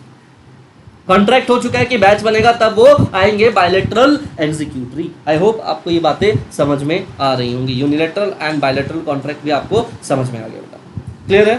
कॉन्ट्रैक्ट हो चुका है कि बैच बनेगा तब वो आएंगे, बायलेटरल एग्जीक्यूटरी। आई होप आपको ये बातें समझ में आ रही होंगी, यूनिलेटरल एंड बायलेटरल कॉन्ट्रैक्ट भी आपको समझ में आ गया बेटा, क्लियर है।